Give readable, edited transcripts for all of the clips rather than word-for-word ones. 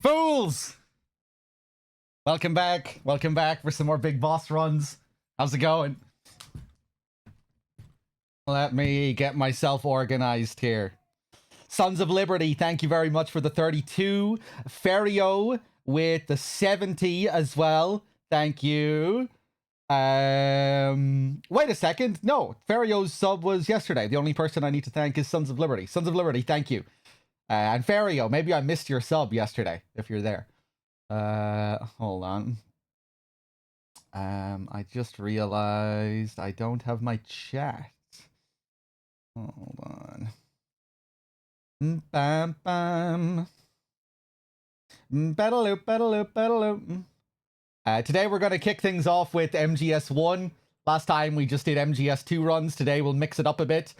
Fools! Welcome back. Welcome back for some more big boss runs. How's it going? Let me get myself organized here. Sons of Liberty, thank you very much for the 32. Ferio with the 70 as well. Thank you. Wait a second. No, Ferio's sub was yesterday. The only person I need to thank is Sons of Liberty. Sons of Liberty, thank you. And Ferio, maybe I missed your sub yesterday, if you're there. Hold on. I just realized I don't have my chat. Hold on. Bam bam. Bedaloop, bedaloop, bedaloop. Today we're gonna kick things off with MGS 1. Last time we just did MGS 2 runs. Today we'll mix it up a bit.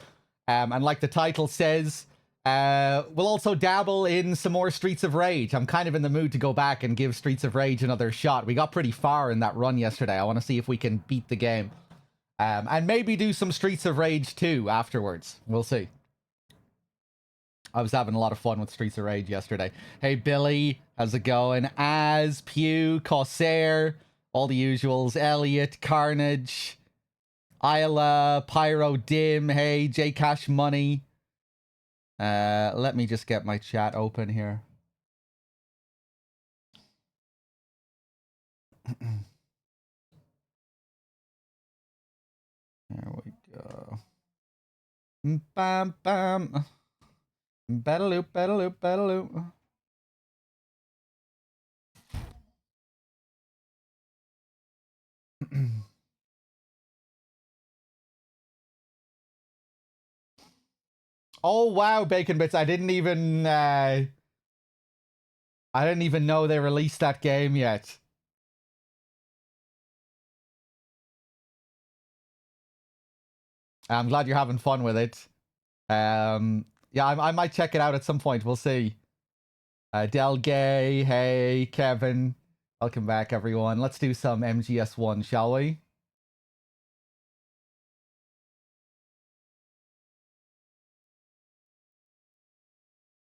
And like the title says, we'll also dabble in some more Streets of Rage. I'm kind of in the mood to go back and give Streets of Rage another shot. We got pretty far in that run yesterday. I want to see if we can beat the game. And maybe do some Streets of Rage 2 afterwards. We'll see. I was having a lot of fun with Streets of Rage yesterday. Hey, Billy. How's it going? Az, Pew, Corsair, all the usuals. Elliot, Carnage, Isla, Pyro, Dim. Hey, J Cash Money. Let me just get my chat open here. There we go. Bam, bam. Bataloop, bataloop, bataloop. Oh wow, Bacon Bits! I didn't even know they released that game yet. I'm glad you're having fun with it. Yeah, I might check it out at some point. We'll see. Del Gay, hey, Kevin. Welcome back, everyone. Let's do some MGS 1, shall we?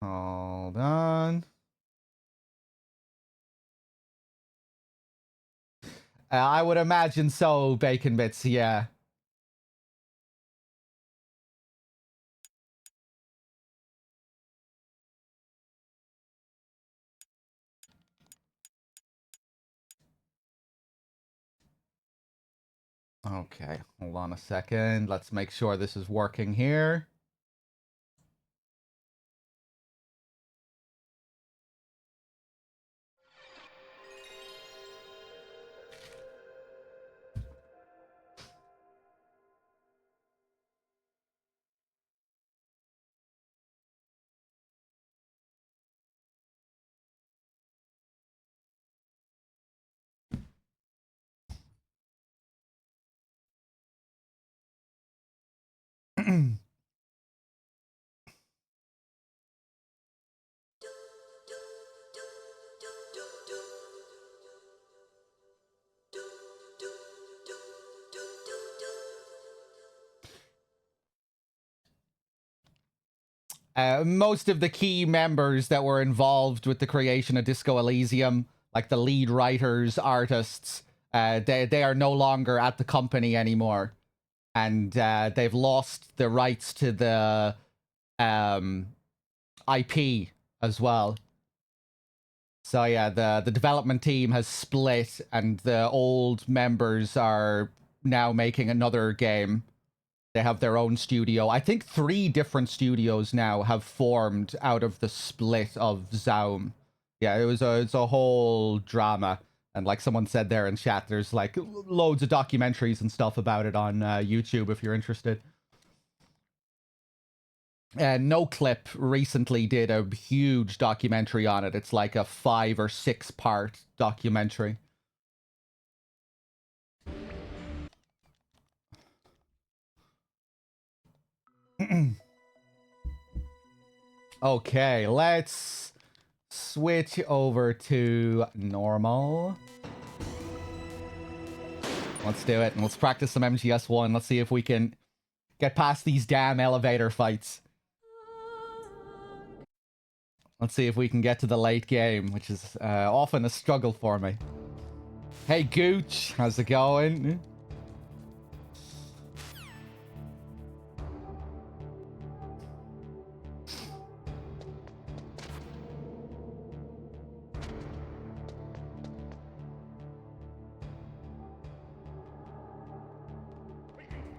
Hold on. I would imagine so, Bacon Bits, yeah. Okay, hold on a second. Let's make sure this is working here. Most of the key members that were involved with the creation of Disco Elysium, like the lead writers, artists, they are no longer at the company anymore. And they've lost the rights to the IP as well. So yeah, the development team has split, and the old members are now making another game. They have their own studio. I think 3 different studios now have formed out of the split of Zaum. Yeah, it's a whole drama. And like someone said there in chat, there's like loads of documentaries and stuff about it on YouTube if you're interested. And No Clip recently did a huge documentary on it. It's like a 5 or 6 part documentary. Okay, let's switch over to normal. Let's do it, and let's practice some MGS 1. Let's see if we can get past these damn elevator fights. Let's see if we can get to the late game, which is often a struggle for me. Hey, Gooch. How's it going?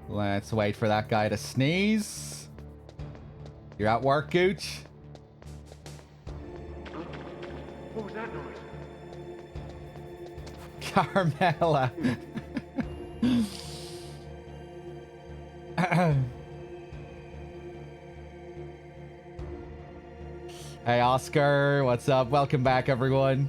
Let's wait for that guy to sneeze. You're at work, Gooch? What was that noise? Carmela. Hey, Oscar. What's up? Welcome back, everyone.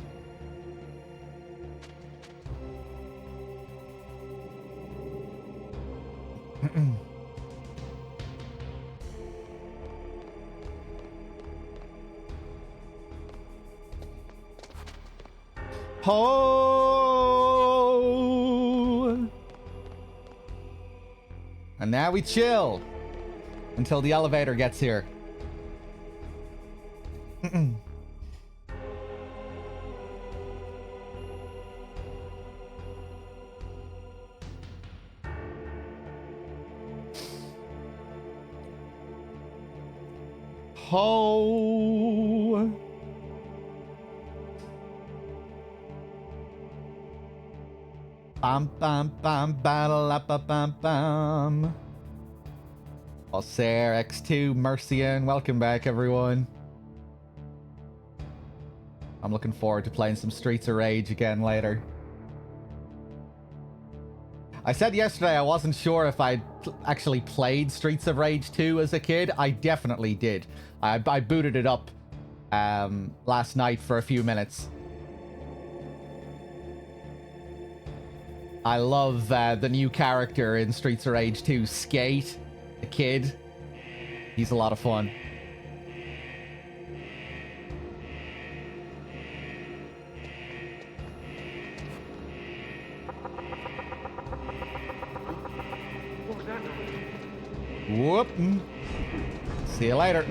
Ho! And now we chill until the elevator gets here. Ho! Bam bam bam ba bam bam. Alsair X2 Mercian, welcome back, everyone. I'm looking forward to playing some Streets of Rage again later. I said yesterday I wasn't sure if I'd actually played Streets of Rage 2 as a kid. I definitely did. I booted it up last night for a few minutes. I love the new character in Streets of Rage 2, Skate, the kid. He's a lot of fun. What was that noise? Whoop. See you later.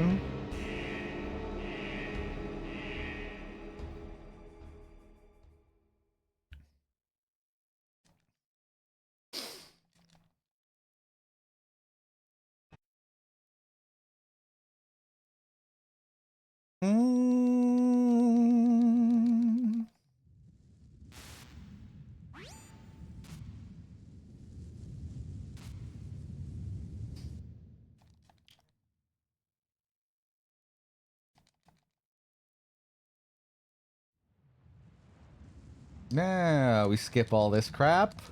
Now we skip all this crap.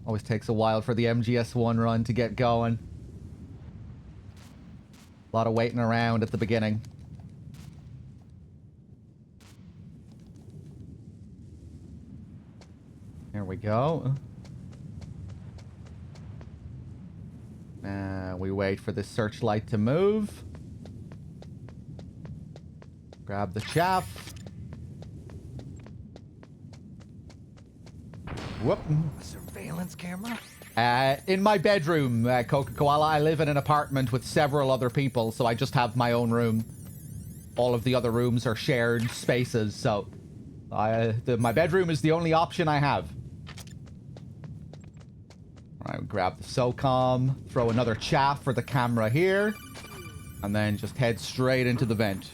Always takes a while for the MGS1 run to get going. A lot of waiting around at the beginning. Here we go. We wait for this searchlight to move. Grab the chaff. Whoop. A surveillance camera? In my bedroom, Coca Koala, I live in an apartment with several other people, so I just have my own room. All of the other rooms are shared spaces, so my bedroom is the only option I have. Alright, grab the SOCOM, throw another chaff for the camera here, and then just head straight into the vent.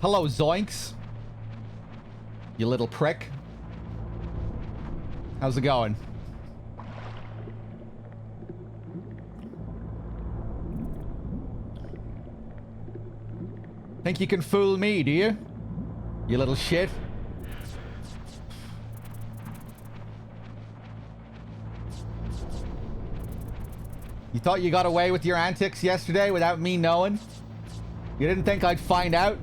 Hello, Zoinks. You little prick. How's it going? Think you can fool me, do you? You little shit. You thought you got away with your antics yesterday without me knowing? You didn't think I'd find out?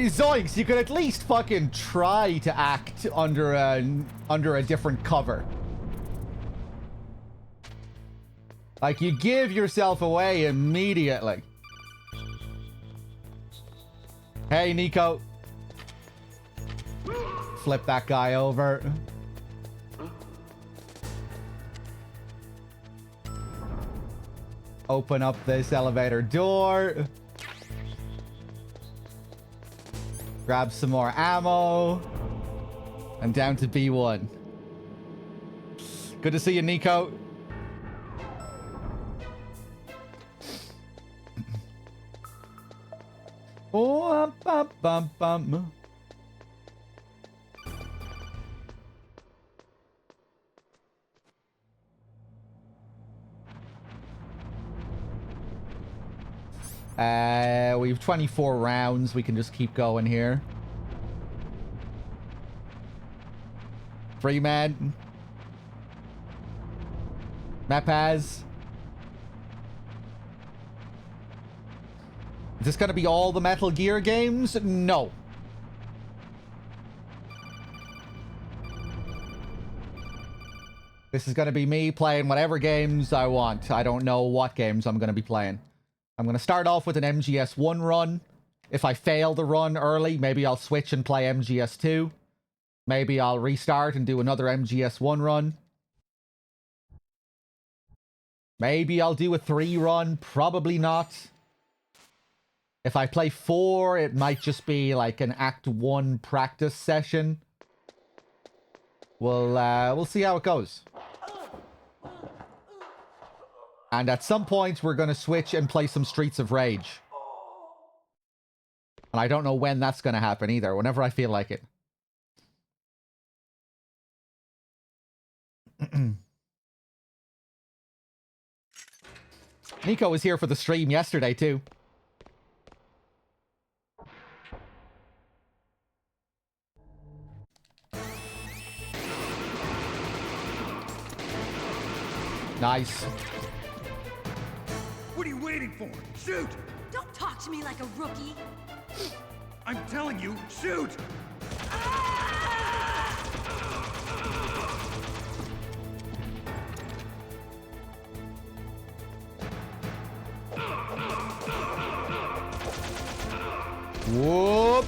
Zoinks, you could at least fucking try to act under a different cover. Like, you give yourself away immediately. Hey, Nico. Flip that guy over. Open up this elevator door. Grab some more ammo. And down to B1. Good to see you, Nico. Oh, bum, bum, bum. We have 24 rounds. We can just keep going here. Freeman. Mapaz. Is this going to be all the Metal Gear games? No. This is going to be me playing whatever games I want. I don't know what games I'm going to be playing. I'm going to start off with an MGS 1 run. If I fail the run early, maybe I'll switch and play MGS 2. Maybe I'll restart and do another MGS 1 run. Maybe I'll do a 3 run. Probably not. If I play 4, it might just be like an Act 1 practice session. We'll see how it goes. And at some point, we're going to switch and play some Streets of Rage. And I don't know when that's going to happen either. Whenever I feel like it. Nico was here for the stream yesterday, too. Nice. What are you waiting for? Shoot! Don't talk to me like a rookie. I'm telling you, shoot! Whoop!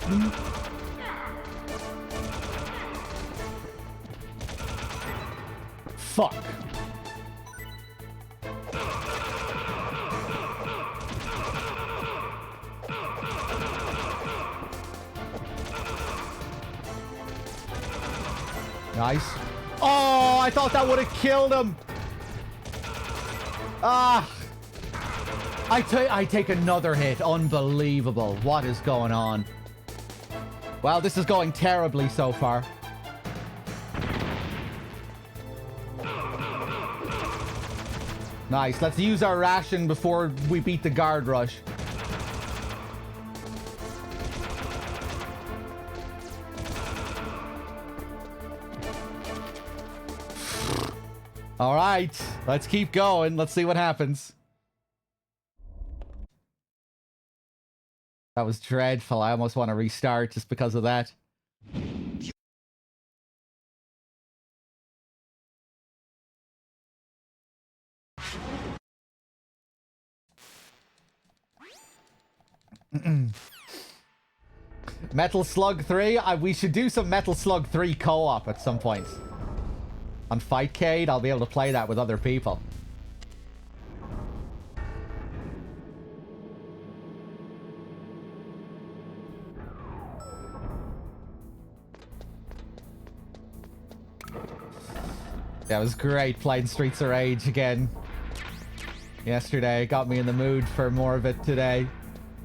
Fuck. Nice. Oh, I thought that would have killed him. Ah. I take another hit. Unbelievable. What is going on? Well, this is going terribly so far. Nice. Let's use our ration before we beat the guard rush. All right, let's keep going. Let's see what happens. That was dreadful. I almost want to restart just because of that. Metal Slug 3? We should do some Metal Slug 3 co-op at some point. On Fightcade, I'll be able to play that with other people. That was great playing Streets of Rage again. Yesterday, got me in the mood for more of it today.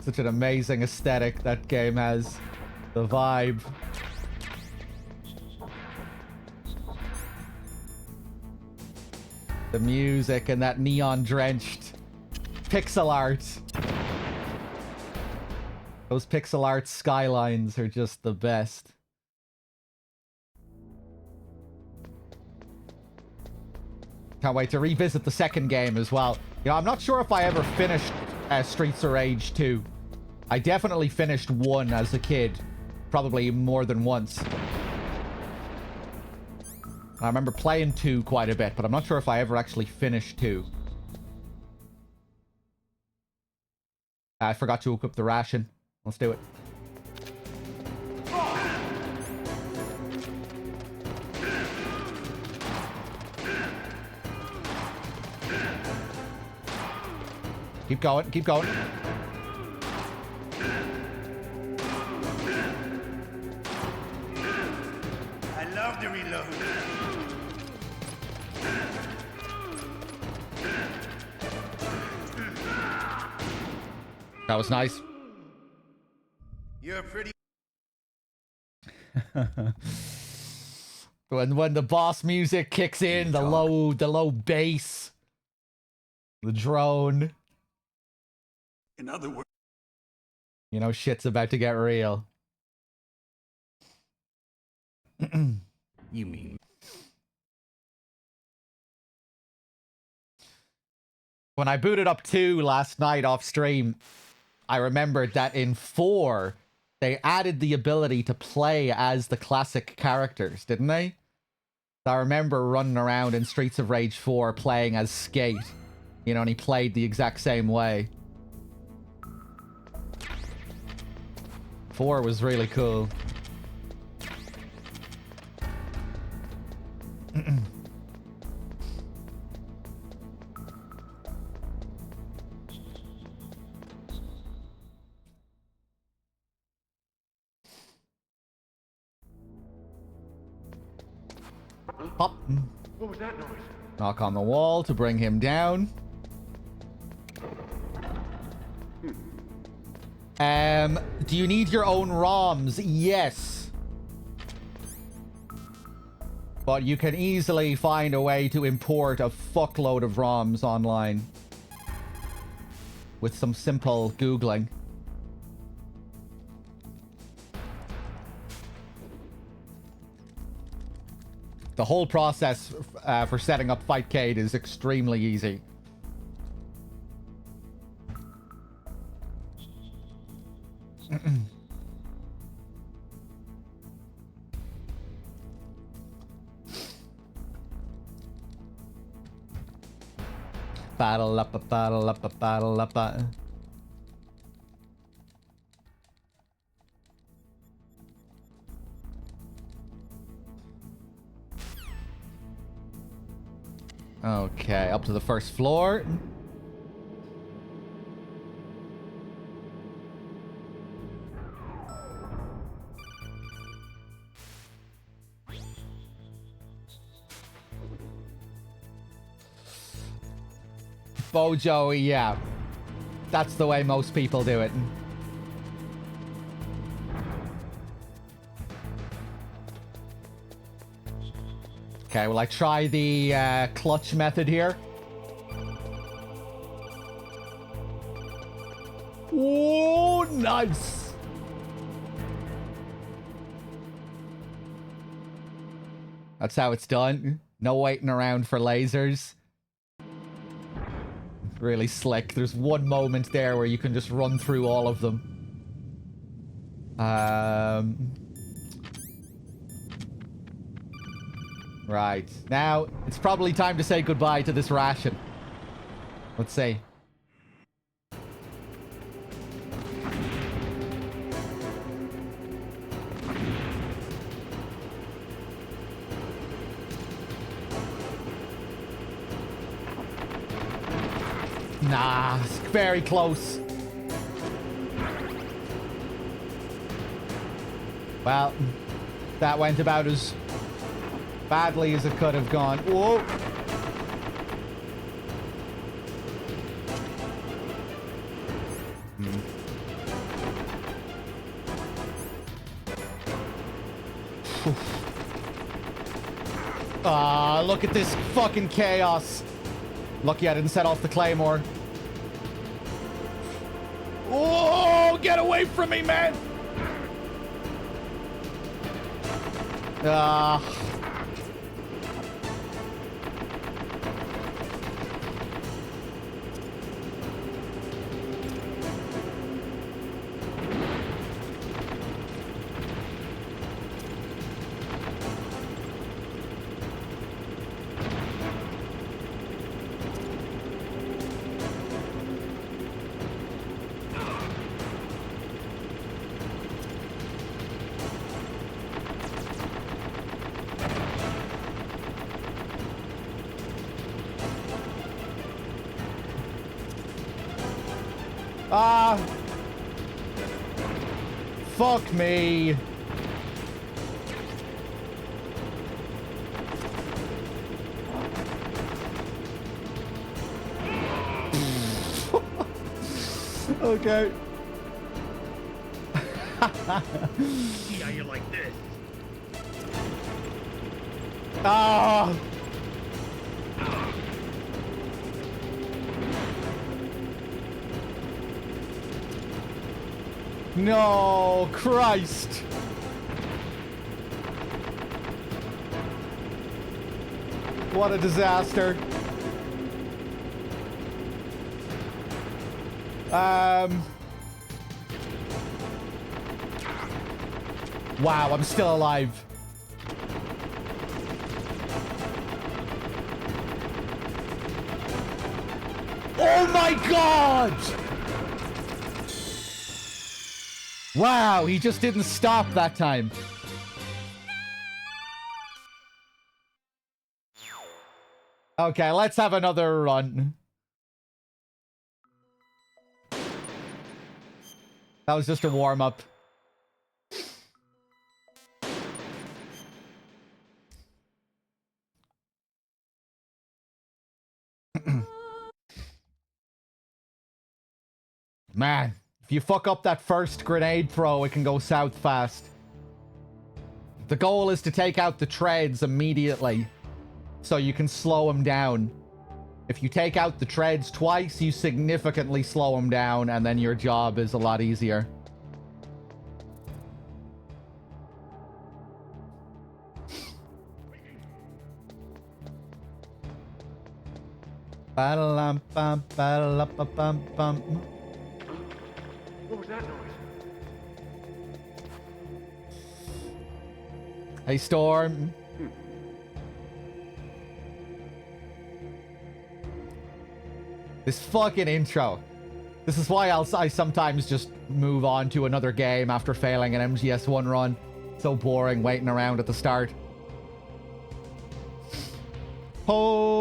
Such an amazing aesthetic that game has. The vibe. The music and that neon-drenched pixel art. Those pixel art skylines are just the best. Can't wait to revisit the second game as well. You know, I'm not sure if I ever finished Streets of Rage 2. I definitely finished 1 as a kid. Probably more than once. I remember playing 2 quite a bit, but I'm not sure if I ever actually finished 2. I forgot to equip the ration. Let's do it. Keep going, keep going. I love the reload. That was nice. You're pretty. When the boss music kicks in, the low bass, the drone. In other words, You know, shit's about to get real. you mean When I booted up 2 last night off stream, I remembered that in 4, they added the ability to play as the classic characters, didn't they? I remember running around in Streets of Rage 4 playing as Skate. You know, and he played the exact same way. 4 was really cool. Pop. What was that noise? Knock on the wall to bring him down. Do you need your own ROMs? Yes. But you can easily find a way to import a fuckload of ROMs online. With some simple Googling. The whole process for setting up Fightcade is extremely easy. Battle up a battle up a battle up a. Okay, up to the first floor. Bojo, yeah. That's the way most people do it. Okay, will I try the clutch method here? Oh, nice! That's how it's done. No waiting around for lasers. Really slick. There's one moment there where you can just run through all of them. Right. Now, it's probably time to say goodbye to this ration. Let's see. Nah, it's very close. Well, that went about as badly as it could have gone. Whoa! Ah, look at this fucking chaos. Lucky I didn't set off the claymore. Oh, get away from me, man! Ah! Fuck me. Okay. See how you like this. Ah! No, Christ. What a disaster. Wow, I'm still alive. Oh my God! Wow, he just didn't stop that time. Okay, let's have another run. That was just a warm-up. Man, if you fuck up that first grenade throw, it can go south fast. The goal is to take out the treads immediately, so you can slow them down. If you take out the treads twice, you significantly slow them down, and then your job is a lot easier. Ba-da-lam-bum. What was that noise? Hey, Storm. This fucking intro. This is why I sometimes just move on to another game after failing an MGS1 run. So boring waiting around at the start. Oh.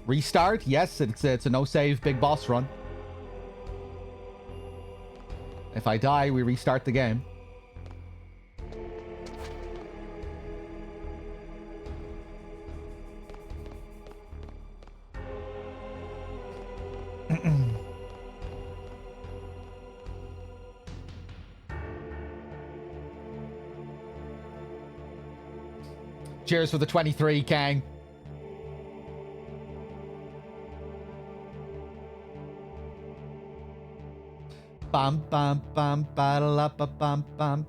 Restart? Yes, it's a no-save big boss run. If I die, we restart the game. Cheers for the 23, Kang. Bum bum bum ba bum bum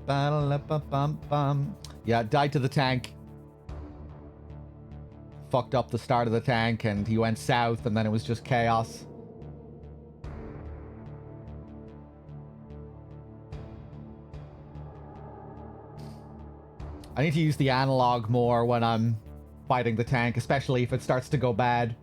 bum bum. Yeah, died to the tank. Fucked up the start of the tank and he went south and then it was just chaos. I need to use the analog more when I'm fighting the tank, especially if it starts to go bad.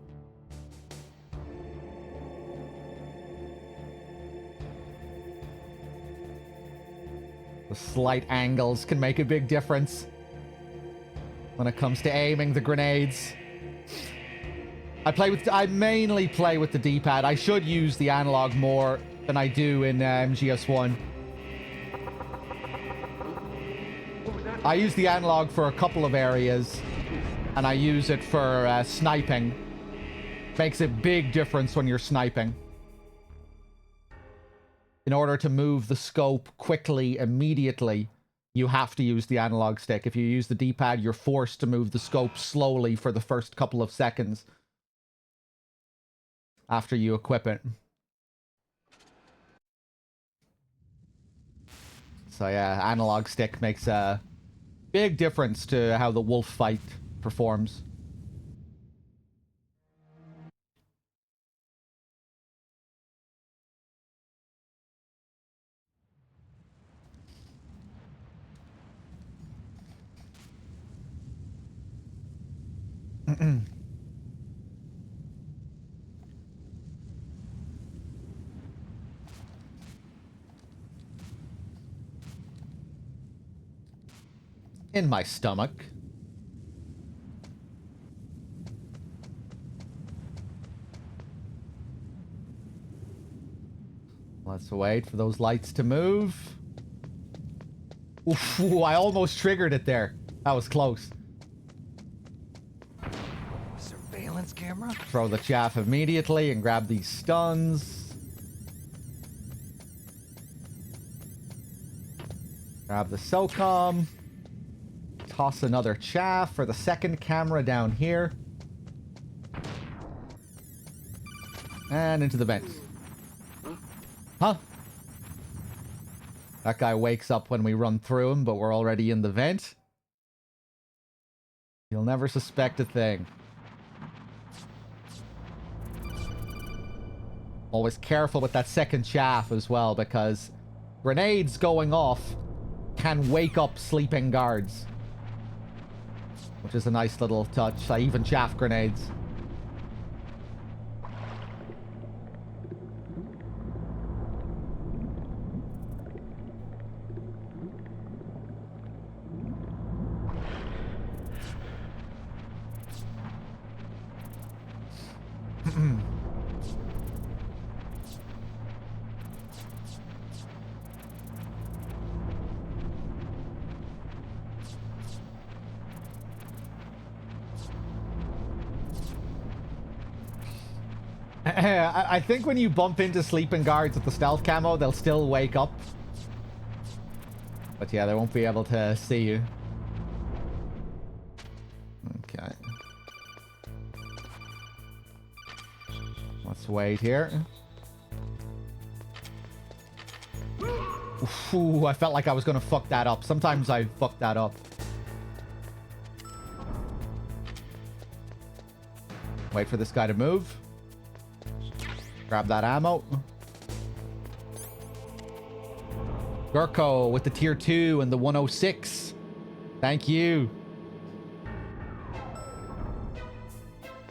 The slight angles can make a big difference when it comes to aiming the grenades. I mainly play with the D-pad. I should use the analog more than I do in MGS1. I use the analog for a couple of areas, and I use it for sniping. Makes a big difference when you're sniping. In order to move the scope quickly, immediately, you have to use the analog stick. If you use the D-pad, you're forced to move the scope slowly for the first couple of seconds after you equip it. So yeah, analog stick makes a big difference to how the wolf fight performs. In my stomach. Let's wait for those lights to move. Oof, I almost triggered it there. That was close. Surveillance camera? Throw the chaff immediately and grab these stuns. Grab the SOCOM. Toss another chaff for the second camera down here. And into the vent. Huh? That guy wakes up when we run through him, but we're already in the vent. He'll never suspect a thing. Always careful with that second chaff as well, because grenades going off can wake up sleeping guards. Which is a nice little touch. Even chaff grenades. I think when you bump into sleeping guards with the stealth camo, they'll still wake up. But yeah, they won't be able to see you. Okay. Let's wait here. Ooh, I felt like I was gonna fuck that up. Sometimes I fuck that up. Wait for this guy to move. Grab that ammo. Gurko with the tier 2 and the 106. Thank you.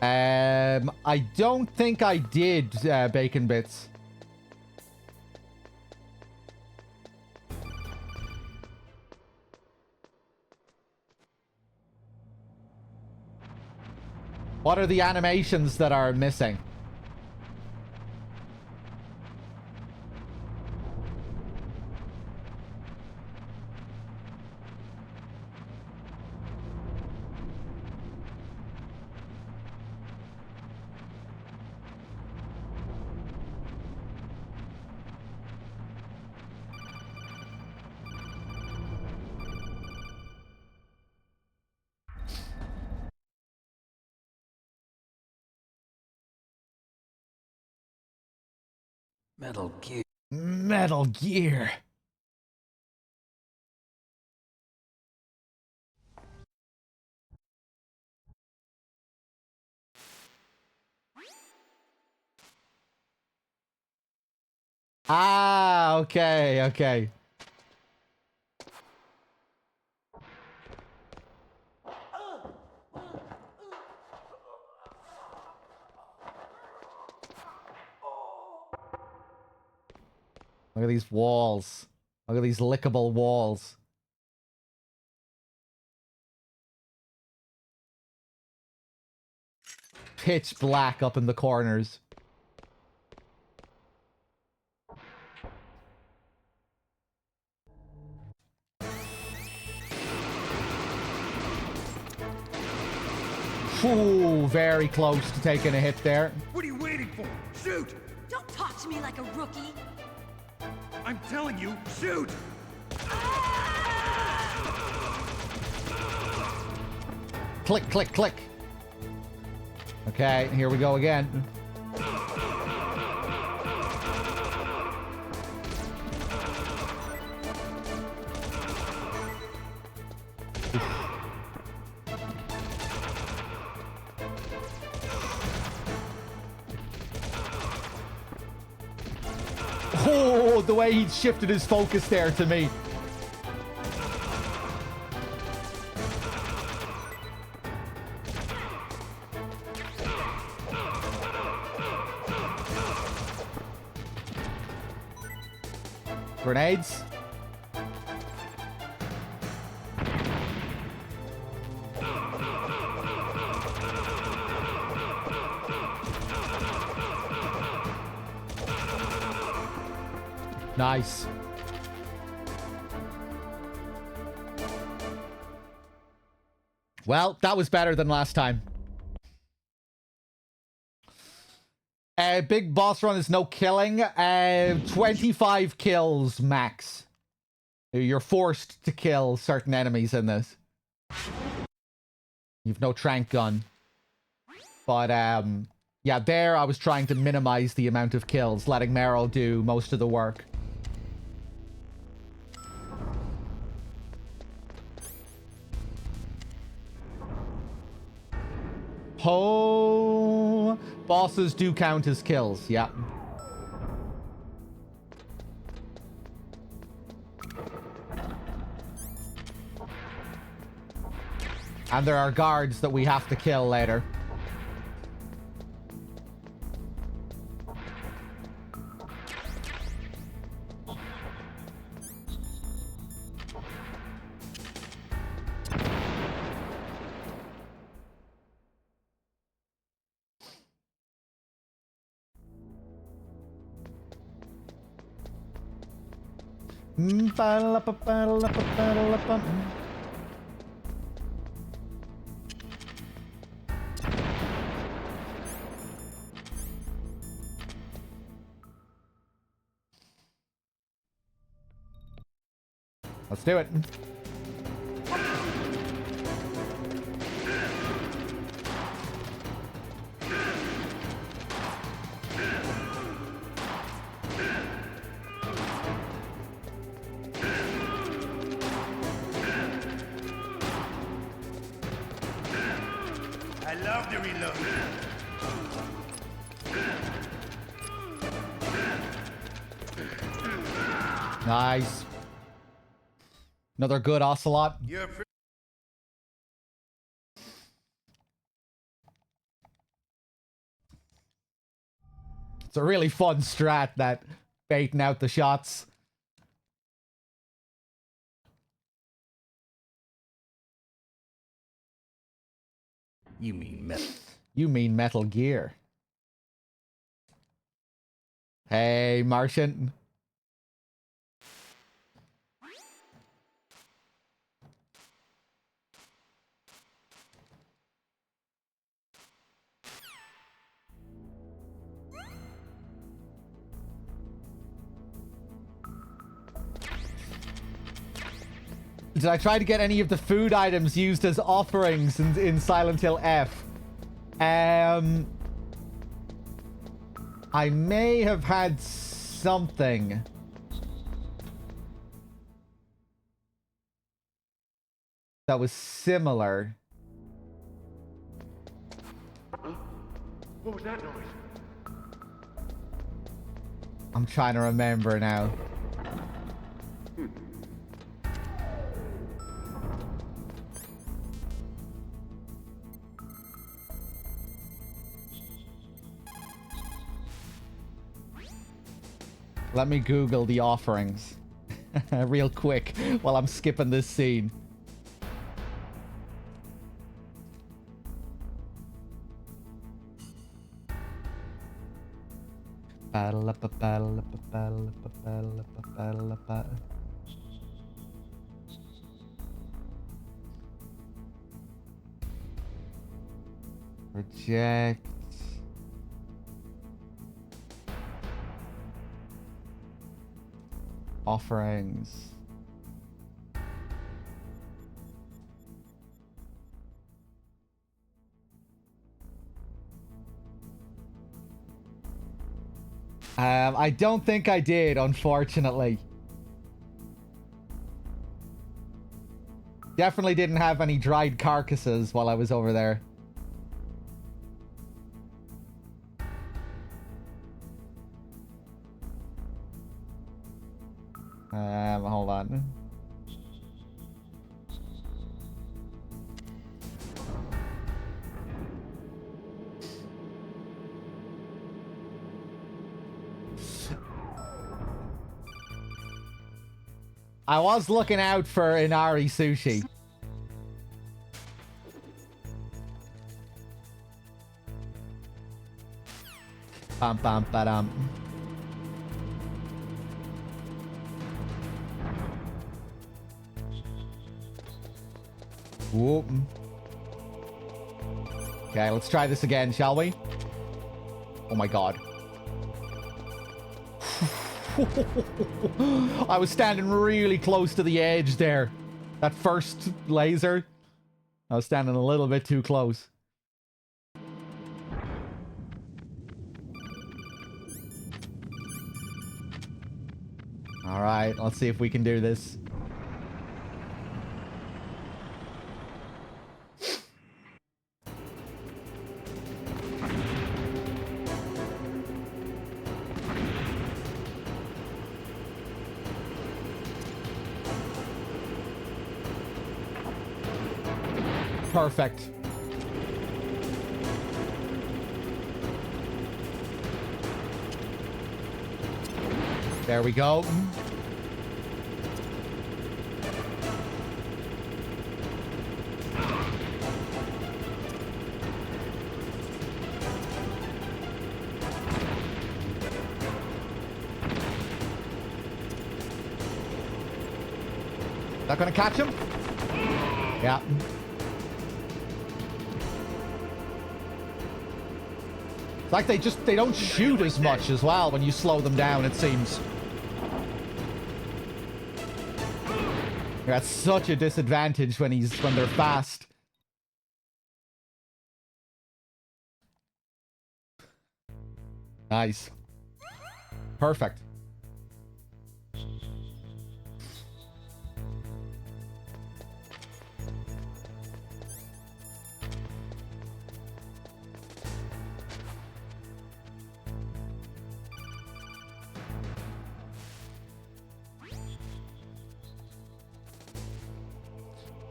I don't think I did, Bacon Bits. What are the animations that are missing? Metal Gear. Metal Gear. Ah, okay, okay. Look at these walls. Look at these lickable walls. Pitch black up in the corners. Ooh, very close to taking a hit there. What are you waiting for? Shoot! Don't talk to me like a rookie. I'm telling you, shoot! Click, click, click. Okay, here we go again. Oh, the way he shifted his focus there to me. Grenades. Nice. Well, that was better than last time. Big boss run is no killing. 25 kills max. You're forced to kill certain enemies in this. You've no trank gun. But, yeah, there I was trying to minimize the amount of kills, letting Meryl do most of the work. Oh, bosses do count as kills, yeah. And there are guards that we have to kill later. Let's do it. I love the reload. Nice. Another good ocelot. You're It's a really fun strat, that baiting out the shots. You mean metal. You mean Metal Gear. Hey, Martian. Did I try to get any of the food items used as offerings in Silent Hill F? I may have had something. That was similar. What was that noise? I'm trying to remember now. Let me Google the offerings real quick while I'm skipping this scene. Reject. Offerings. I don't think I did, unfortunately. Definitely didn't have any dried carcasses while I was over there. Hold on. I was looking out for Inari sushi. Bum bum ba-dum. Whoop. Okay, let's try this again, shall we? Oh my god. I was standing really close to the edge there. That first laser. I was standing a little bit too close. Alright, let's see if we can do this. Perfect. There we go. That gonna catch him? Yeah. It's like they don't shoot as much as well when you slow them down, it seems. That's such a disadvantage when they're fast. Nice. Perfect.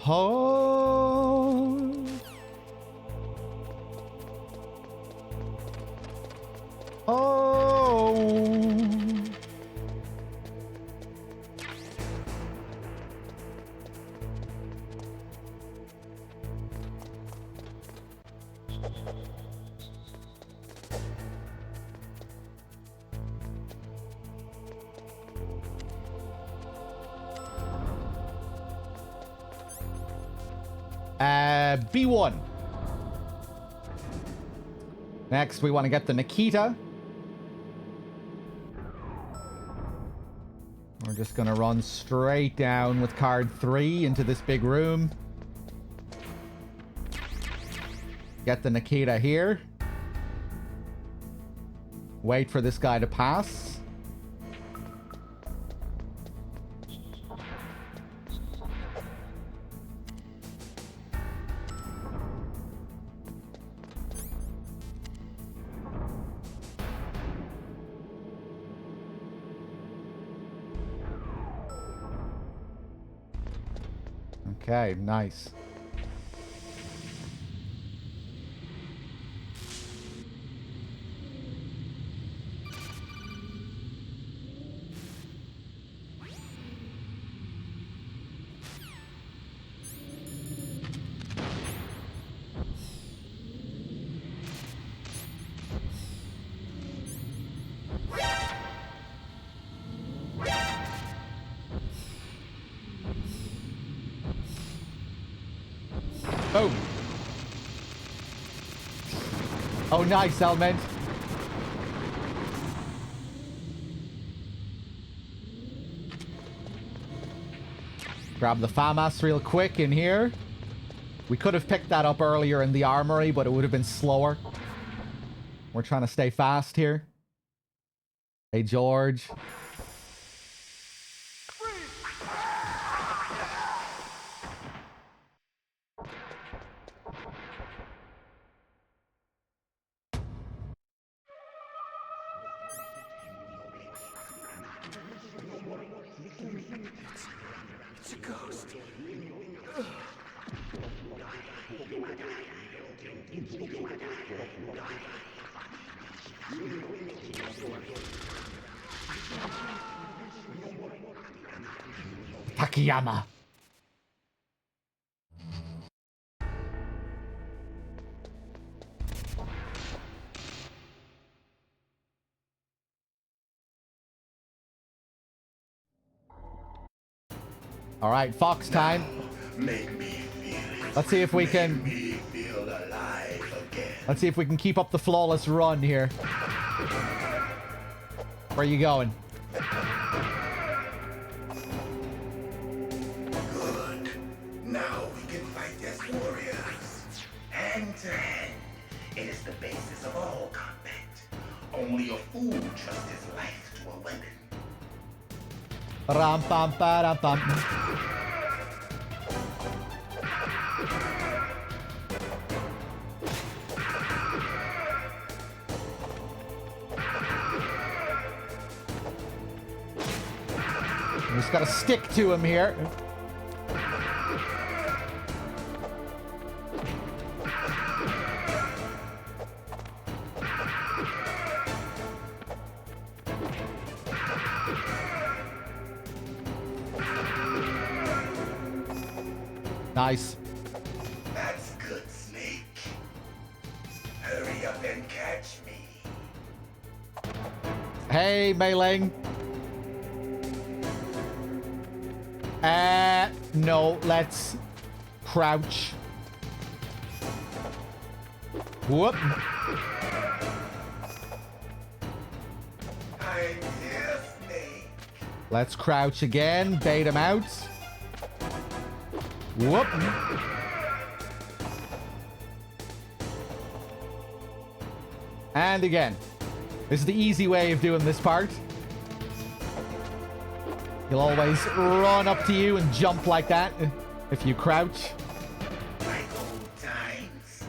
Oh. Oh. B1. Next, we want to get the Nikita. We're just going to run straight down with card 3 into this big room. Get the Nikita here. Wait for this guy to pass. Okay, nice. Oh. Oh, nice, Element. Grab the FAMAS real quick in here. We could have picked that up earlier in the armory, but it would have been slower. We're trying to stay fast here. Hey, George. It's a ghost. Takayama. All right, Fox time. Make me feel it. Let's see if we can... Me feel alive again. Let's see if we can keep up the flawless run here. Where are you going? Good. Now we can fight as warriors. Hand to hand. It is the basis of all combat. Only a fool trusts his life to a weapon. Ram pam pa ram pam. We just gotta stick to him here. Nice. That's good, Snake. Hurry up and catch me. Hey, Mei-Ling. No, let's crouch. Whoop. I'm here, Snake. Let's crouch again, bait him out. Whoop. And again. This is the easy way of doing this part. He'll always run up to you and jump like that if you crouch. Like old times.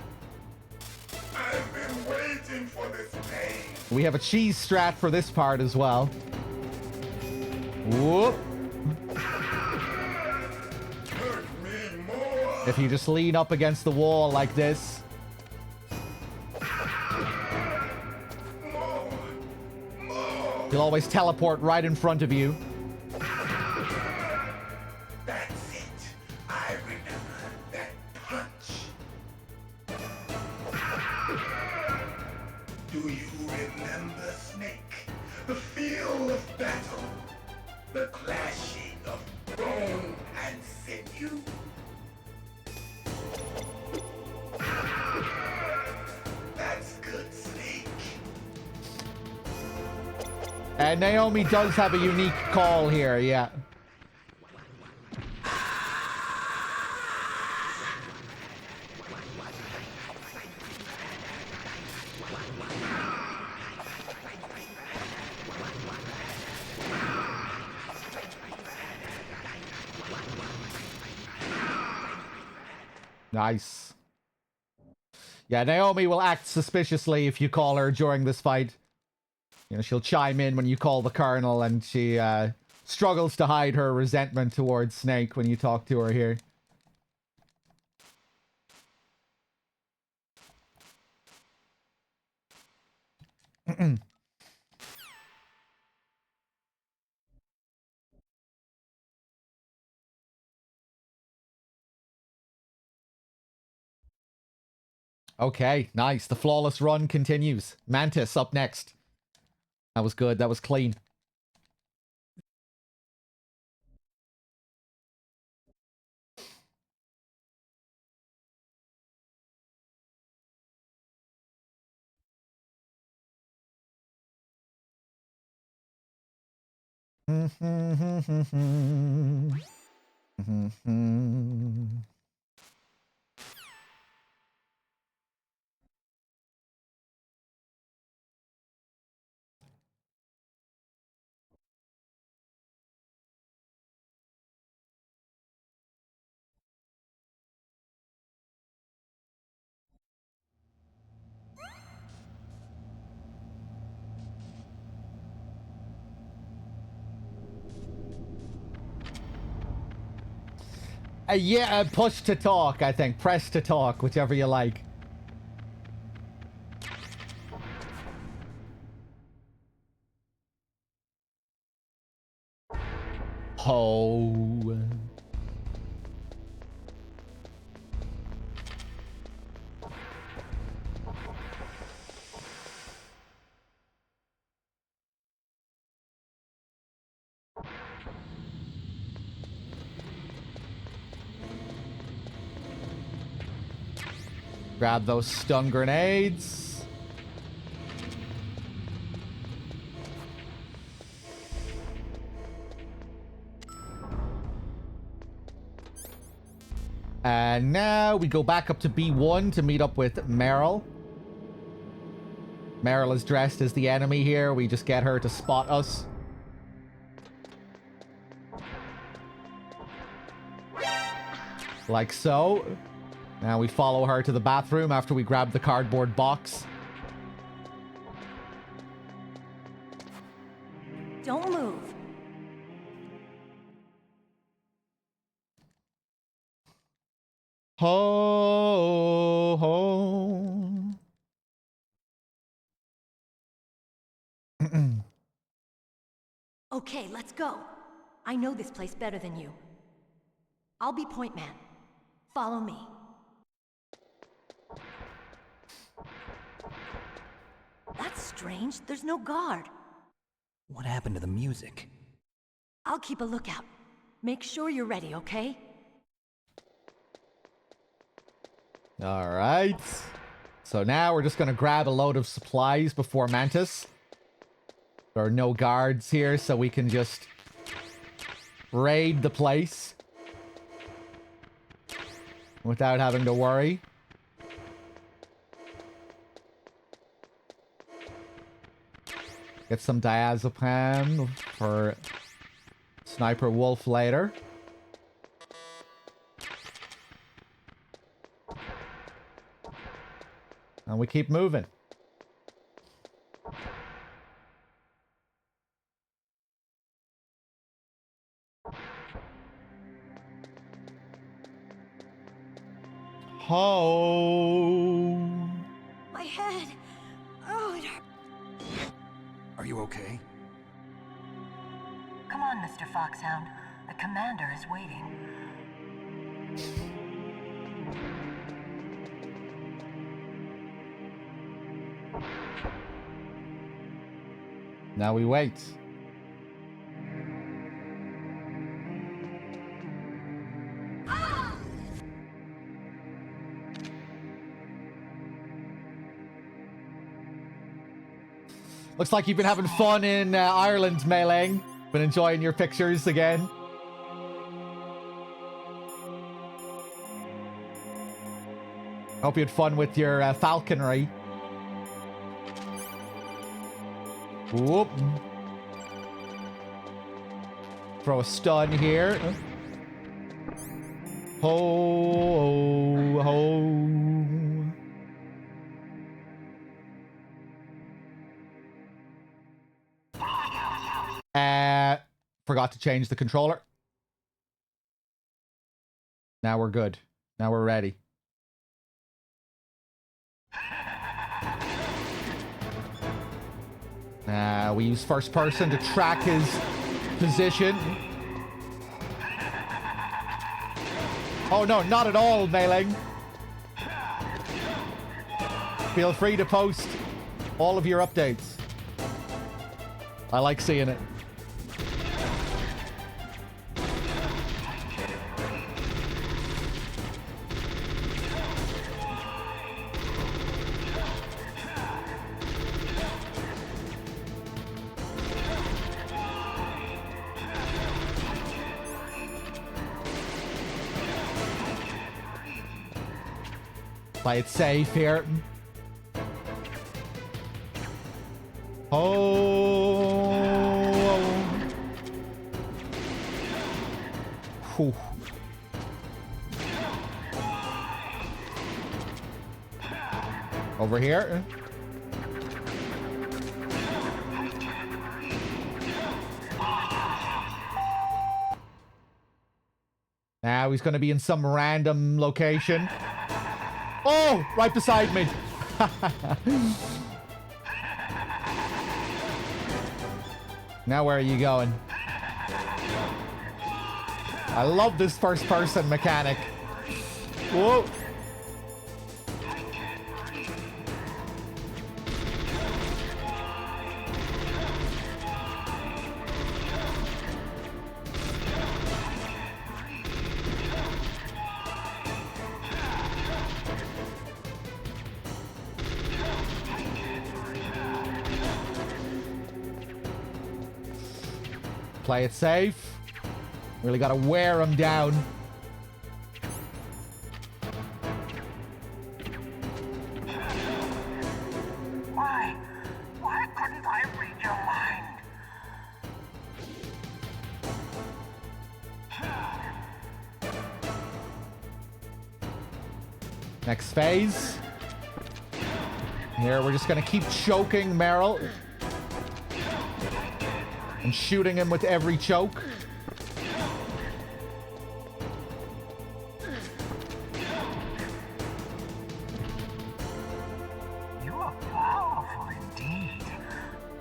I've been waiting for this pain. We have a cheese strat for this part as well. Whoop. Hurt me more. If you just lean up against the wall like this. More. He'll always teleport right in front of you. That's it. I remember that punch. Do you remember, Snake? The feel of battle. The clashing of bone and sinew. That's good, Snake. And Naomi does have a unique call here, yeah. Nice. Yeah, Naomi will act suspiciously if you call her during this fight. You know, she'll chime in when you call the Colonel, and she struggles to hide her resentment towards Snake when you talk to her here. Okay, nice. The flawless run continues. Mantis up next. That was good. That was clean. Yeah, push to talk, I think. Press to talk, whichever you like. Oh. Grab those stun grenades. And now we go back up to B1 to meet up with Meryl. Meryl is dressed as the enemy here. We just get her to spot us. Like so. Now we follow her to the bathroom after we grab the cardboard box. Don't move. Ho, ho. Okay, let's go. I know this place better than you. I'll be point man. Follow me. That's strange. There's no guard. What happened to the music? I'll keep a lookout. Make sure you're ready, okay? All right. So now we're just going to grab a load of supplies before Mantis. There are no guards here, so we can just raid the place without having to worry. Get some diazepam for Sniper Wolf later. And we keep moving. Ho! My head. Oh, it hurt. Are you okay? Come on, Mr. Foxhound. The commander is waiting. Now we wait. Looks like you've been having fun in Ireland, Mei-Ling. Been enjoying your pictures again. Hope you had fun with your falconry. Whoop. Throw a stun here. Ho, ho. Forgot to change the controller. Now we're good. Now we're ready. We use first person to track his position. Oh no, not at all, Mei-Ling. Feel free to post all of your updates. I like seeing it. Play it safe here. Oh. Whew. Over here. Now he's going to be in some random location. Oh, right beside me. Now where are you going? I love this first person mechanic. Whoa. Play it safe. Really gotta wear him down. Why couldn't I read your mind? Next phase. Here, we're just gonna keep choking Meryl. And shooting him with every choke. You are powerful indeed,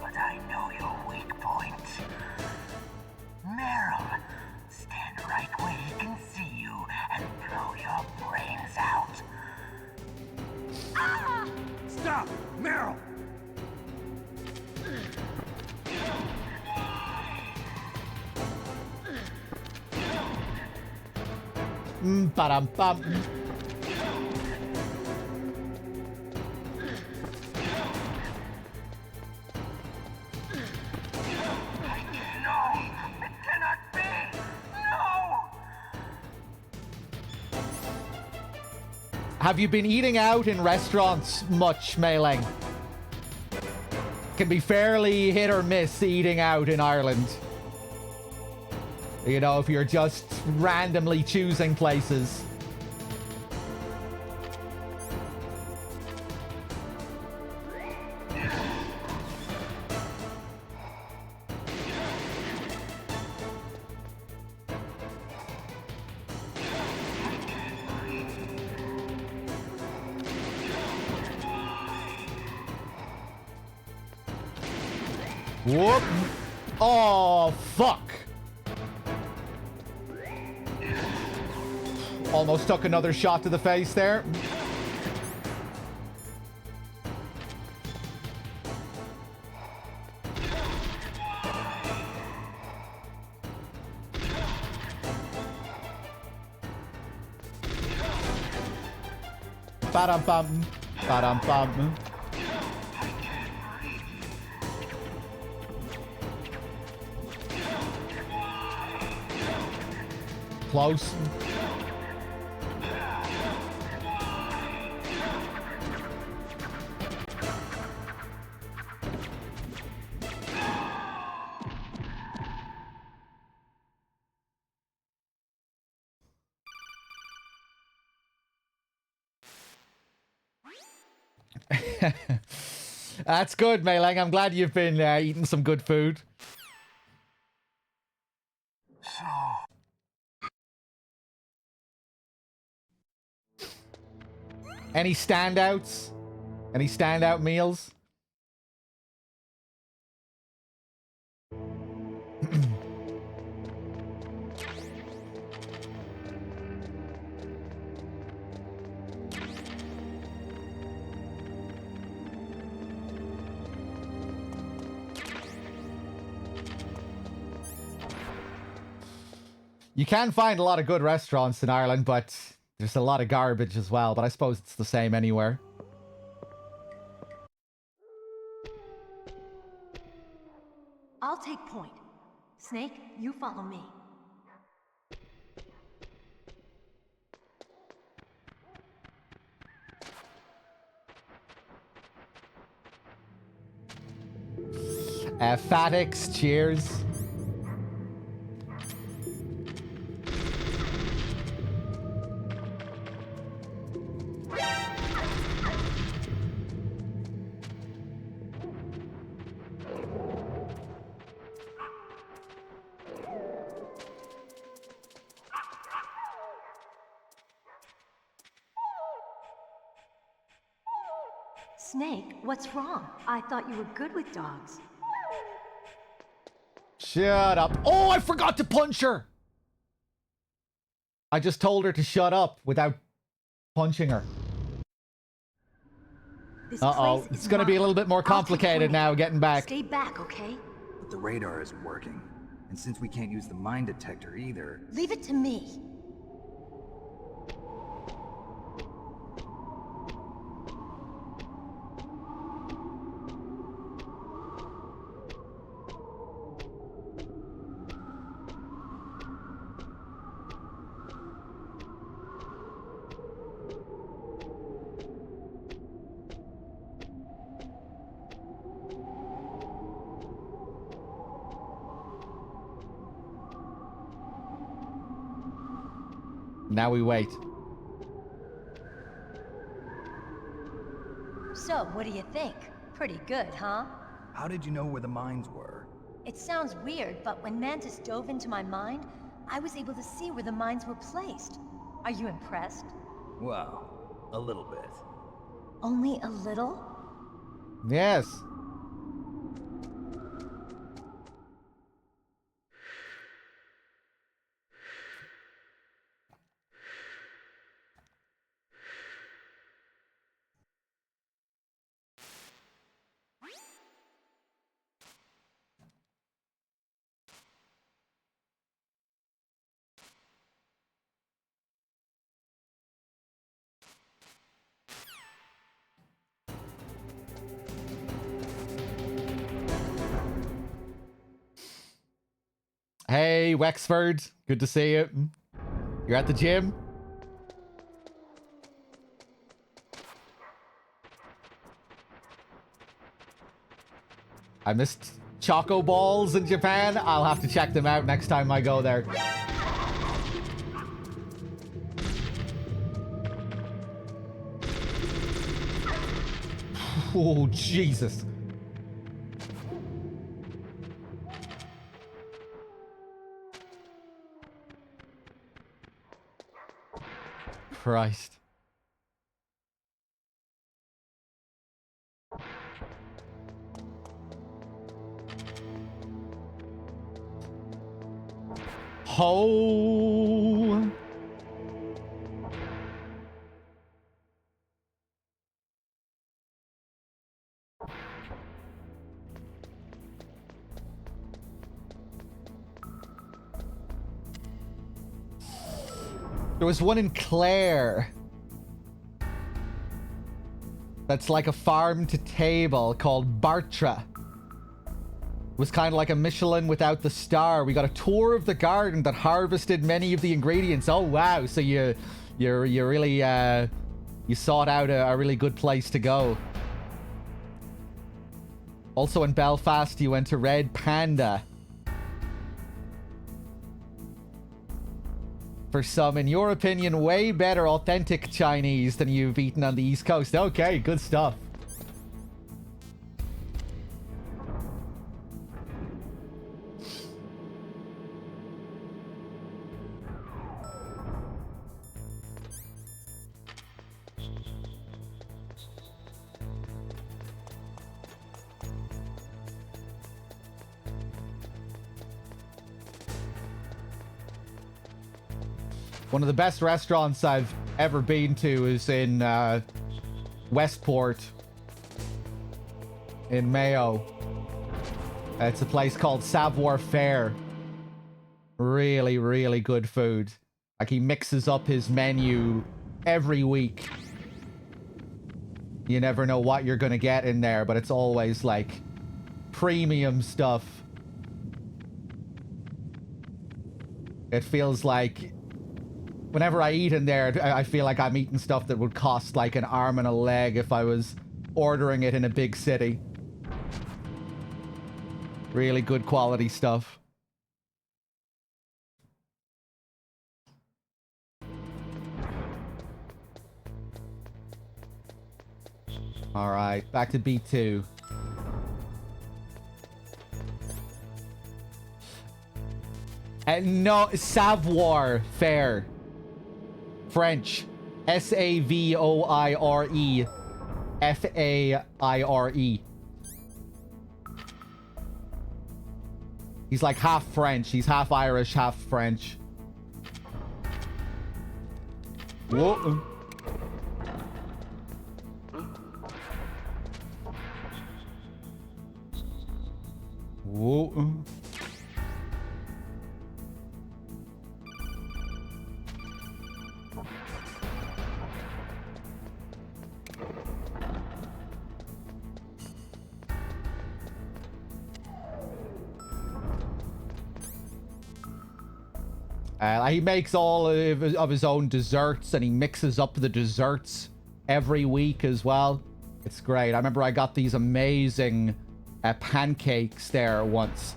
but I know your weak point. Meryl, stand right where he can see you and blow your brains out. Stop! Meryl! Ba-dum-bum. No! It cannot be! No! Have you been eating out in restaurants much, Mei-Ling? Can be fairly hit or miss eating out in Ireland. You know, if you're just randomly choosing places. Whoop. Oh, fuck. Almost took another shot to the face there. Ba-dum-bum. Ba-dum-bum. Close. That's good, Mei-Ling. I'm glad you've been eating some good food. Any standouts? Any standout meals? You can find a lot of good restaurants in Ireland, but there's a lot of garbage as well. But I suppose it's the same anywhere. I'll take point. Snake, you follow me. Fatix, cheers. Snake, what's wrong? I thought you were good with dogs. Shut up. Oh, I forgot to punch her. I just told her to shut up without punching her. This Uh-oh. place is It's going to be a mine. little bit more I'll keep complicated pointing. now getting back. Stay back, okay? But the radar isn't working. And since we can't use the mine detector either... Leave it to me. Now we wait. So, what do you think? Pretty good, huh? How did you know where the mines were? It sounds weird, but when Mantis dove into my mind, I was able to see where the mines were placed. Are you impressed? Well, a little bit. Only a little? Yes. Hey, Wexford. Good to see you. You're at the gym? I missed Choco Balls in Japan. I'll have to check them out next time I go there. Oh, Jesus. Christ. Ho. There was one in Clare. That's like a farm to table called Bartra. It was kind of like a Michelin without the star. We got a tour of the garden that harvested many of the ingredients. Oh wow! So you really you sought out a really good place to go. Also in Belfast, you went to Red Panda for some, in your opinion, way better authentic Chinese than you've eaten on the East Coast. Okay, good stuff. One of the best restaurants I've ever been to is in Westport in Mayo. It's a place called Savoir Faire. Really, really good food. Like, he mixes up his menu every week. You never know what you're gonna get in there, but it's always like premium stuff. It feels like whenever I eat in there, I feel like I'm eating stuff that would cost like an arm and a leg if I was ordering it in a big city. Really good quality stuff. All right, back to B2. And no, Savoir Faire. French. S-A-V-O-I-R-E. F-A-I-R-E. He's like half French. He's half Irish, half French. Whoa. Whoa. He makes all of his own desserts, and he mixes up the desserts every week as well. It's great. I remember I got these amazing pancakes there once.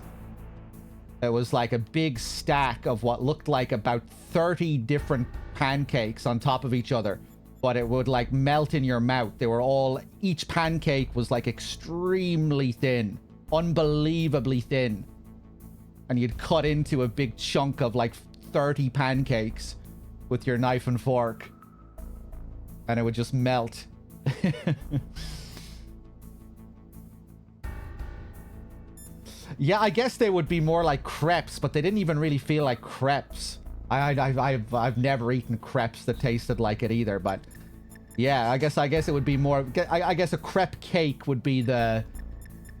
It was like a big stack of what looked like about 30 different pancakes on top of each other. But it would like melt in your mouth. They were all, each pancake was like extremely thin. Unbelievably thin. And you'd cut into a big chunk of like 30 pancakes with your knife and fork. And it would just melt. Yeah, I guess they would be more like crepes, but they didn't even really feel like crepes. I've never eaten crepes that tasted like it either, but yeah, I guess it would be more. I guess a crepe cake would be the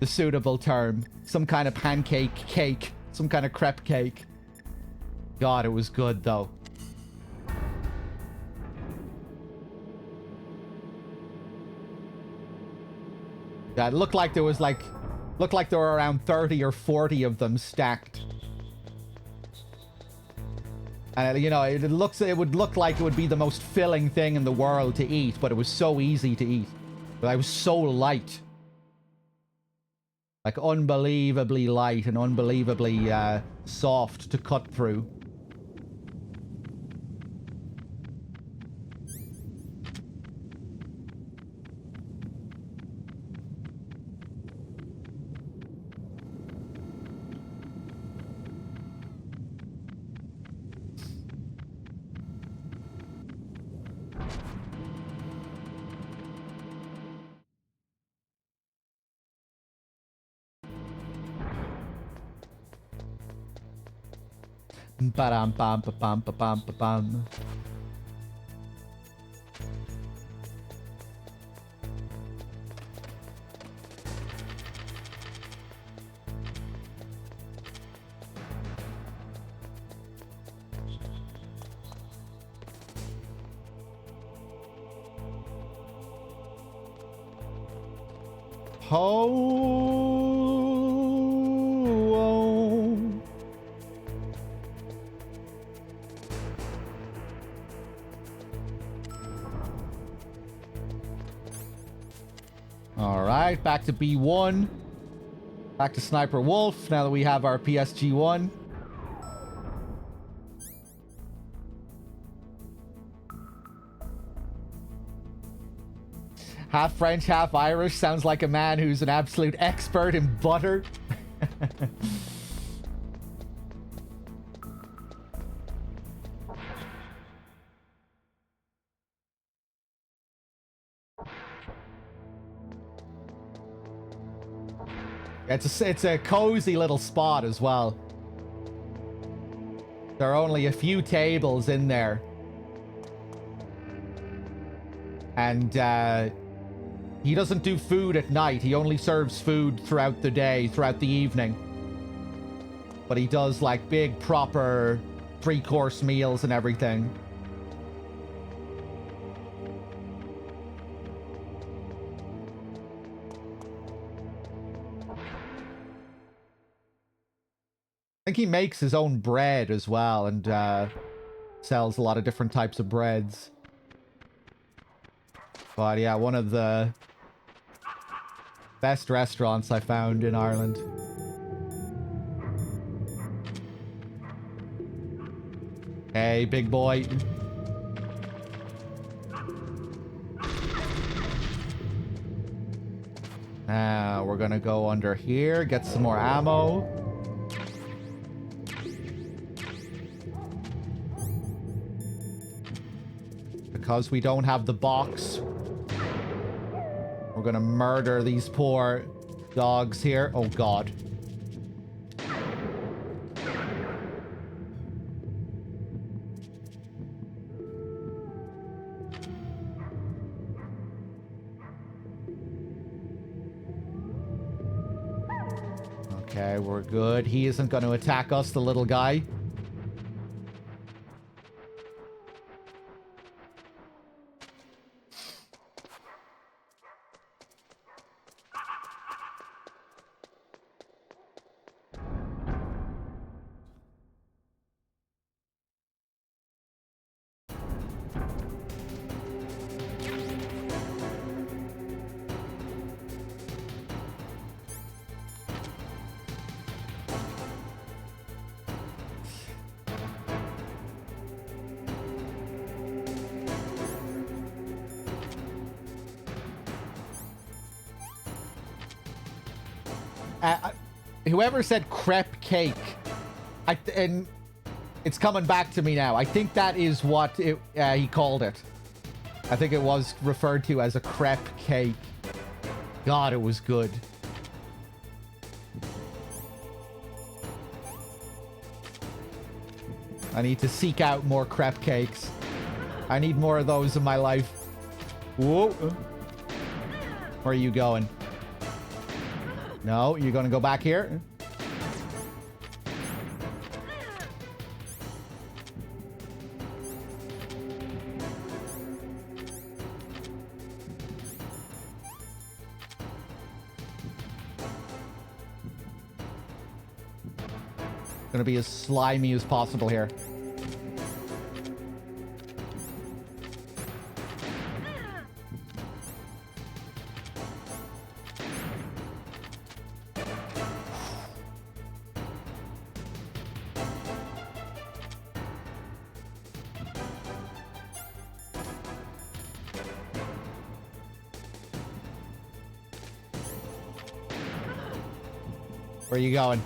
suitable term. Some kind of pancake cake, some kind of crepe cake. God, it was good though. Yeah, it looked like there was like. Looked like there were around 30 or 40 of them stacked. And, you know, it would look like it would be the most filling thing in the world to eat, but it was so easy to eat. But I was so light. Like, unbelievably light and unbelievably soft to cut through. Ba-dum, bum, ba-bum, ba-bum, ba-bum. Alright, back to B1. Back to Sniper Wolf, now that we have our PSG-1. Half French, half Irish. Sounds like a man who's an absolute expert in butter. It's a cozy little spot as well. There are only a few tables in there. And he doesn't do food at night. He only serves food throughout the day, throughout the evening. But he does like big proper 3-course meals and everything. I think he makes his own bread as well and sells a lot of different types of breads. But yeah, one of the best restaurants I found in Ireland. Hey, big boy. Now we're gonna go under here, get some more ammo. Because we don't have the box, we're gonna murder these poor dogs here. Oh god. Okay, we're good. He isn't going to attack us, the little guy. Whoever said crepe cake, and it's coming back to me now. I think that is what he called it. I think it was referred to as a crepe cake. God, it was good. I need to seek out more crepe cakes. I need more of those in my life. Whoa. Where are you going? No, you're going to go back here? Gonna be as slimy as possible here. Where are you going?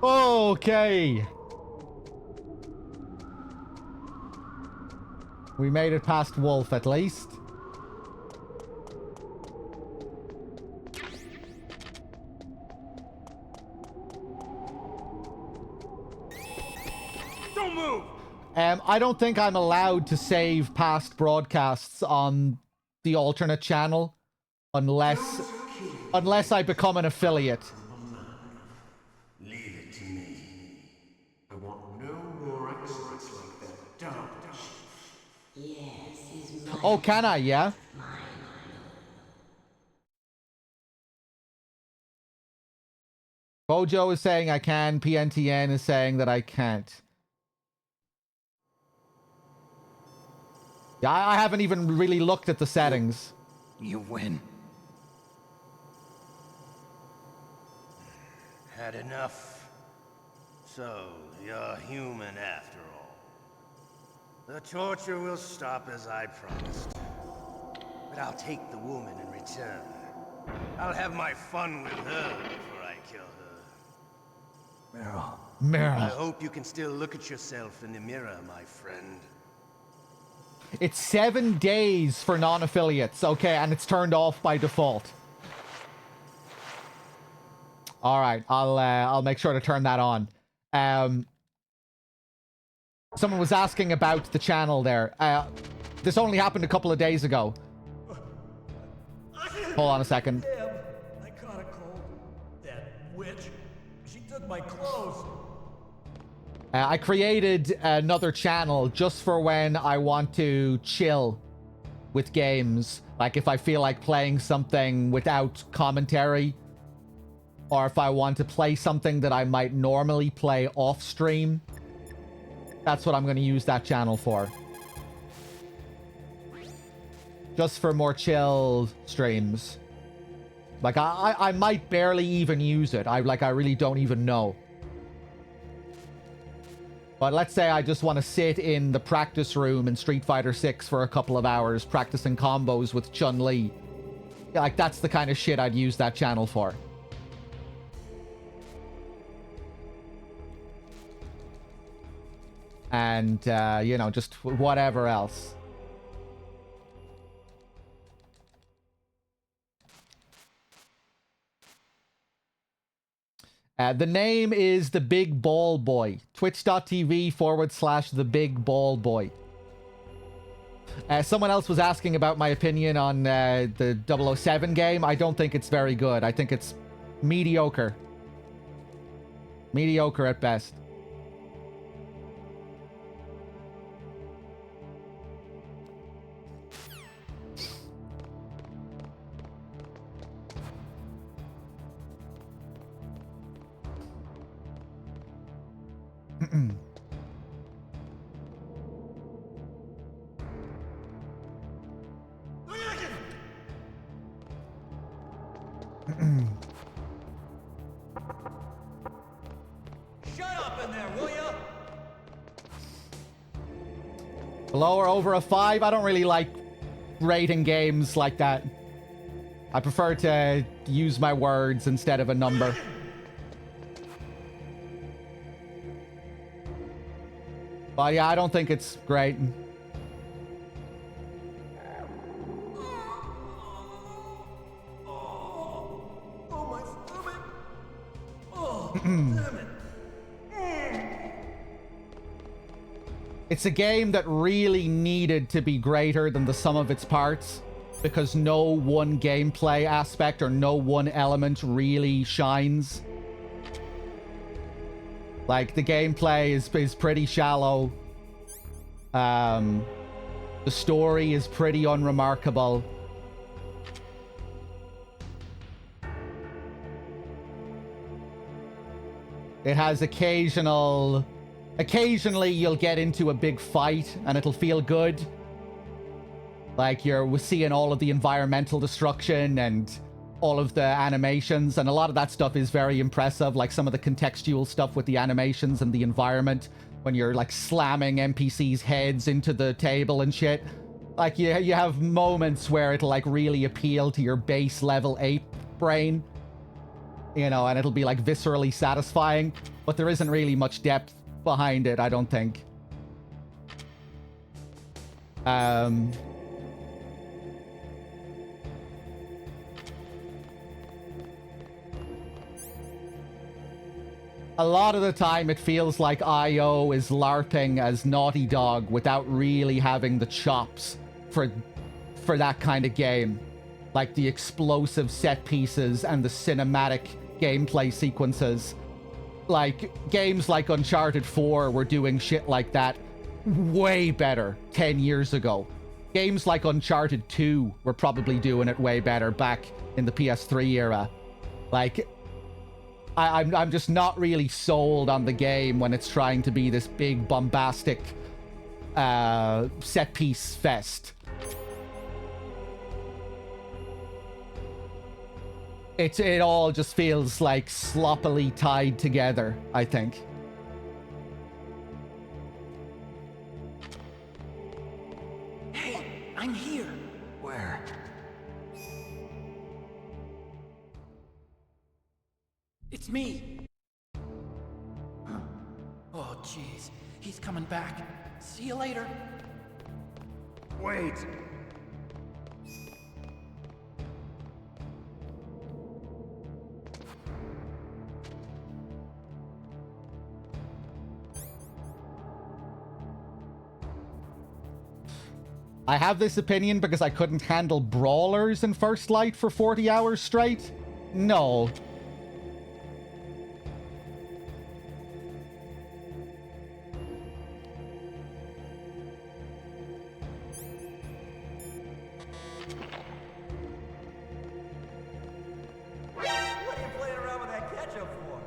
Okay. We made it past Wolf at least. Don't move! I don't think I'm allowed to save past broadcasts on the alternate channel unless I become an affiliate. Leave it to me. I want no more accidents like that, don't you? Yes, he's mine. Oh, can I? Yeah? Bojo is saying I can. PNTN is saying that I can't. Yeah, I haven't even really looked at the settings. You win. Had enough? So, you're human after all. The torture will stop as I promised. But I'll take the woman in return. I'll have my fun with her before I kill her. Meryl. I Meryl. hope you can still look at yourself in the mirror, my friend. It's 7 days for non-affiliates. Okay, and it's turned off by default. All right, I'll make sure to turn that on. Someone was asking about the channel there. This only happened a couple of days ago. Hold on a second. Damn, I caught a cold. That witch, she took my clothes. I created another channel just for when I want to chill with games. Like if I feel like playing something without commentary. Or if I want to play something that I might normally play off stream. That's what I'm going to use that channel for. Just for more chill streams. Like I might barely even use it. I really don't even know. But let's say I just want to sit in the practice room in Street Fighter 6 for a couple of hours practicing combos with Chun-Li. Like, that's the kind of shit I'd use that channel for. And, you know, just whatever else. The name is The Big Ball Boy. Twitch.tv/The Big Ball Boy. Someone else was asking about my opinion on the 007 game. I don't think it's very good. I think it's mediocre. Mediocre at best. Shut up in there, will ya? Below or over a 5? I don't really like rating games like that. I prefer to use my words instead of a number. But yeah, I don't think it's great. Oh, my stomach. Oh, damn it. It's a game that really needed to be greater than the sum of its parts, because no one gameplay aspect or no one element really shines. Like, the gameplay is pretty shallow. The story is pretty unremarkable. It has occasionally you'll get into a big fight and it'll feel good. Like, you're seeing all of the environmental destruction and all of the animations, and a lot of that stuff is very impressive, like some of the contextual stuff with the animations and the environment, when you're like slamming NPCs' heads into the table and shit. Like, you have moments where it'll like really appeal to your base level ape brain, you know, and it'll be like viscerally satisfying, but there isn't really much depth behind it, I don't think. A lot of the time it feels like IO is LARPing as Naughty Dog without really having the chops for that kind of game. Like the explosive set pieces and the cinematic gameplay sequences. Like, games like Uncharted 4 were doing shit like that way better 10 years ago. Games like Uncharted 2 were probably doing it way better back in the PS3 era. Like, I'm just not really sold on the game when it's trying to be this big bombastic set piece fest. It all just feels like sloppily tied together, I think. Hey, I'm here. Where? It's me. Oh, jeez. He's coming back. See you later. Wait. I have this opinion because I couldn't handle brawlers in First Light for 40 hours straight? No. What are you playing around with that ketchup for?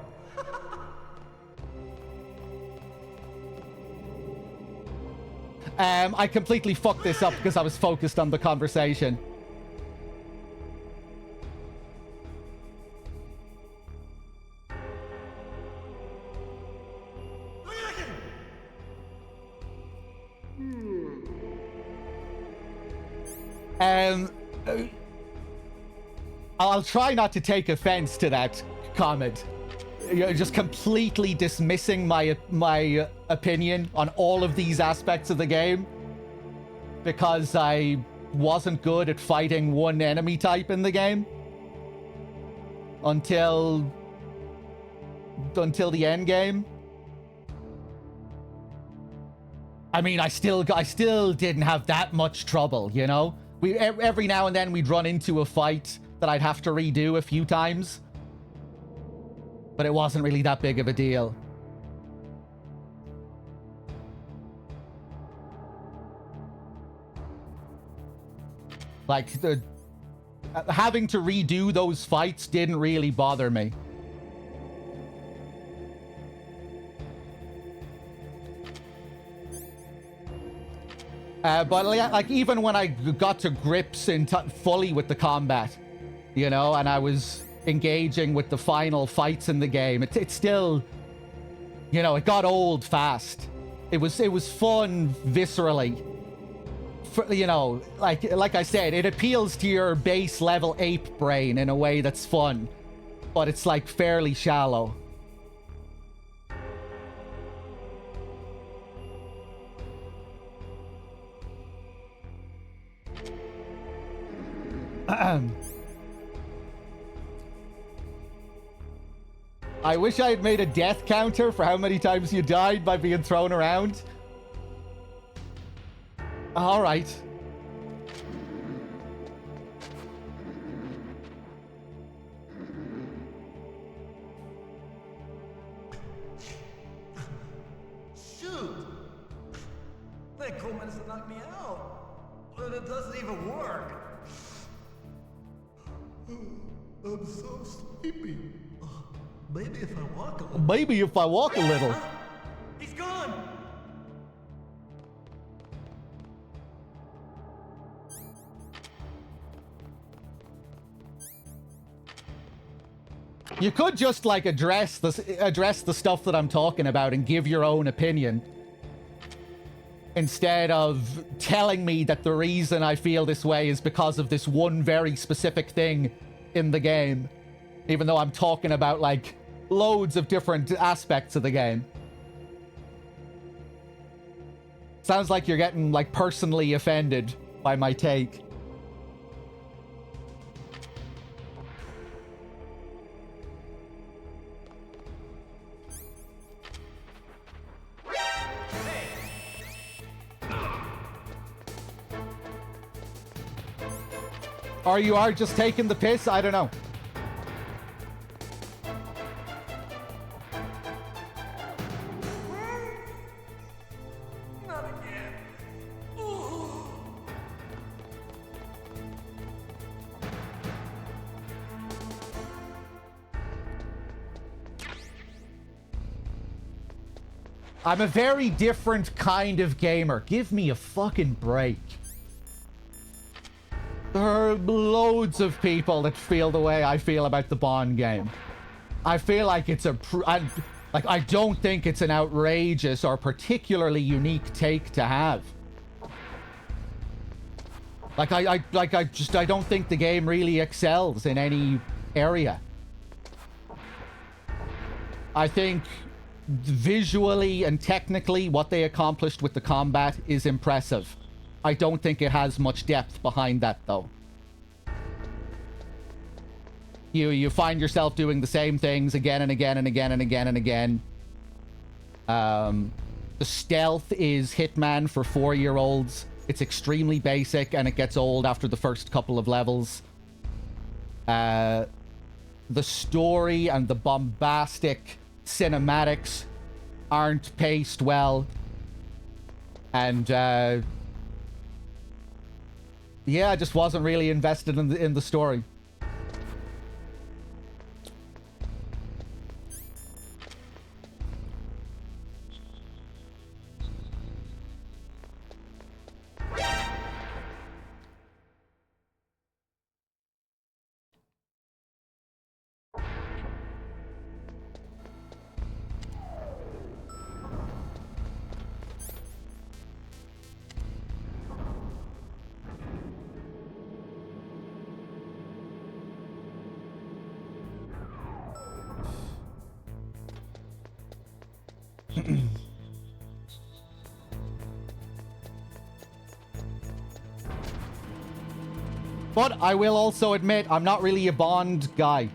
I completely fucked this up because I was focused on the conversation. I'll try not to take offense to that comment. You're just completely dismissing my opinion on all of these aspects of the game because I wasn't good at fighting one enemy type in the game until the end game. I mean, I still didn't have that much trouble, you know? Every now and then we'd run into a fight that I'd have to redo a few times. But it wasn't really that big of a deal. Like, having to redo those fights didn't really bother me. But like, even when I got to grips fully with the combat, you know, and I was engaging with the final fights in the game. It's still, you know, it got old fast. It was fun viscerally. You know, like I said, it appeals to your base level ape brain in a way that's fun, but it's like fairly shallow. I wish I had made a death counter for how many times you died by being thrown around. All right. Shoot! That cold medicine knocked me out. But it doesn't even work. I'm so sleepy. Maybe if I walk a little. Maybe if I walk a little. Huh? He's gone! You could just like address the stuff that I'm talking about and give your own opinion, instead of telling me that the reason I feel this way is because of this one very specific thing in the game, even though I'm talking about like loads of different aspects of the game. Sounds like you're getting like personally offended by my take. Or you are just taking the piss? I don't know. Not again. I'm a very different kind of gamer. Give me a fucking break. There are loads of people that feel the way I feel about the Bond game. I feel like it's I don't think it's an outrageous or particularly unique take to have. I don't think the game really excels in any area. I think visually and technically what they accomplished with the combat is impressive. I don't think it has much depth behind that, though. You find yourself doing the same things again and again and again and again and again. The stealth is Hitman for 4-year-olds. It's extremely basic, and it gets old after the first couple of levels. The story and the bombastic cinematics aren't paced well. And, yeah, I just wasn't really invested in the story. But I will also admit, I'm not really a Bond guy.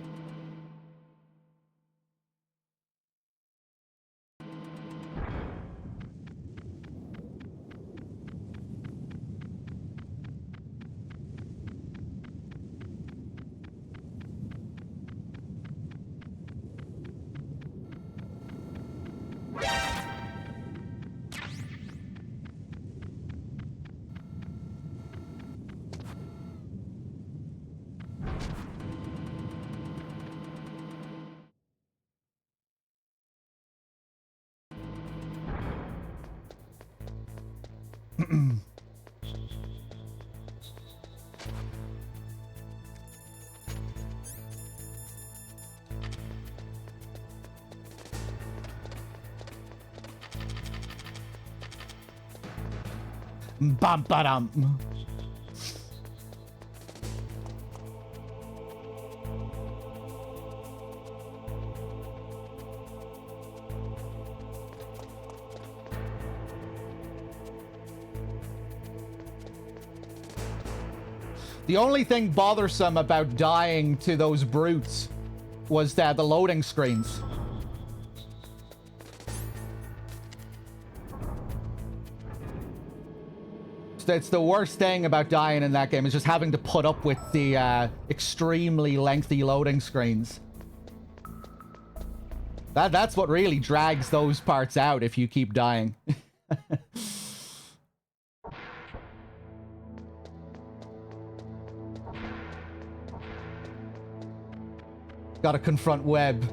Bum ba dum. The only thing bothersome about dying to those brutes was that the loading screens. It's the worst thing about dying in that game, is just having to put up with the extremely lengthy loading screens. That's what really drags those parts out if you keep dying. Gotta confront Webb.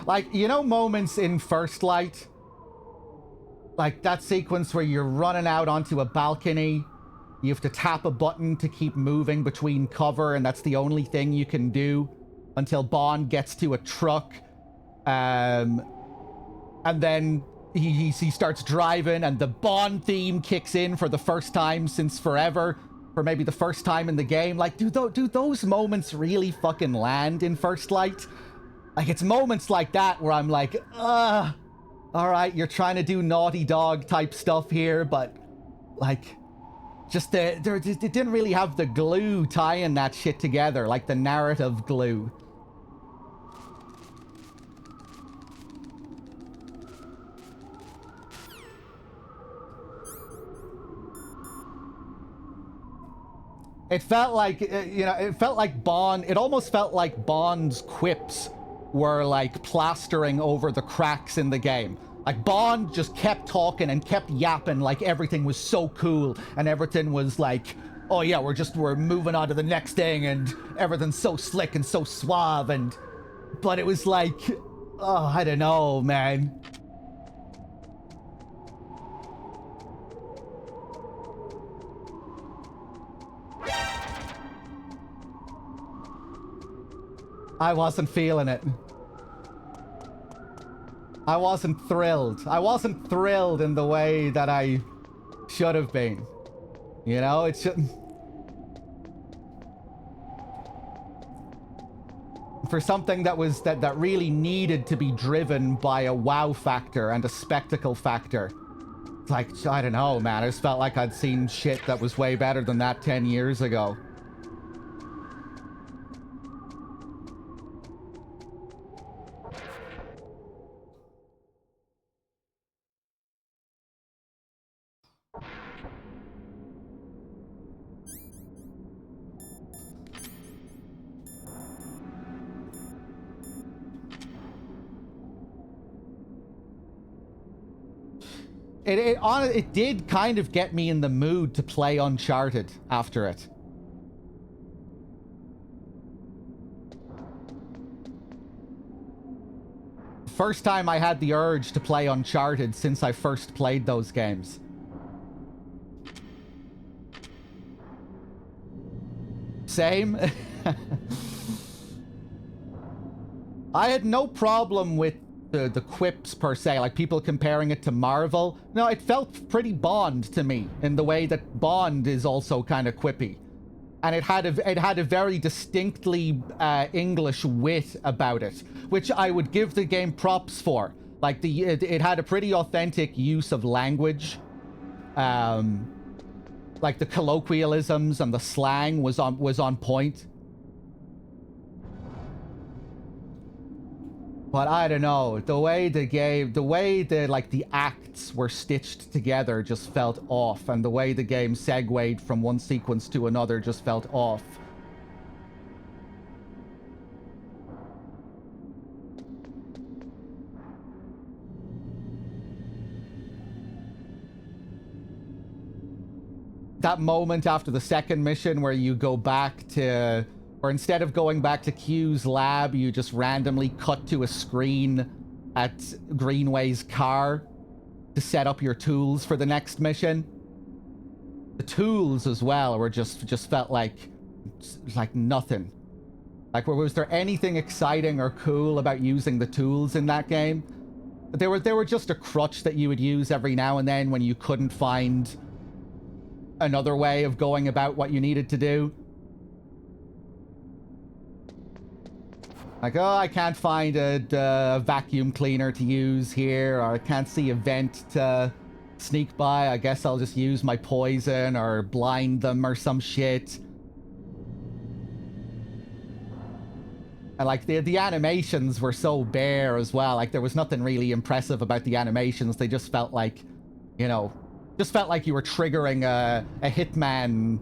Like, you know, moments in First Light? Like that sequence where you're running out onto a balcony. You have to tap a button to keep moving between cover, and that's the only thing you can do until Bond gets to a truck. And then he starts driving, and the Bond theme kicks in for the first time since forever. For maybe the first time in the game. Like, do those moments really fucking land in First Light? Like, it's moments like that where I'm like, all right, you're trying to do Naughty Dog type stuff here, but like, just it didn't really have the glue tying that shit together, like the narrative glue. It felt like, you know, it felt like Bond, it almost felt like Bond's quips were like plastering over the cracks in the game. Like, Bond just kept talking and kept yapping like everything was so cool and everything was like, oh yeah, we're moving on to the next thing and everything's so slick and so suave, and but it was like, oh, I don't know, man. I wasn't feeling it. I wasn't thrilled. I wasn't thrilled in the way that I should have been. You know, it shouldn't... For something that was that really needed to be driven by a wow factor and a spectacle factor. Like, I don't know, man. I just felt like I'd seen shit that was way better than that 10 years ago. It did kind of get me in the mood to play Uncharted after it. First time I had the urge to play Uncharted since I first played those games. Same. I had no problem with the quips per se, like people comparing it to Marvel. No, it felt pretty Bond to me in the way that Bond is also kind of quippy. and it had a very distinctly English wit about it, which I would give the game props for. Like it had a pretty authentic use of language. Like the colloquialisms and the slang was on point. But I don't know, the way the acts were stitched together just felt off, and the way the game segued from one sequence to another just felt off. That moment after the second mission where you go back to, or instead of going back to Q's lab, you just randomly cut to a screen at Greenway's car to set up your tools for the next mission. The tools as well were just felt like nothing. Like, was there anything exciting or cool about using the tools in that game? They were just a crutch that you would use every now and then when you couldn't find another way of going about what you needed to do. Like, oh, I can't find a vacuum cleaner to use here, or I can't see a vent to sneak by. I guess I'll just use my poison or blind them or some shit. And like the animations were so bare as well. Like there was nothing really impressive about the animations. They just felt like, you know, just felt like you were triggering a hitman,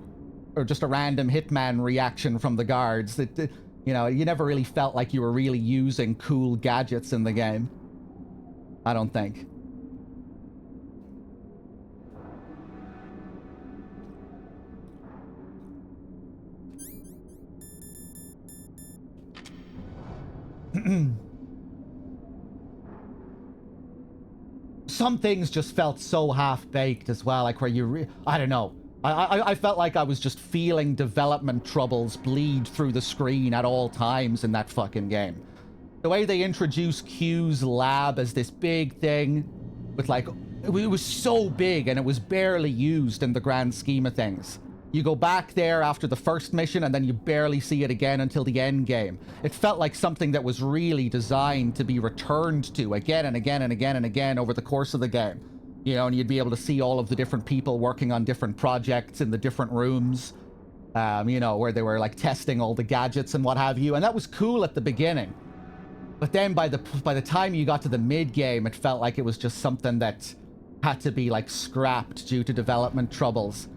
or just a random hitman reaction from the guards. That, you know, you never really felt like you were really using cool gadgets in the game. I don't think. Some things just felt so half-baked as well, like where you I don't know. I felt like I was just feeling development troubles bleed through the screen at all times in that fucking game. The way they introduced Q's lab as this big thing with like, it was so big and it was barely used in the grand scheme of things. You go back there after the first mission and then you barely see it again until the end game. It felt like something that was really designed to be returned to again and again and again and again over the course of the game. You know, and you'd be able to see all of the different people working on different projects in the different rooms, you know, where they were like testing all the gadgets and what have you. And that was cool at the beginning. But then by the time you got to the mid game, it felt like it was just something that had to be like scrapped due to development troubles.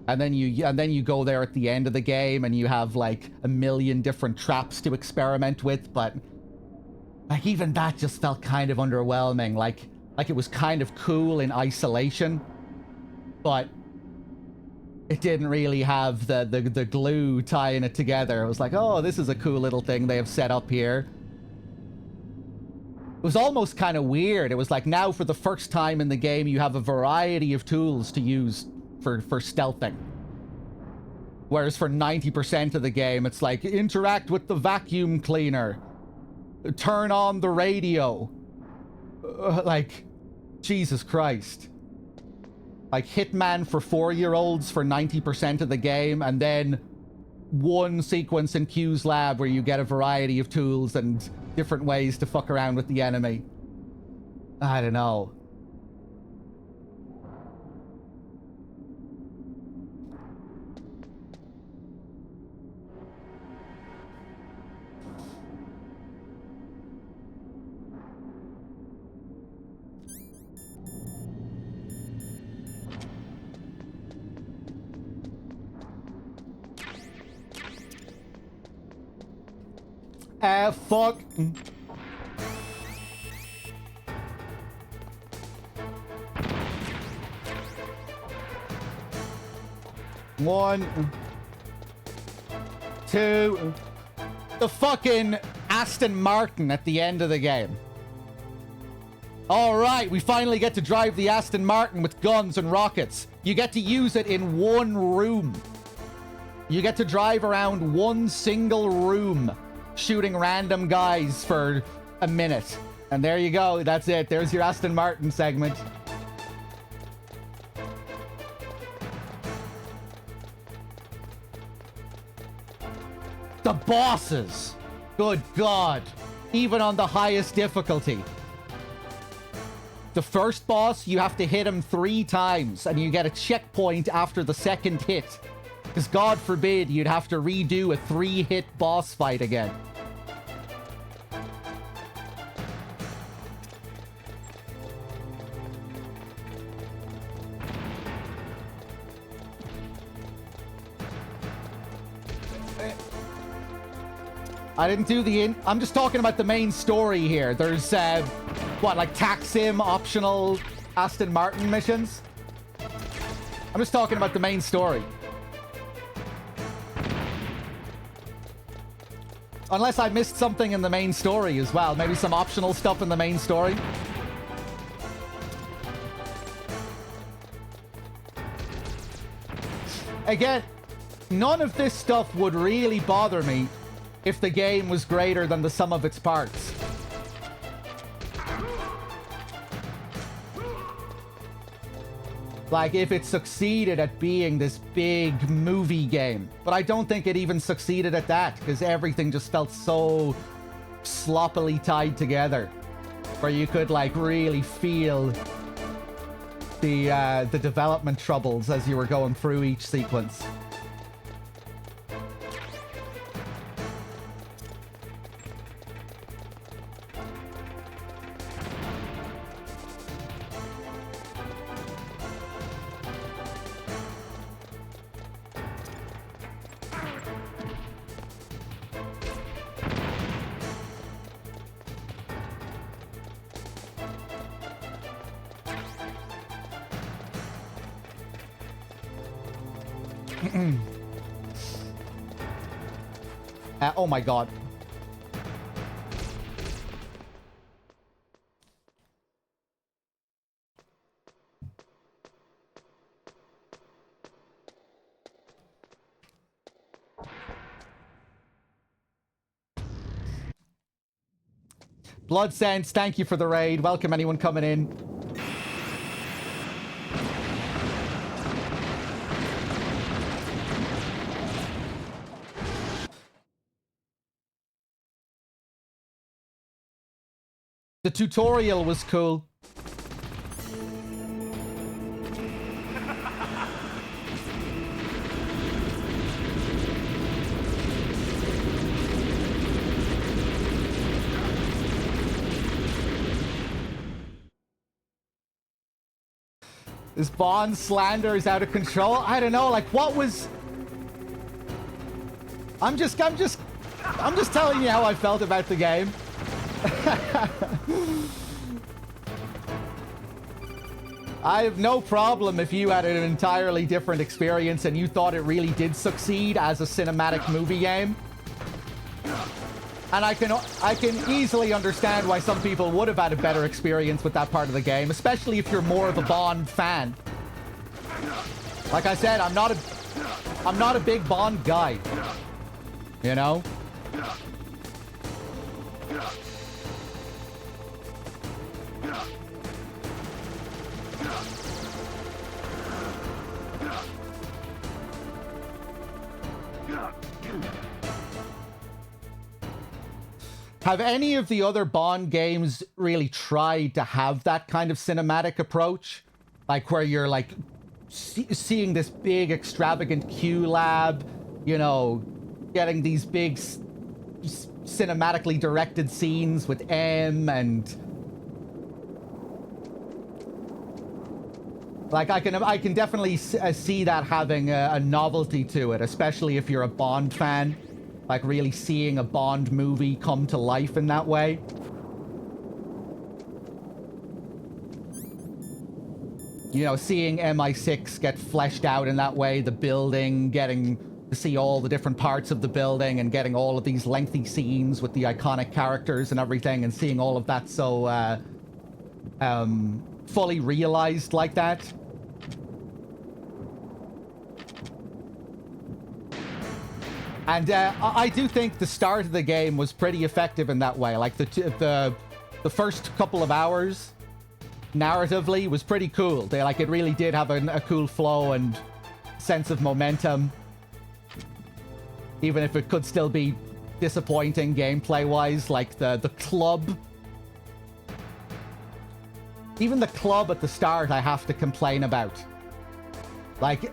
And then you go there at the end of the game and you have like a million different traps to experiment with, but like even that just felt kind of underwhelming. Like it was kind of cool in isolation, but it didn't really have the glue tying it together. It was like, oh, this is a cool little thing they have set up here. It was almost kind of weird. It was like, now for the first time in the game, you have a variety of tools to use for stealthing. Whereas for 90% of the game, it's like, interact with the vacuum cleaner. Turn on the radio. Like, Jesus Christ. Like, Hitman for 4-year-olds for 90% of the game, and then one sequence in Q's lab where you get a variety of tools and different ways to fuck around with the enemy. I don't know. Fuck. One. Two. The fucking Aston Martin at the end of the game. Alright, we finally get to drive the Aston Martin with guns and rockets. You get to use it in one room. You get to drive around one single room, shooting random guys for a minute. And there you go. That's it. There's your Aston Martin segment. The bosses! Good God. Even on the highest difficulty. The first boss, you have to hit him 3 times, and you get a checkpoint after the second hit. Because God forbid you'd have to redo a 3-hit boss fight again. I didn't do I'm just talking about the main story here. There's, what, like Taxim optional Aston Martin missions? I'm just talking about the main story. Unless I missed something in the main story as well. Maybe some optional stuff in the main story. Again, none of this stuff would really bother me if the game was greater than the sum of its parts. Like, if it succeeded at being this big movie game. But I don't think it even succeeded at that, because everything just felt so sloppily tied together. Where you could, like, really feel the development troubles as you were going through each sequence. Oh my God. Blood Sense, thank you for the raid. Welcome anyone coming in. The tutorial was cool. This Bond slander is out of control. I don't know, like what was... I'm just telling you how I felt about the game. I have no problem if you had an entirely different experience and you thought it really did succeed as a cinematic movie game. And I can easily understand why some people would have had a better experience with that part of the game, especially if you're more of a Bond fan. Like I said, I'm not a big Bond guy. You know? Have any of the other Bond games really tried to have that kind of cinematic approach? Like where you're like seeing this big extravagant Q lab, you know, getting these big cinematically directed scenes with M and... Like, I can definitely see that having a novelty to it, especially if you're a Bond fan. Like, really seeing a Bond movie come to life in that way. You know, seeing MI6 get fleshed out in that way, the building, getting to see all the different parts of the building and getting all of these lengthy scenes with the iconic characters and everything, and seeing all of that so fully realized like that. And I do think the start of the game was pretty effective in that way. Like the first couple of hours, narratively, was pretty cool. It really did have a cool flow and sense of momentum. even if it could still be disappointing gameplay-wise, like the club. Even the club at the start I have to complain about. Like,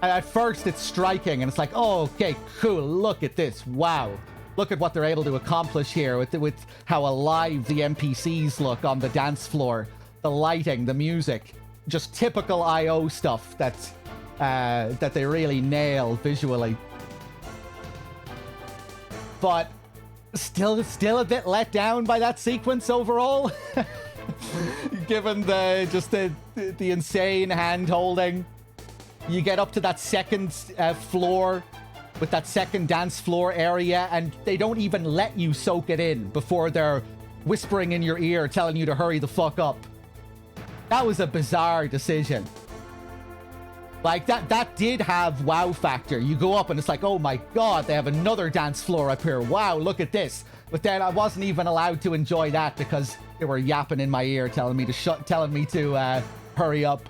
at first it's striking, and it's like, oh, okay, cool, look at this, wow. Look at what they're able to accomplish here with how alive the NPCs look on the dance floor. The lighting, the music. Just typical IO stuff that they really nail visually. But still a bit let down by that sequence overall. Given the insane hand holding. You get up to that second floor with that second dance floor area, and they don't even let you soak it in before they're whispering in your ear telling you to hurry the fuck up. That was a bizarre decision. Like, that did have wow factor. You go up and it's like, oh my god, they have another dance floor up here. Wow, look at this. But then I wasn't even allowed to enjoy that because they were yapping in my ear telling me to hurry up.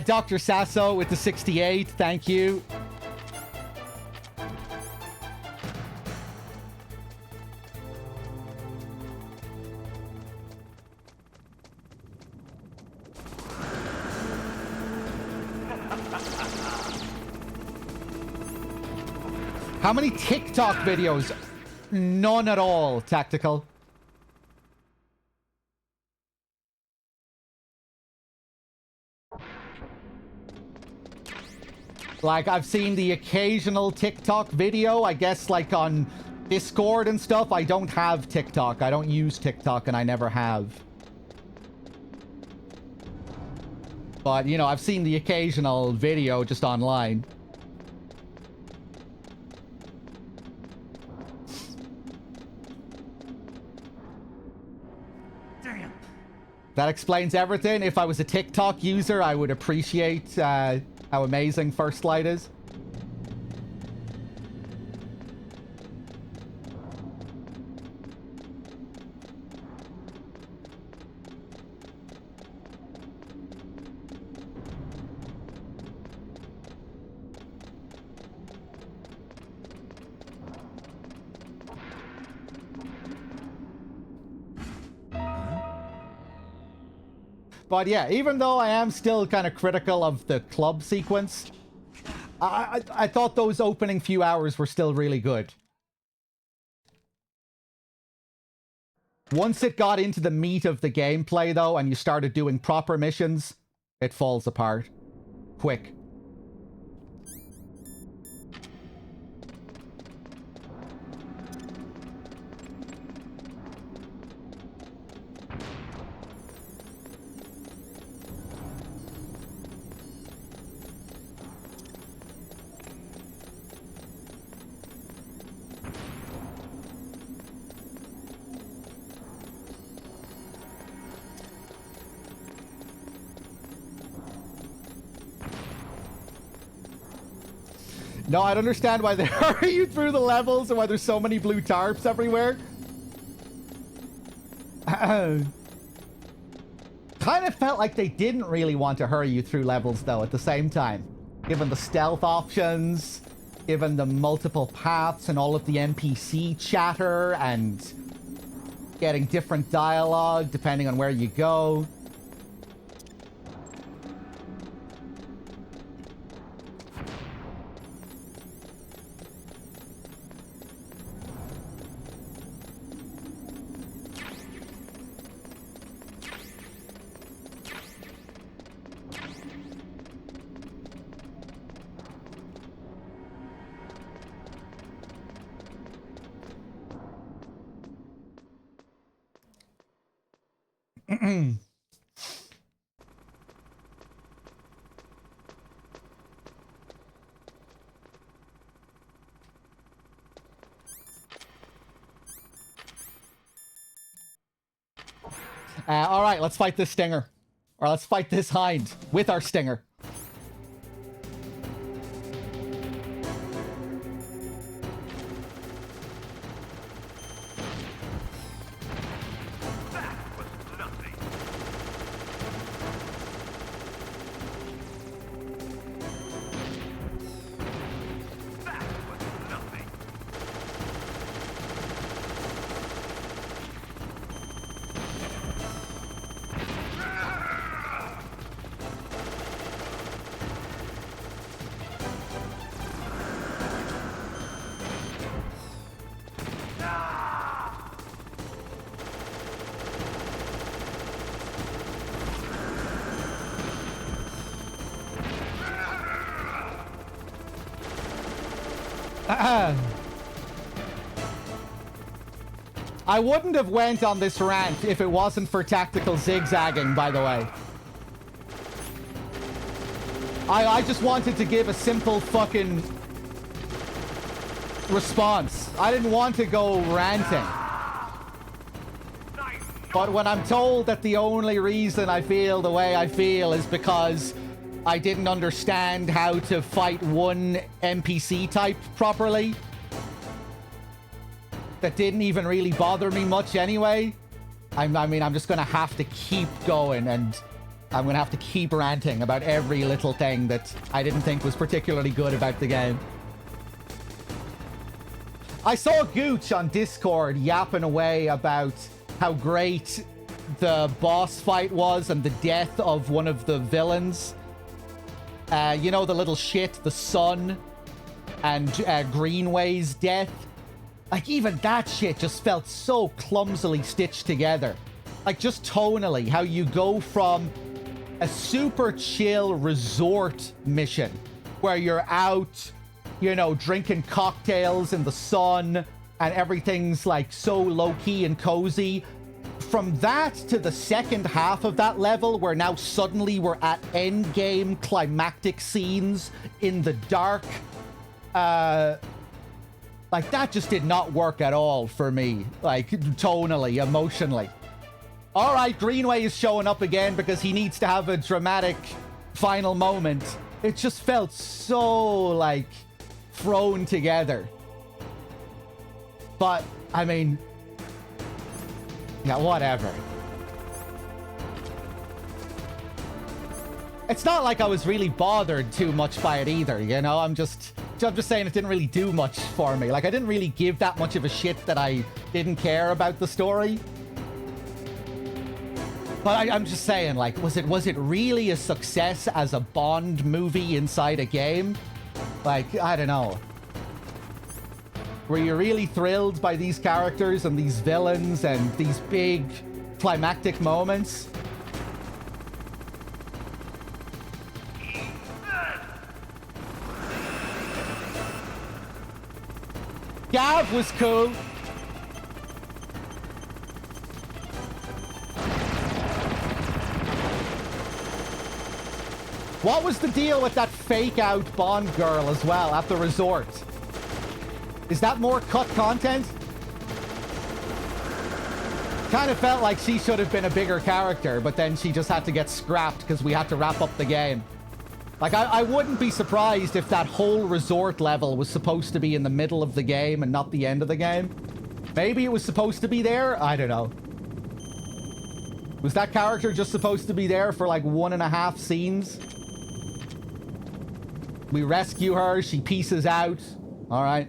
Dr. Sasso with the 68, thank you. How many TikTok videos? None at all, Tactical. Like, I've seen the occasional TikTok video, I guess, like on Discord and stuff. I don't have TikTok. I don't use TikTok, and I never have. But, you know, I've seen the occasional video just online. Damn. That explains everything. If I was a TikTok user, I would appreciate how amazing First Light is. But yeah, even though I am still kind of critical of the club sequence, I thought those opening few hours were still really good. Once it got into the meat of the gameplay, though, and you started doing proper missions, it falls apart. Quick. No, I don't understand why they hurry you through the levels and why there's so many blue tarps everywhere. Kind of felt like they didn't really want to hurry you through levels, though, at the same time. Given the stealth options, given the multiple paths and all of the NPC chatter and getting different dialogue depending on where you go. All right, let's fight this stinger. Or let's fight this hind with our stinger. I wouldn't have went on this rant if it wasn't for tactical zigzagging, by the way. I just wanted to give a simple fucking response. I didn't want to go ranting. But when I'm told that the only reason I feel the way I feel is because I didn't understand how to fight one NPC type properly, that didn't even really bother me much anyway, I mean, I'm just gonna have to keep going, and I'm gonna have to keep ranting about every little thing that I didn't think was particularly good about the game. I saw Gooch on Discord yapping away about how great the boss fight was and the death of one of the villains. You know, the little shit, the sun, and Greenway's death. Like, even that shit just felt so clumsily stitched together. Like, just tonally, how you go from a super chill resort mission where you're out, you know, drinking cocktails in the sun and everything's like so low-key and cozy. From that to the second half of that level, where now suddenly we're at endgame climactic scenes in the dark, like, that just did not work at all for me, like, tonally, emotionally. All right, Greenway is showing up again because he needs to have a dramatic final moment. It just felt so, like, thrown together. But, I mean, yeah, whatever. It's not like I was really bothered too much by it either, you know? I'm just saying it didn't really do much for me. Like, I didn't really give that much of a shit that I didn't care about the story. But I'm just saying, like, was it really a success as a Bond movie inside a game? Like, I don't know. Were you really thrilled by these characters and these villains and these big climactic moments? Gav was cool. What was the deal with that fake out Bond girl as well at the resort? Is that more cut content? Kind of felt like she should have been a bigger character, but then she just had to get scrapped because we had to wrap up the game. Like, I wouldn't be surprised if that whole resort level was supposed to be in the middle of the game and not the end of the game. Maybe it was supposed to be there? I don't know. Was that character just supposed to be there for like 1.5 scenes? We rescue her, she pieces out. All right.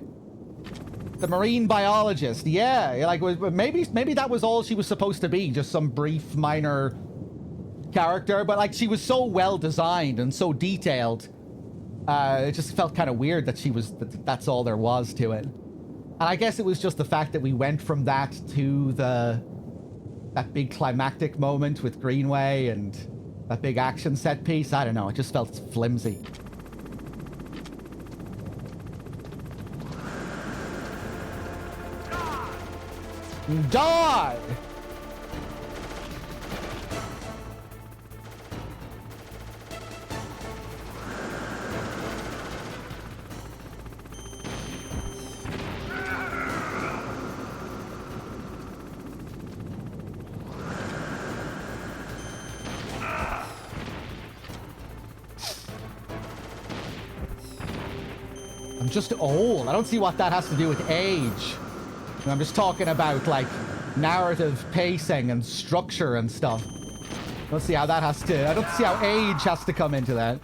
The marine biologist, yeah. Like, maybe that was all she was supposed to be, just some brief, minor character, but like, she was so well designed and so detailed, it just felt kind of weird that that's all there was to it. And I guess it was just the fact that we went from that to that big climactic moment with Greenway and that big action set piece. I don't know, it just felt flimsy. Die! I'm just old. I don't see what that has to do with age. I'm just talking about, like, narrative pacing and structure and stuff. I don't see how that has to... I don't see how age has to come into that.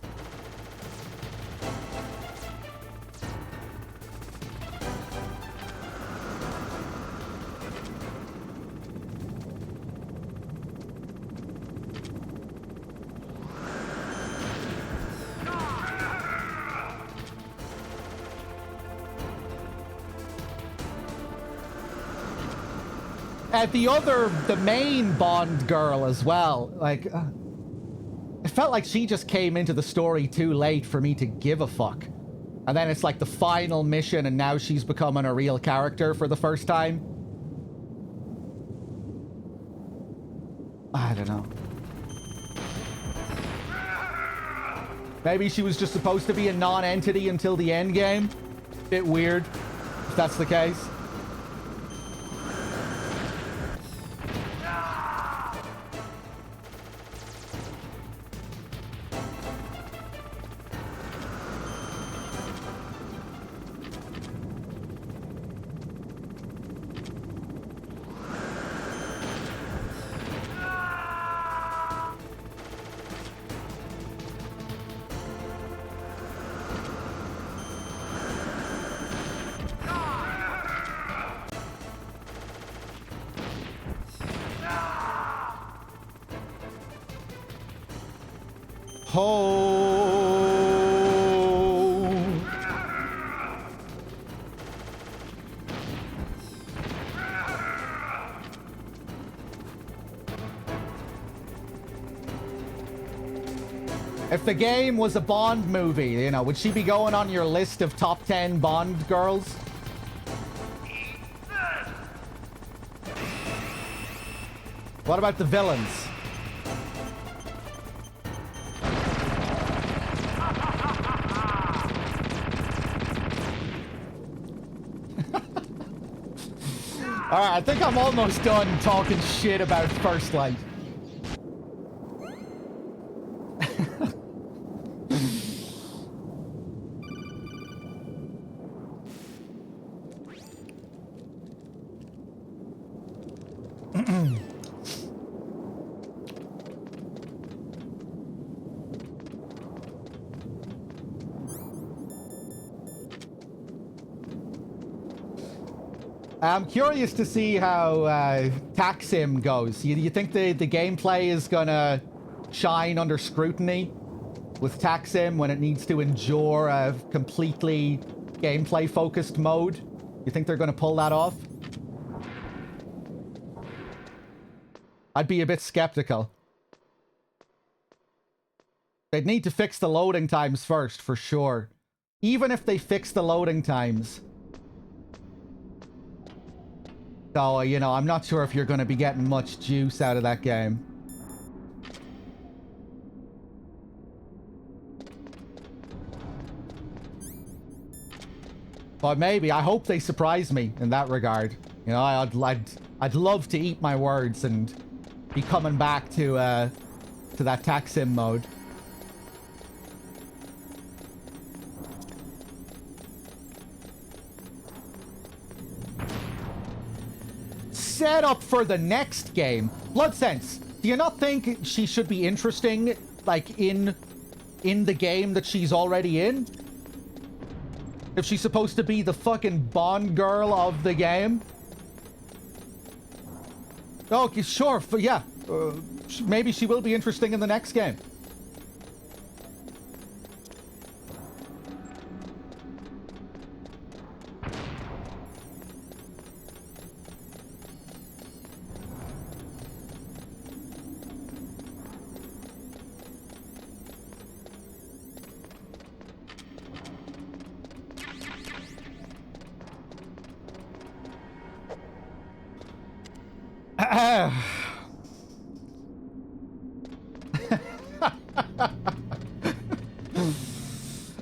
The main Bond girl as well, like, it felt like she just came into the story too late for me to give a fuck. And then it's like the final mission, and now she's becoming a real character for the first time. I don't know. Maybe she was just supposed to be a non-entity until the end game. Bit weird, if that's the case. If the game was a Bond movie, you know, would she be going on your list of top 10 Bond girls? What about the villains? Alright, I think I'm almost done talking shit about First Light. I'm curious to see how Taksim goes. You think the gameplay is gonna shine under scrutiny with Taksim when it needs to endure a completely gameplay-focused mode? You think they're gonna pull that off? I'd be a bit skeptical. They'd need to fix the loading times first, for sure. Even if they fix the loading times. So, you know, I'm not sure if you're going to be getting much juice out of that game. But maybe, I hope they surprise me in that regard. You know, I'd love to eat my words and be coming back to that Taksim mode. Set up for the next game. Bloodsense, do you not think she should be interesting, like, in the game that she's already in? If she's supposed to be the fucking Bond girl of the game? Okay, sure, yeah. Maybe she will be interesting in the next game.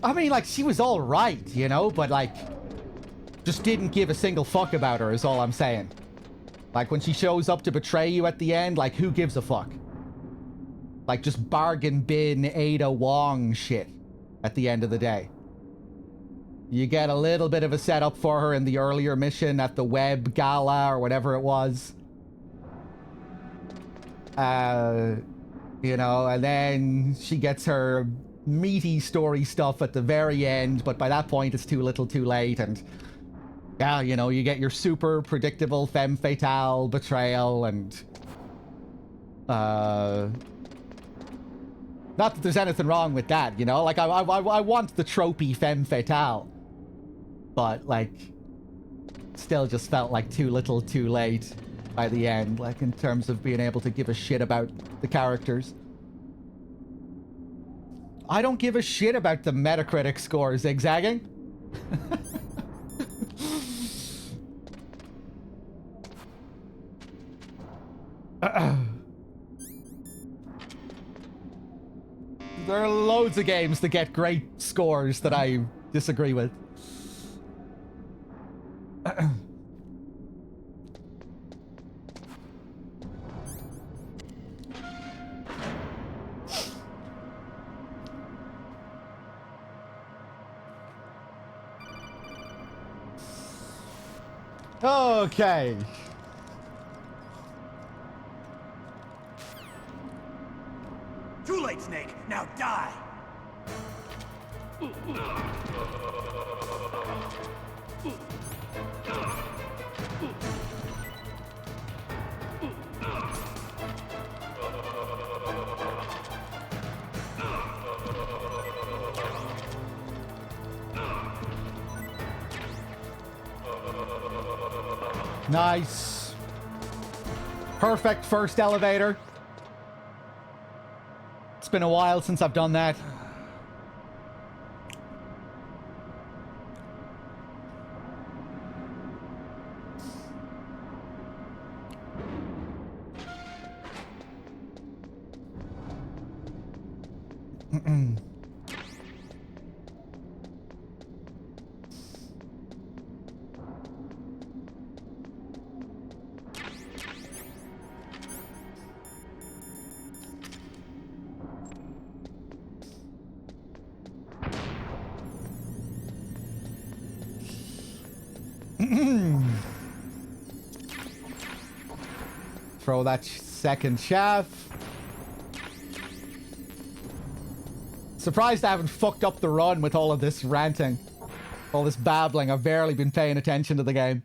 I mean, like, she was all right, you know, but, like, just didn't give a single fuck about her is all I'm saying. Like, when she shows up to betray you at the end, like, who gives a fuck? Like, just bargain bin Ada Wong shit at the end of the day. You get a little bit of a setup for her in the earlier mission at the Web Gala or whatever it was. You know, and then she gets her meaty story stuff at the very end, but by that point it's too little too late, and yeah, you know, you get your super predictable femme fatale betrayal, and not that there's anything wrong with that, you know, like I want the tropey femme fatale, but like still just felt like too little too late by the end, like in terms of being able to give a shit about the characters. I don't give a shit about the Metacritic score, Zigzagging. There are loads of games that get great scores that I disagree with. Okay. Too late, Snake. Now die. Nice. Perfect first elevator. It's been a while since I've done that. Throw that second shaft. Surprised I haven't fucked up the run with all of this ranting. All this babbling. I've barely been paying attention to the game.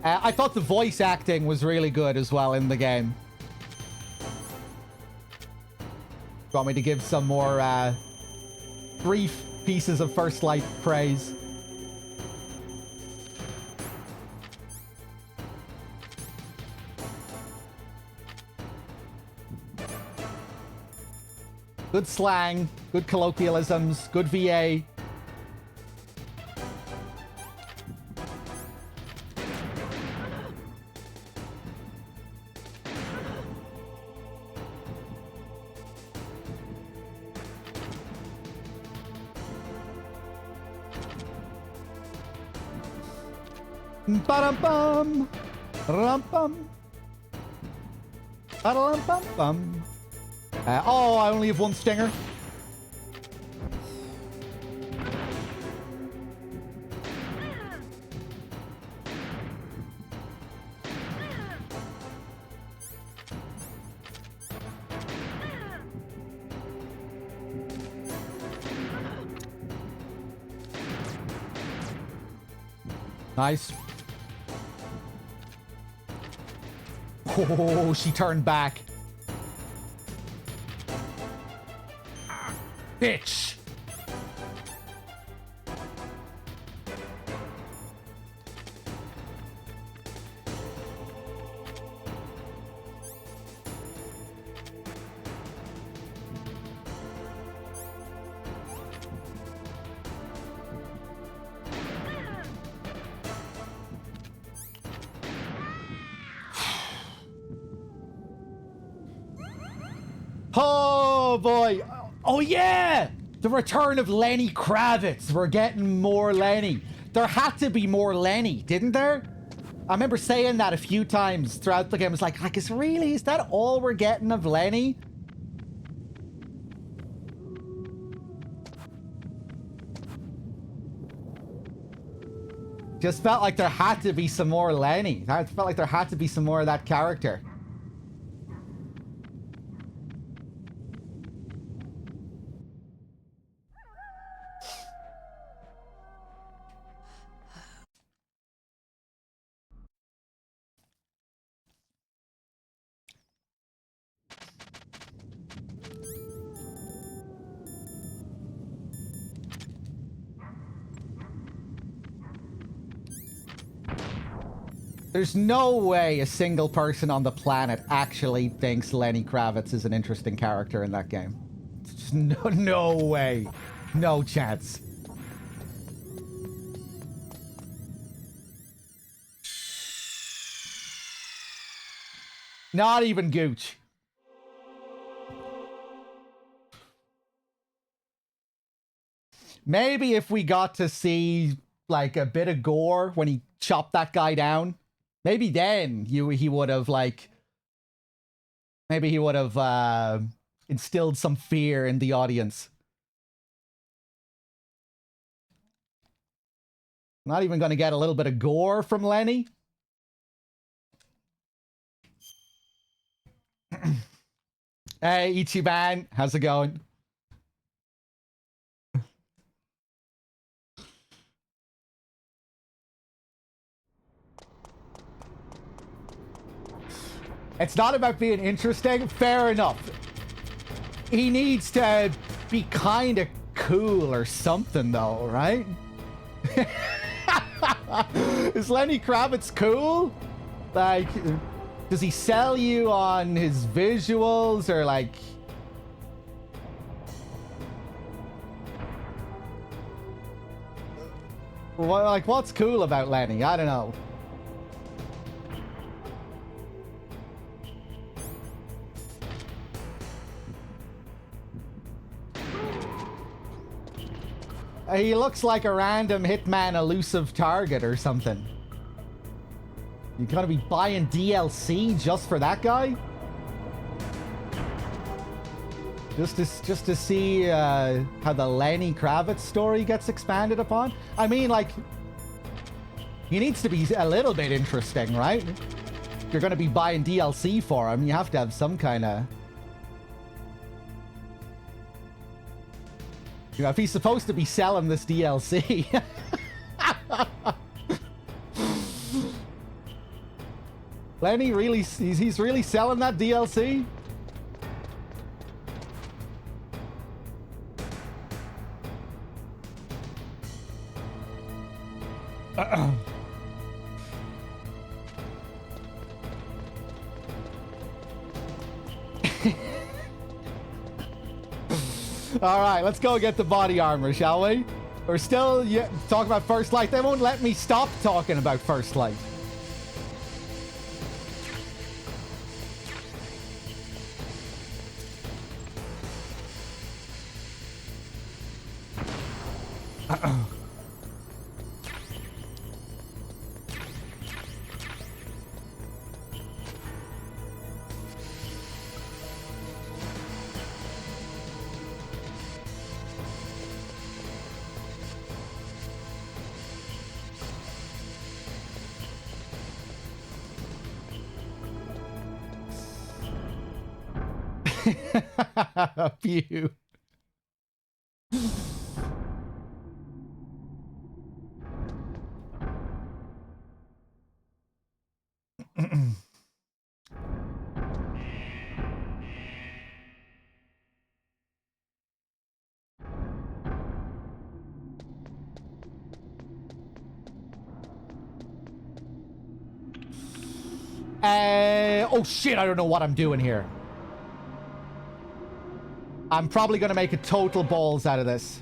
I thought the voice acting was really good as well in the game. Want me to give some more brief pieces of First Light praise? Good slang, good colloquialisms, good VA. Ba-dum-bum! Rum-bum! Ba-dum-bum-bum! Oh, I only have one stinger. Nice. Oh, she turned back. Bitch. Oh boy. Oh yeah! The return of Lenny Kravitz. We're getting more Lenny. There had to be more Lenny, didn't there? I remember saying that a few times throughout the game. It's like, is that all we're getting of Lenny? Just felt like there had to be some more Lenny. I felt like there had to be some more of that character. There's no way a single person on the planet actually thinks Lenny Kravitz is an interesting character in that game. It's just no way. No chance. Not even Gooch. Maybe if we got to see like a bit of gore when he chopped that guy down, maybe then he would have like, maybe he would have instilled some fear in the audience. Not even going to get a little bit of gore from Lenny. Hey, Ichiban, how's it going? It's not about being interesting. Fair enough. He needs to be kind of cool or something, though, right? Is Lenny Kravitz cool? Like, does he sell you on his visuals or like... Well, like, what's cool about Lenny? I don't know. He looks like a random hitman elusive target or something. You gotta be buying DLC just for that guy? Just to see how the Lenny Kravitz story gets expanded upon? I mean, like, he needs to be a little bit interesting, right? If you're gonna be buying DLC for him, you have to have some kind of... You know, if he's supposed to be selling this DLC... Lenny really... He's really selling that DLC? All right, let's go get the body armor, shall we? We're still talking about First Light. They won't let me stop talking about First Light. Phew. Oh shit, I don't know what I'm doing here. I'm probably gonna make a total balls out of this.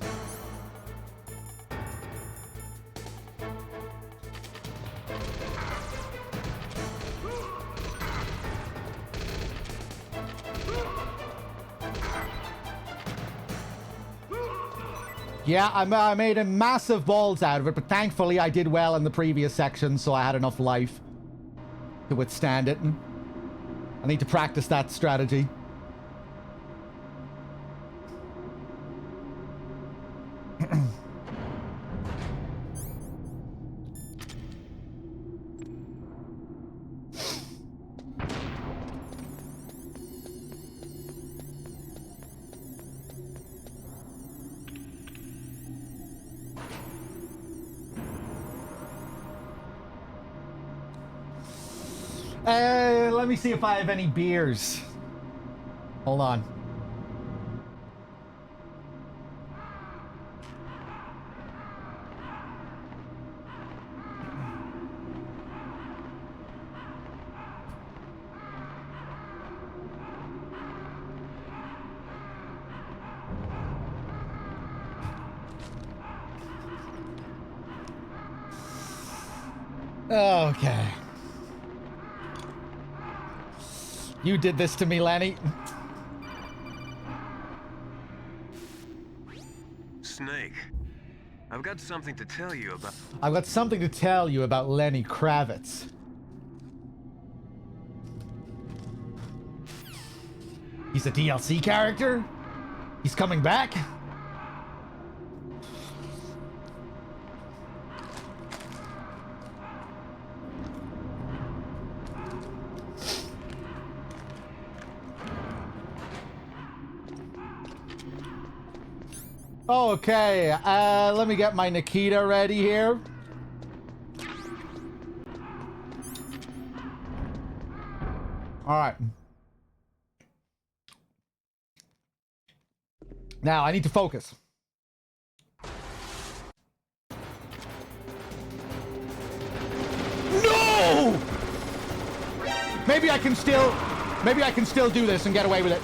Yeah, I made a massive balls out of it, but thankfully I did well in the previous section, so I had enough life to withstand it. I need to practice that strategy. Let me see if I have any beers. Hold on. Okay. You did this to me, Lenny. Snake, I've got something to tell you about... I've got something to tell you about Lenny Kravitz. He's a DLC character? He's coming back? Okay, let me get my Nikita ready here. All right. Now, I need to focus. No! Maybe I can still do this and get away with it.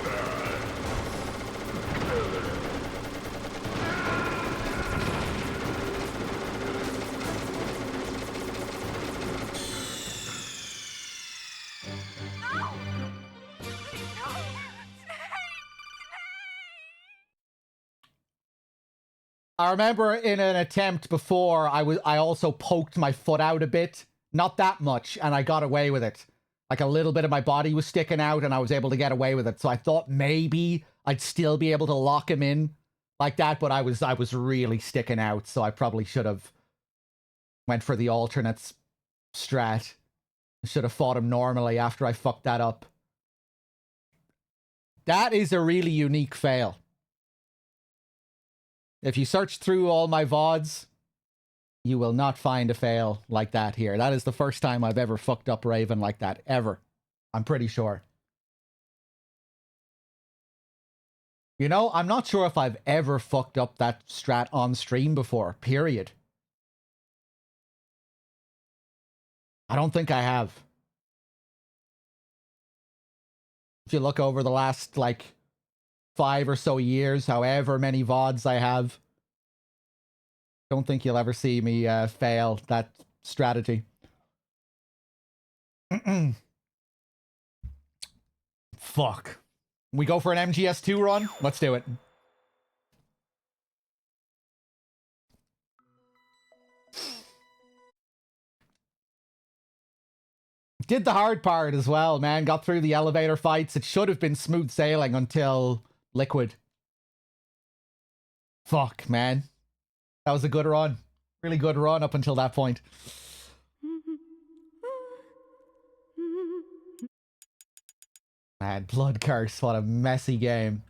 I remember in an attempt before, I also poked my foot out a bit. Not that much, and I got away with it. Like a little bit of my body was sticking out, and I was able to get away with it. So I thought maybe I'd still be able to lock him in like that, but I was really sticking out, so I probably should have went for the alternate strat. I should have fought him normally after I fucked that up. That is a really unique fail. If you search through all my VODs, you will not find a fail like that here. That is the first time I've ever fucked up Raven like that, ever. I'm pretty sure. You know, I'm not sure if I've ever fucked up that strat on stream before, period. I don't think I have. If you look over the last, like, 5 or so years, however many VODs I have, don't think you'll ever see me fail that strategy. Fuck. We go for an MGS2 run? Let's do it. Did the hard part as well, man. Got through the elevator fights. It should have been smooth sailing until Liquid. Fuck, man. That was a good run. Really good run up until that point. Man, Blood Curse. What a messy game.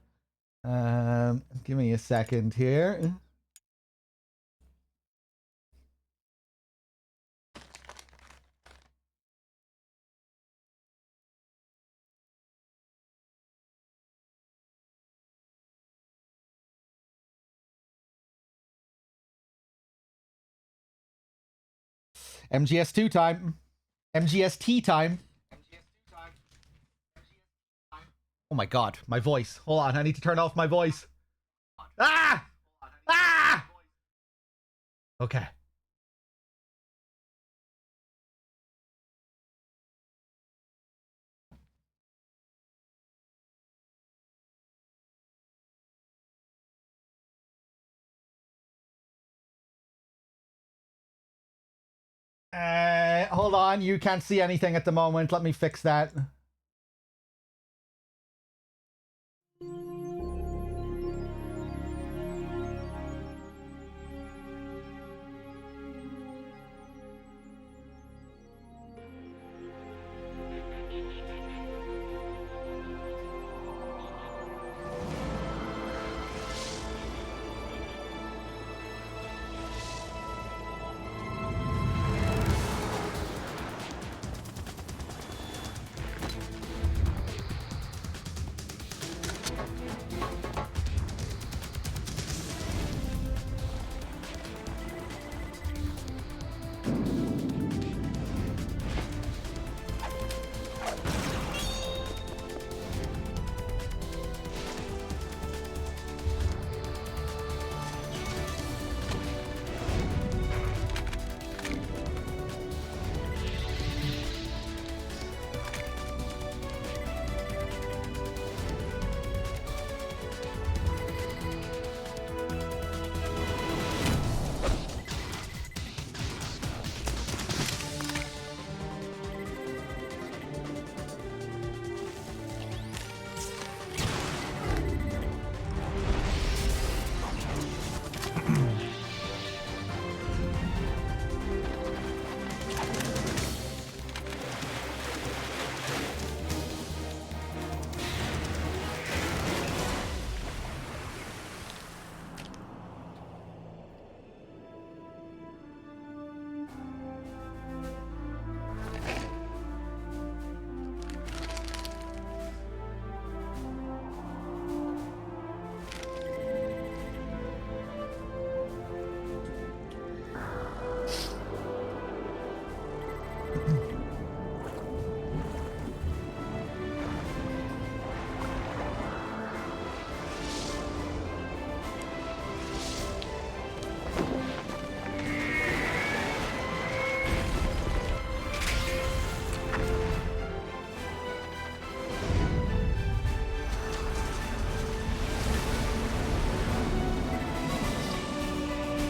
Give me a second here. MGS2 time. MGST time. Oh my god, my voice. Hold on, I need to turn off my voice. Ah! Ah! Okay. Hold on, you can't see anything at the moment. Let me fix that.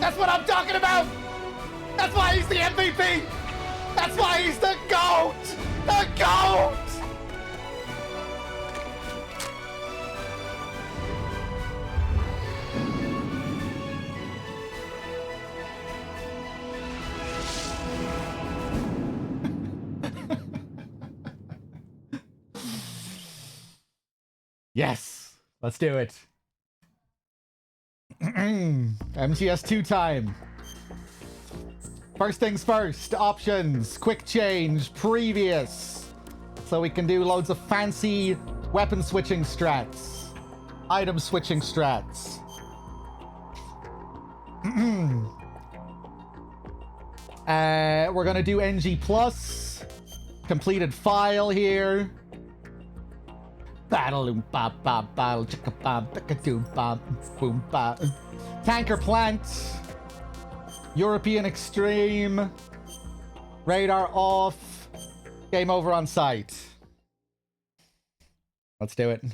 That's what I'm talking about! That's why he's the MVP! That's why he's the GOAT! The GOAT! Yes, let's do it. MGS2 time. First things first, options, quick change, previous. So we can do loads of fancy weapon switching strats, item switching strats. We're gonna do NG plus, completed file here. Battle battle boom tanker plant, European extreme, radar off, game over on site. Let's do it.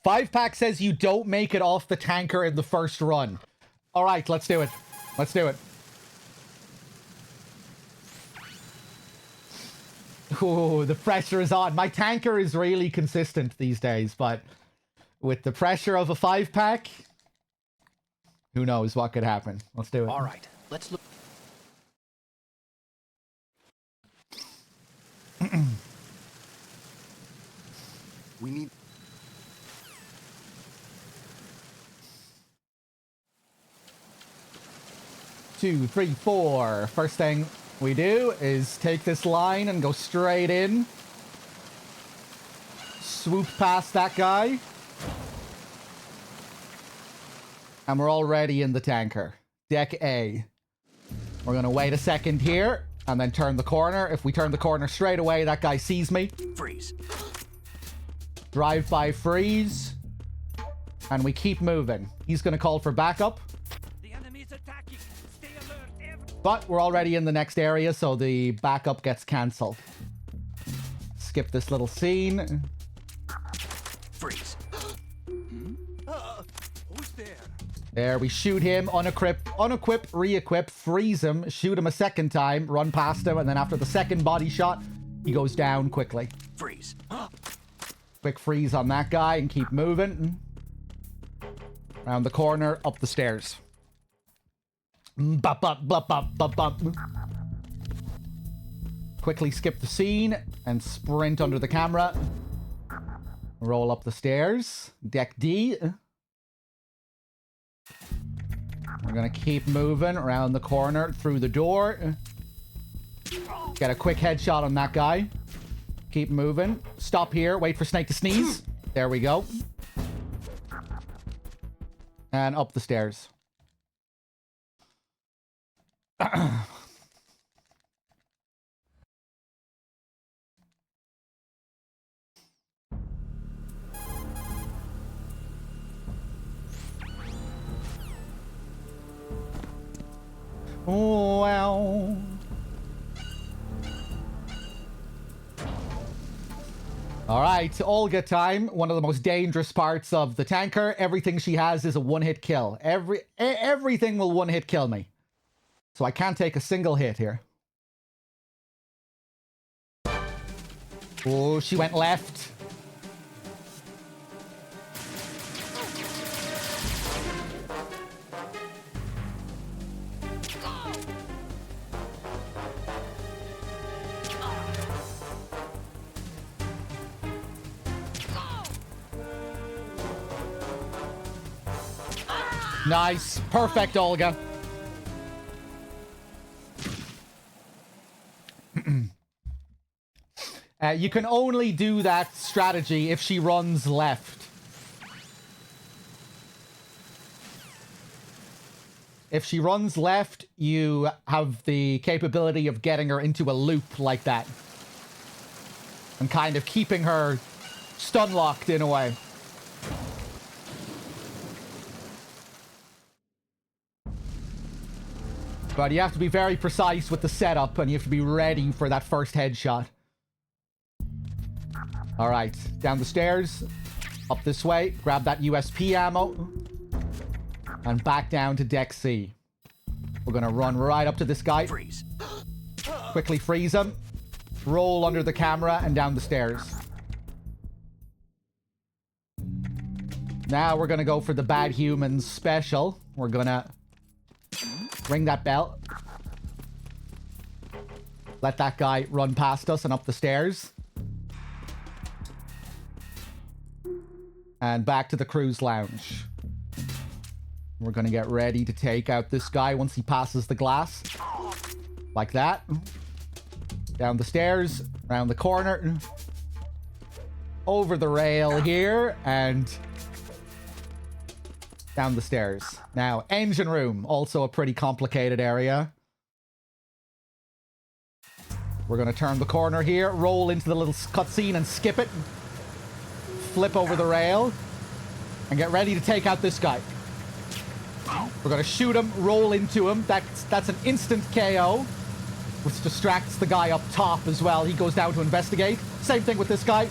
5-pack says you don't make it off the tanker in the first run. All right, let's do it. Let's do it. Ooh, the pressure is on. My tanker is really consistent these days, but with the pressure of a 5-pack, who knows what could happen. Let's do it. All right, let's look. We need... 2, 3, 4. First thing we do is take this line and go straight in. Swoop past that guy. And we're already in the tanker. Deck A. We're going to wait a second here and then turn the corner. If we turn the corner straight away, that guy sees me. Freeze. Drive-by freeze. And we keep moving. He's going to call for backup. The enemy's attacking. Stay alert. But we're already in the next area, so the backup gets cancelled. Skip this little scene. Freeze. Who's there? There, we shoot him, unequip, re-equip, freeze him, shoot him a second time, run past him, and then after the second body shot, he goes down quickly. Freeze. Quick freeze on that guy and keep moving. Around the corner, up the stairs. Bop, bop, bop, bop, bop, bop. Quickly skip the scene and sprint under the camera. Roll up the stairs. Deck D. We're gonna keep moving around the corner, through the door. Get a quick headshot on that guy. Keep moving. Stop here. Wait for Snake to sneeze. There we go. And up the stairs. Wow. All right, Olga time. One of the most dangerous parts of the tanker. Everything she has is a one-hit kill. Everything will one-hit kill me. So I can't take a single hit here. Oh, she went left. Nice. Perfect, Olga. You can only do that strategy if she runs left. If she runs left, you have the capability of getting her into a loop like that. And kind of keeping her stun locked in a way. But you have to be very precise with the setup, and you have to be ready for that first headshot. Alright, down the stairs. Up this way, grab that USP ammo, and back down to Deck C. We're gonna run right up to this guy. Freeze. Quickly freeze him. Roll under the camera and down the stairs. Now we're gonna go for the bad humans special. We're gonna ring that bell. Let that guy run past us and up the stairs. And back to the cruise lounge. We're gonna get ready to take out this guy once he passes the glass. Like that. Down the stairs, around the corner. Over the rail here, and down the stairs. Now, engine room, also a pretty complicated area. We're gonna turn the corner here, roll into the little cutscene and skip it. Flip over the rail, and get ready to take out this guy. We're gonna shoot him, roll into him. That's an instant KO, which distracts the guy up top as well. He goes down to investigate. Same thing with this guy.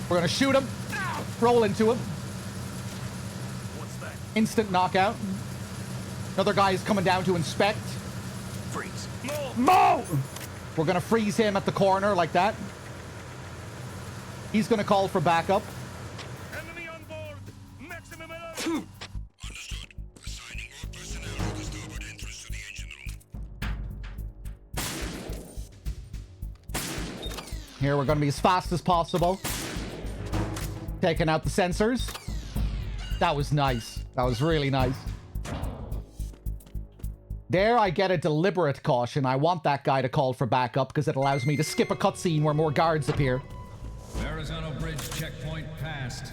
We're gonna shoot him, roll into him. What's that? Instant knockout. Another guy is coming down to inspect. Freeze. Mo! We're gonna freeze him at the corner like that. He's gonna call for backup. Enemy on board. Maximum alert. Understood. Assigning all personnel to the starboard entrance to the engine room. Here we're gonna be as fast as possible. Taking out the sensors. That was nice. That was really nice. There I get a deliberate caution. I want that guy to call for backup because it allows me to skip a cutscene where more guards appear. Arizona Bridge checkpoint passed.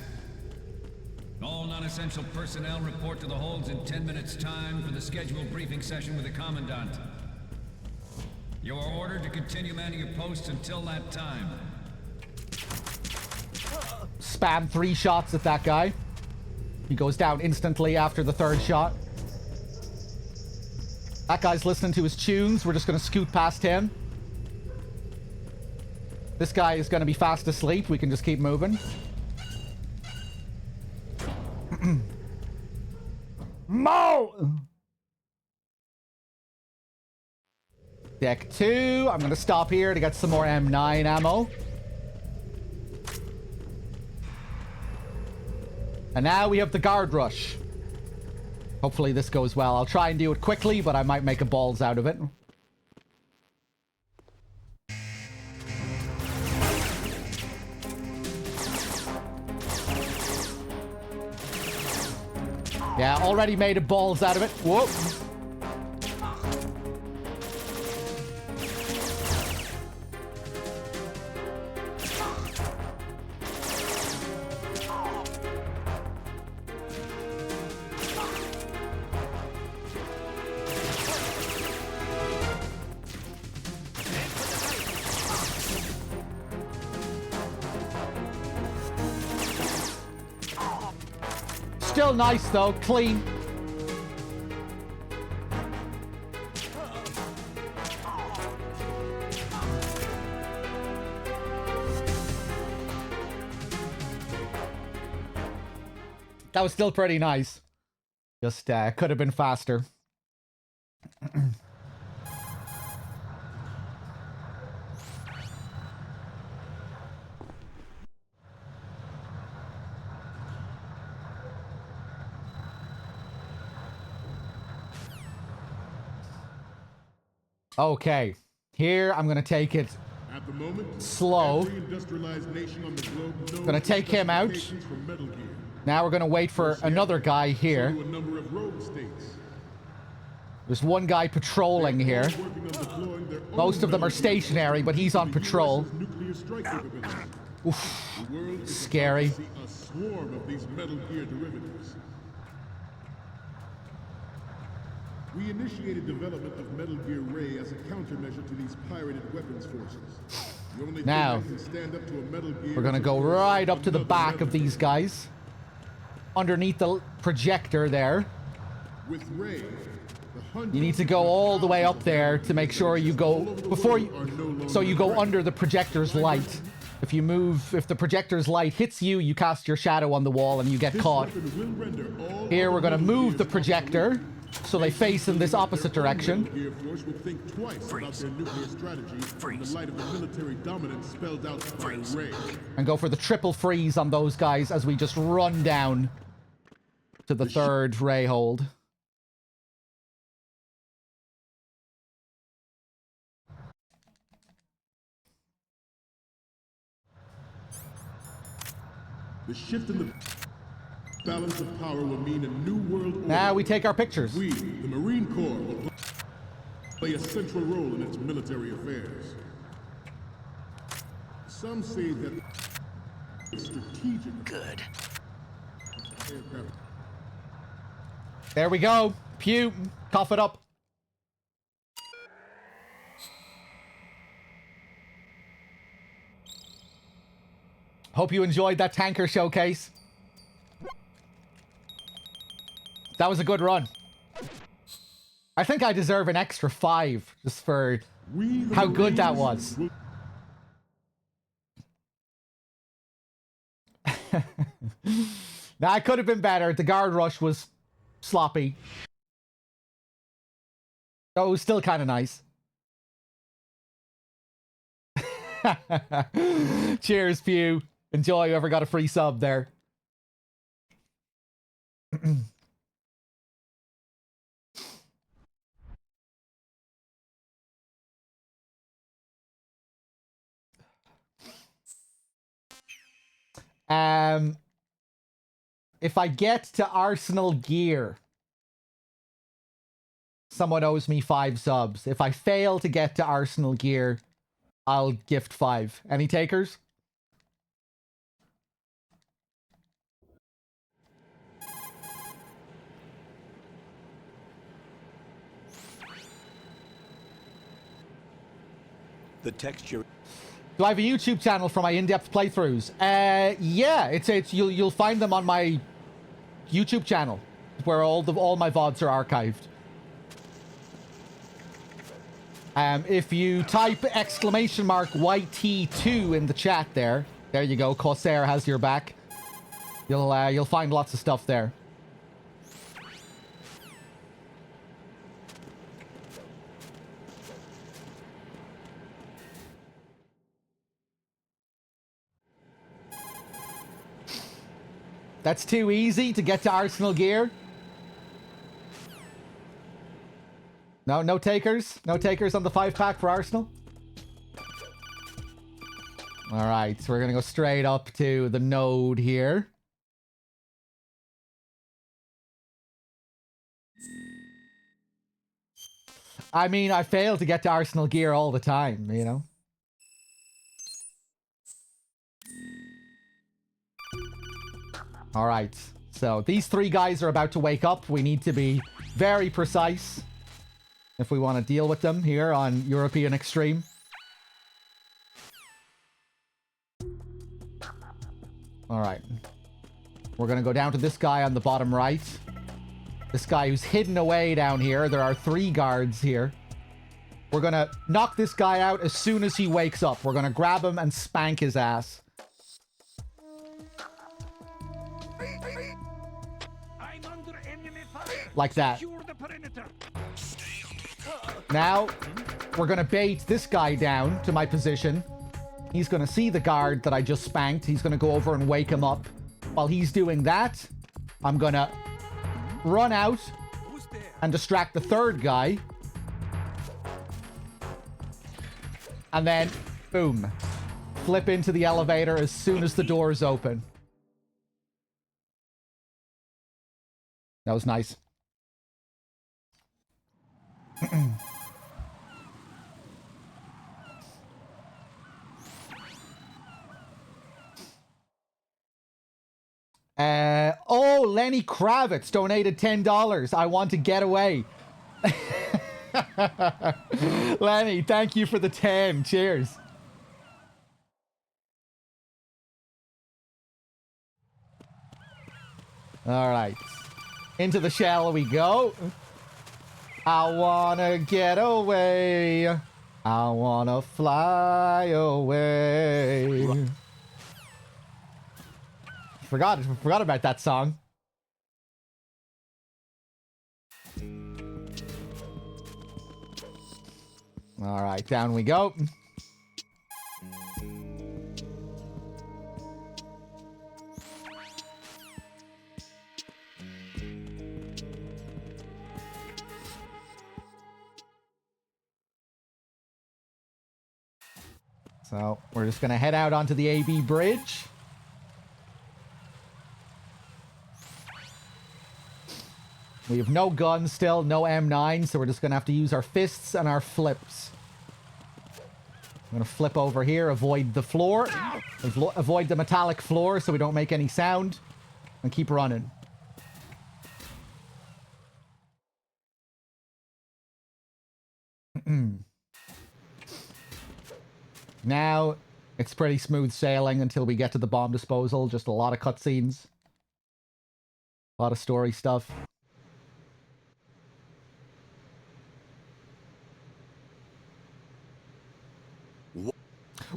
All non-essential personnel report to the holds in 10 minutes' time for the scheduled briefing session with the Commandant. You are ordered to continue manning your posts until that time. Spam 3 shots at that guy. He goes down instantly after the 3rd shot. That guy's listening to his tunes. We're just going to scoot past him. This guy is going to be fast asleep. We can just keep moving. Mo! Deck 2. I'm going to stop here to get some more M9 ammo. And now we have the guard rush. Hopefully this goes well. I'll try and do it quickly, but I might make a balls out of it. Yeah, already made a balls out of it. Whoop. Still nice though, clean. That was still pretty nice. Just could have been faster. Okay, here I'm gonna take it At the moment, slow. every industrialized nation on the globe knows Gonna take him out. specifications for Metal Gear. Now we're gonna wait for another guy here. To a number of rogue states. There's one guy patrolling here. Working on deploying their own Most of them are Metal Gear stationary, but he's on to the patrol. US's nuclear strike capability. Oof, The world is scary. about to see a swarm of these Metal Gear derivatives. We initiated development of Metal Gear Ray as a countermeasure to these pirated weapons forces. The only thing Now, that can stand up to a Metal Gear we're gonna is go a right up to the another back Metal of these Gear. guys. Underneath the projector there. With Ray, You need to go all the way up there to make sure you go before you, so you go under the projector's light. If you move, if the projector's light hits you, you cast your shadow on the wall and you get caught. Here we're going to move the projector so they face in this opposite direction. Freeze. Freeze. Freeze. And go for the triple freeze on those guys as we just run down to the third ray hold. The shift in the balance of power will mean a new world order. Now we take our pictures. We, the Marine Corps, will play a central role in its military affairs. Some say that it's strategic. Good. There we go. Pew. Cough it up. Hope you enjoyed that tanker showcase. That was a good run. I think I deserve an extra 5 just for how good that was. Now, I could have been better. The guard rush was sloppy. Though it was still kind of nice. Cheers, Pew. Enjoy whoever got a free sub there. If I get to Arsenal gear, someone owes me 5 subs. If I fail to get to Arsenal gear, I'll gift 5. Any takers? The texture. Do I have a YouTube channel for my in-depth playthroughs? Yeah, it's you'll find them on my YouTube channel, where all my VODs are archived. If you type !YT2 in the chat there you go. Corsair has your back. You'll find lots of stuff there. That's too easy to get to Arsenal gear. No takers? No takers on the 5-pack for Arsenal? Alright, so we're gonna go straight up to the node here. I mean, I fail to get to Arsenal gear all the time, you know? Alright, so these 3 guys are about to wake up. We need to be very precise if we want to deal with them here on European Extreme. Alright. We're going to go down to this guy on the bottom right. This guy who's hidden away down here. There are 3 guards here. We're going to knock this guy out as soon as he wakes up. We're going to grab him and spank his ass. Like that. Now, we're going to bait this guy down to my position. He's going to see the guard that I just spanked. He's going to go over and wake him up. While he's doing that, I'm going to run out and distract the 3rd guy. And then, boom. Flip into the elevator as soon as the doors open. That was nice. Oh, Lenny Kravitz donated $10. I want to get away. Lenny, thank you for the 10. Cheers. All right. Into the shell we go. I wanna get away. I wanna fly away. Forgot about that song. All right, down we go. So we're just gonna head out onto the AB bridge. We have no guns still, no M9, so we're just gonna have to use our fists and our flips. I'm gonna flip over here, avoid the floor, avoid the metallic floor so we don't make any sound, and keep running. Now, it's pretty smooth sailing until we get to the bomb disposal. Just a lot of cutscenes. A lot of story stuff.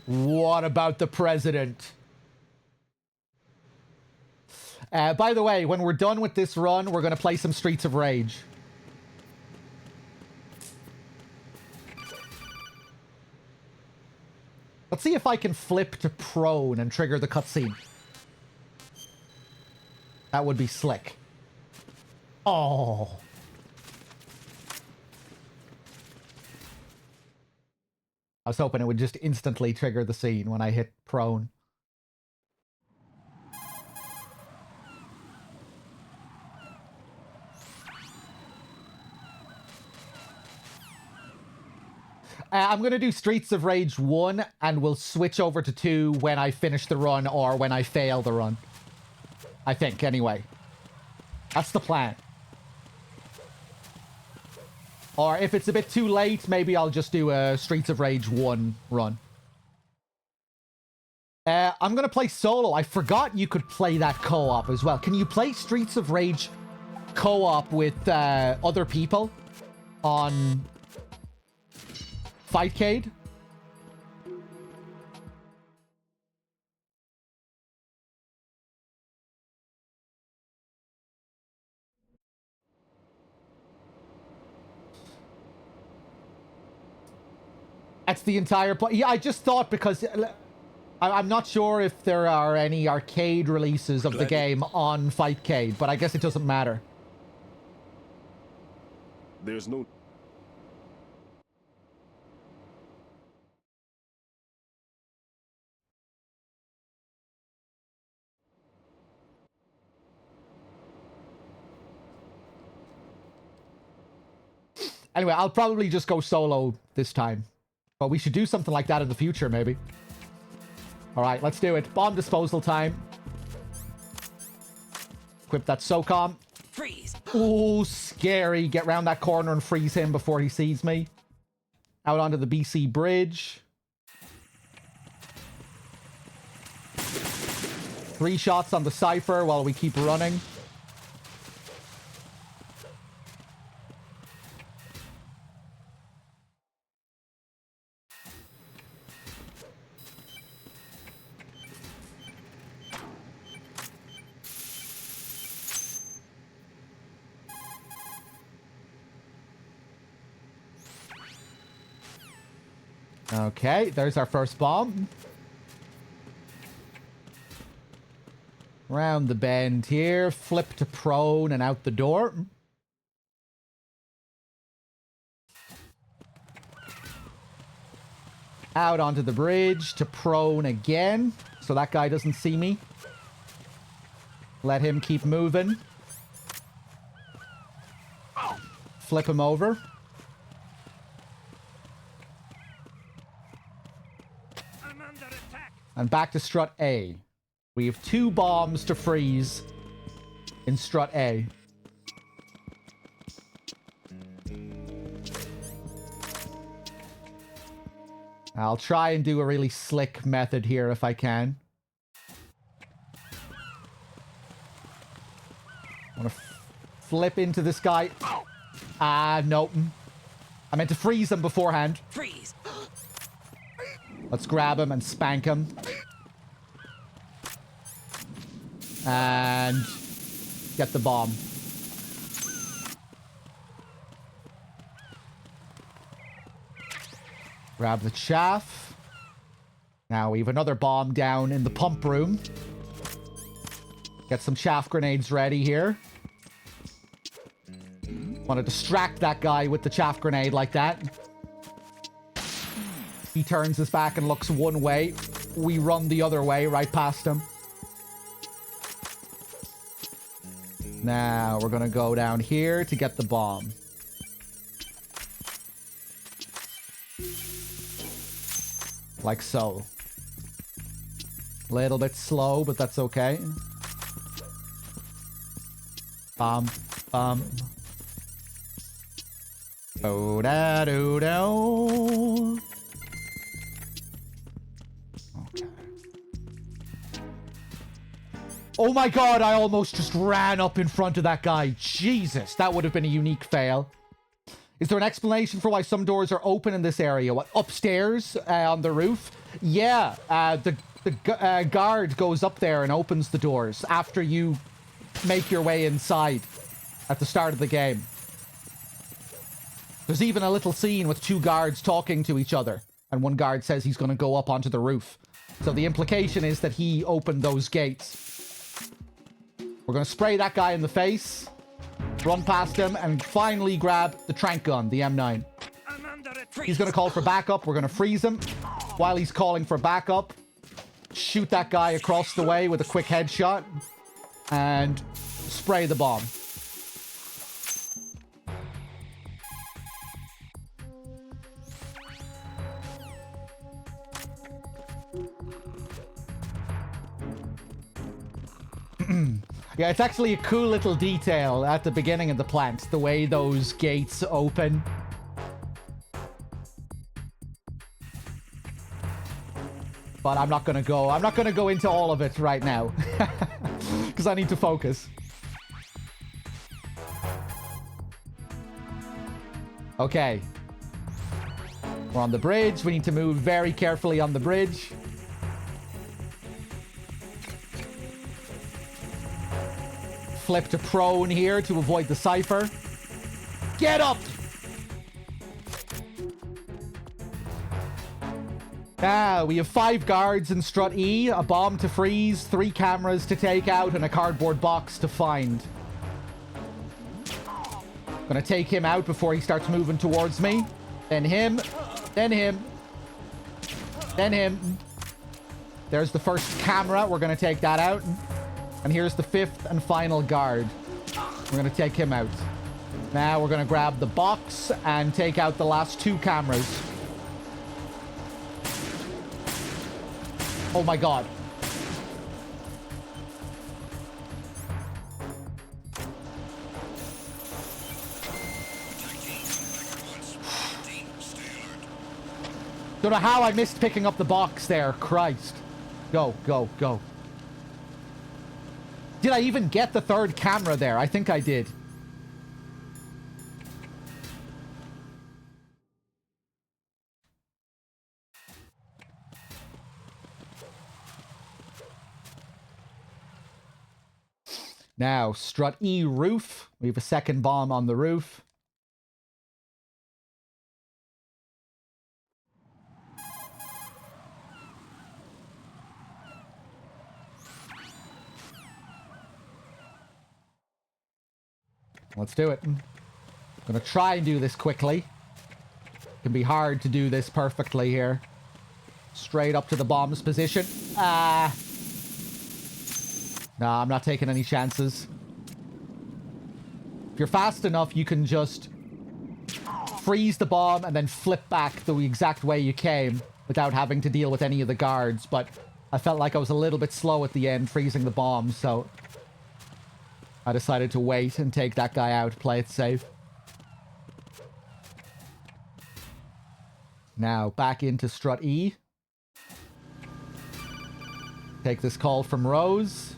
What about the president? By the way, when we're done with this run, we're going to play some Streets of Rage. Let's see if I can flip to prone and trigger the cutscene. That would be slick. Oh. I was hoping it would just instantly trigger the scene when I hit prone. I'm going to do Streets of Rage 1, and we'll switch over to 2 when I finish the run or when I fail the run. I think, anyway. That's the plan. Or if it's a bit too late, maybe I'll just do a Streets of Rage 1 run. I'm going to play solo. I forgot you could play that co-op as well. Can you play Streets of Rage co-op with other people on Fightcade? That's the entire play. Yeah, I just thought because I'm not sure if there are any arcade releases of the game on Fightcade, but I guess it doesn't matter. There's no... Anyway, I'll probably just go solo this time. But we should do something like that in the future, maybe. Alright, let's do it. Bomb disposal time. Equip that SOCOM. Freeze! Ooh, scary. Get round that corner and freeze him before he sees me. Out onto the BC bridge. 3 shots on the Cypher while we keep running. Okay, there's our first bomb. Round the bend here, flip to prone and out the door. Out onto the bridge to prone again, so that guy doesn't see me. Let him keep moving. Flip him over. And back to strut A. We have 2 bombs to freeze in strut A. I'll try and do a really slick method here if I can. I want to flip into this guy. Ah, nope. I meant to freeze him beforehand. Freeze! Let's grab him and spank him. And get the bomb. Grab the chaff. Now we have another bomb down in the pump room. Get some chaff grenades ready here. Want to distract that guy with the chaff grenade like that. He turns his back and looks one way. We run the other way right past him. Now we're going to go down here to get the bomb. Like so. Little bit slow, but that's okay. Bomb. Oh da do do. Okay. Oh my god, I almost just ran up in front of that guy. Jesus, that would have been a unique fail. Is there an explanation for why some doors are open in this area? What, upstairs on the roof? Yeah, the guard goes up there and opens the doors after you make your way inside at the start of the game. There's even a little scene with two guards talking to each other, and one guard says he's going to go up onto the roof. So the implication is that he opened those gates. We're going to spray that guy in the face, run past him, and finally grab the trank gun, the M9. He's going to call for backup. We're going to freeze him. While he's calling for backup, shoot that guy across the way with a quick headshot, and spray the bomb. Yeah, it's actually a cool little detail at the beginning of the plant, the way those gates open. But I'm not gonna go into all of it right now. Because I need to focus. Okay. We're on the bridge. We need to move very carefully on the bridge. Flip to prone here to avoid the cipher. Get up! Now, we have 5 guards in strut E, a bomb to freeze, 3 cameras to take out, and a cardboard box to find. Gonna take him out before he starts moving towards me. Then him. Then him. Then him. There's the first camera. We're gonna take that out. And here's the 5th and final guard. We're going to take him out. Now we're going to grab the box and take out the last 2 cameras. Oh my god. Don't know how I missed picking up the box there. Christ. Go, go, go. Did I even get the 3rd camera there? I think I did. Now, strut E roof. We have a 2nd bomb on the roof. Let's do it. I'm gonna try and do this quickly. It can be hard to do this perfectly here. Straight up to the bomb's position. Nah, I'm not taking any chances. If you're fast enough, you can just freeze the bomb and then flip back the exact way you came without having to deal with any of the guards. But I felt like I was a little bit slow at the end freezing the bomb, so I decided to wait and take that guy out, play it safe. Now, back into strut E. Take this call from Rose.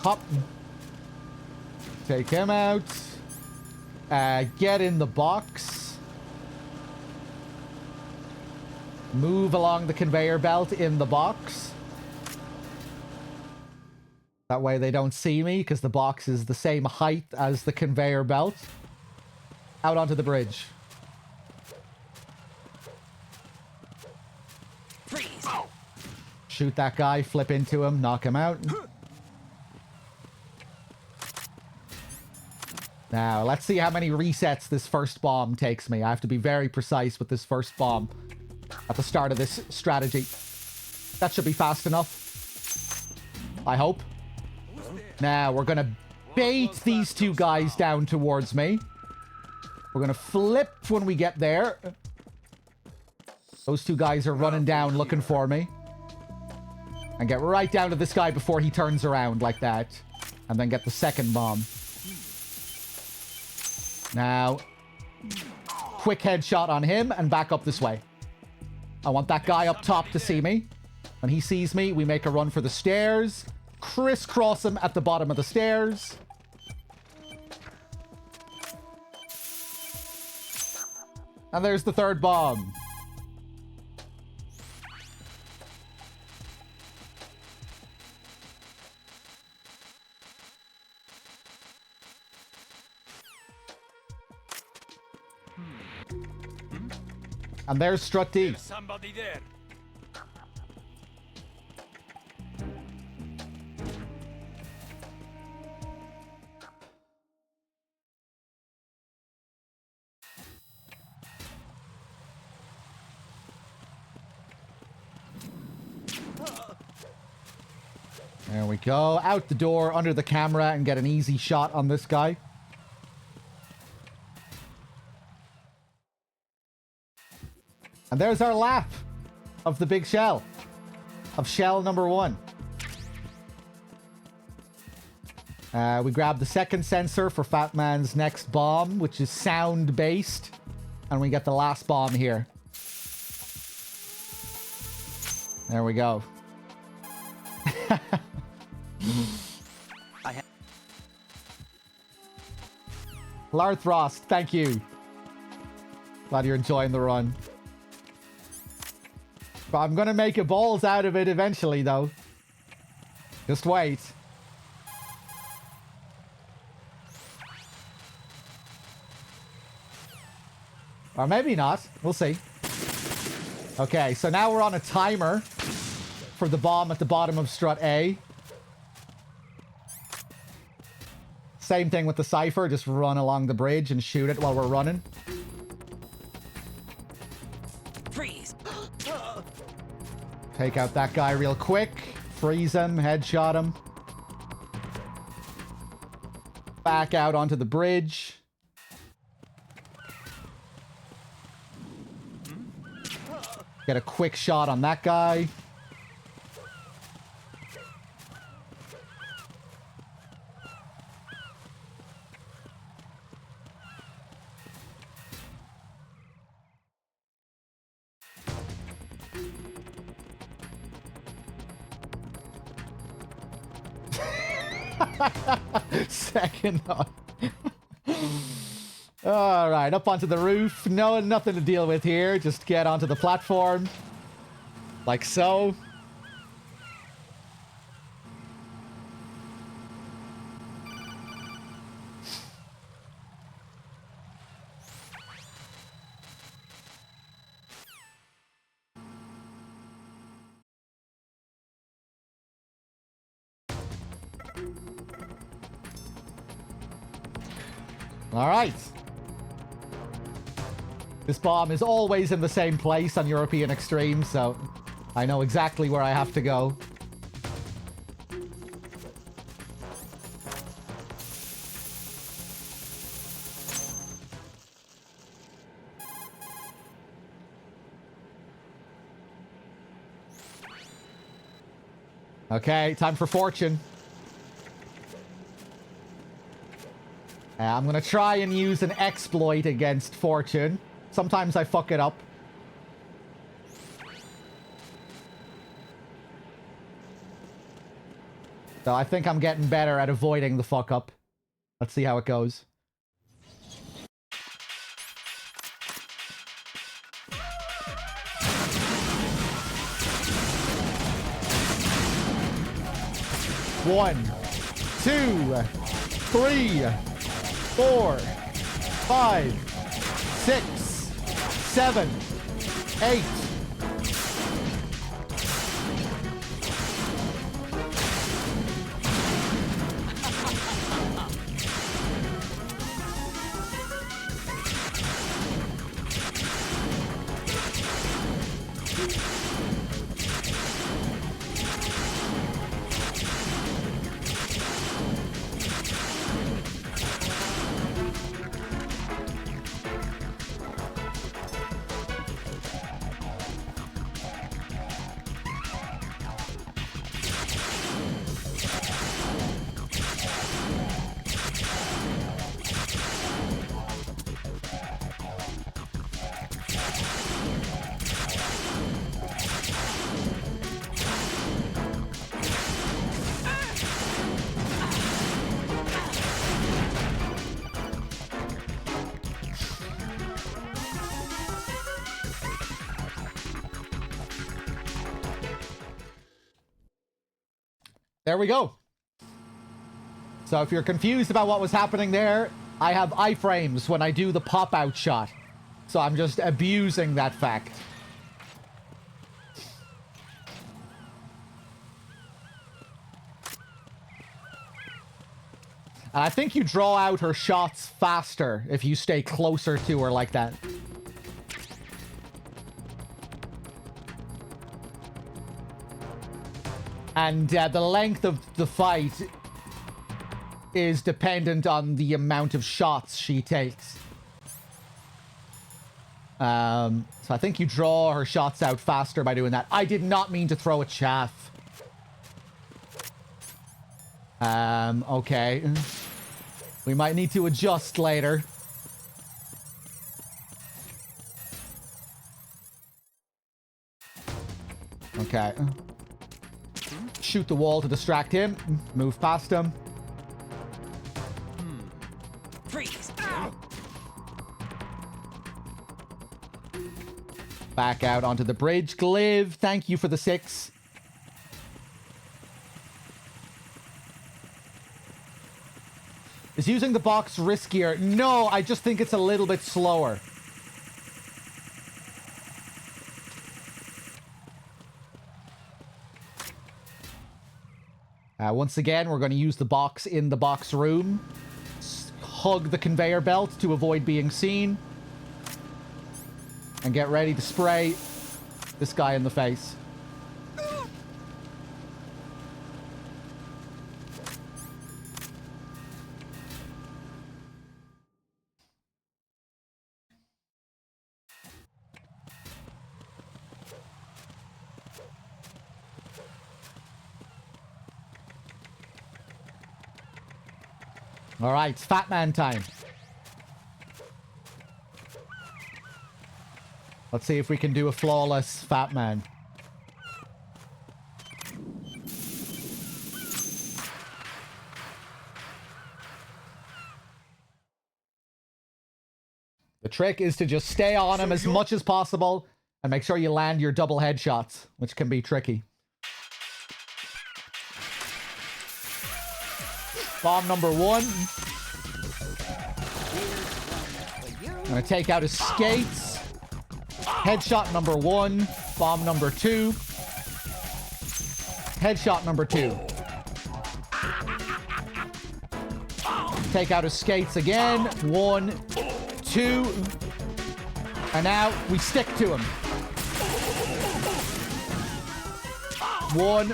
Hop. Take him out. Get in the box. Move along the conveyor belt in the box. That way they don't see me, because the box is the same height as the conveyor belt. Out onto the bridge. Freeze! Shoot that guy, flip into him, knock him out. Now, let's see how many resets this first bomb takes me. I have to be very precise with this first bomb at the start of this strategy. That should be fast enough. I hope. Now, we're going to bait these two guys down towards me. We're going to flip when we get there. Those two guys are running down looking for me. And get right down to this guy before he turns around like that. And then get the second bomb. Now, quick headshot on him and back up this way. I want that guy up top to see me. When he sees me, we make a run for the stairs. Crisscross him at the bottom of the stairs. And there's the third bomb. And there's Strut D. There's somebody there. There we go. Out the door, under the camera, and get an easy shot on this guy. And there's our lap of the big shell. Of shell number 1. We grab the second sensor for Fat Man's next bomb, which is sound-based. And we get the last bomb here. There we go. Larthrost, thank you. Glad you're enjoying the run. But I'm gonna make a balls out of it eventually, though. Just wait. Or maybe not. We'll see. Okay, so now we're on a timer for the bomb at the bottom of Strut A. Same thing with the Cypher. Just run along the bridge and shoot it while we're running. Freeze! Take out that guy real quick. Freeze him. Headshot him. Back out onto the bridge. Get a quick shot on that guy. Second on. All right, up onto the roof. No, nothing to deal with here. Just get onto the platform. Like so. All right. This bomb is always in the same place on European Extreme, so I know exactly where I have to go. Okay, time for Fortune. I'm gonna try and use an exploit against Fortune. Sometimes I fuck it up. So I think I'm getting better at avoiding the fuck up. Let's see how it goes. One, 2, 3, 4, 5, 6, 7, 8. There we go. So if you're confused about what was happening there, I have iframes when I do the pop-out shot. So I'm just abusing that fact. And I think you draw out her shots faster if you stay closer to her like that. And the length of the fight is dependent on the amount of shots she takes. So I think you draw her shots out faster by doing that. I did not mean to throw a chaff. Okay. We might need to adjust later. Okay. Shoot the wall to distract him. Move past him. Freeze! Back out onto the bridge. Gliv, thank you for the 6. Is using the box riskier? No, I just think it's a little bit slower. Once again, we're going to use the box in the box room. Hug the conveyor belt to avoid being seen. And get ready to spray this guy in the face. All right, it's Fat Man time. Let's see if we can do a flawless Fat Man. The trick is to just stay on him as much as possible and make sure you land your double headshots, which can be tricky. Bomb number 1. I'm gonna take out his skates. Headshot number 1. Bomb number 2. Headshot number 2. Take out his skates again. 1, 2. And now we stick to him. 1.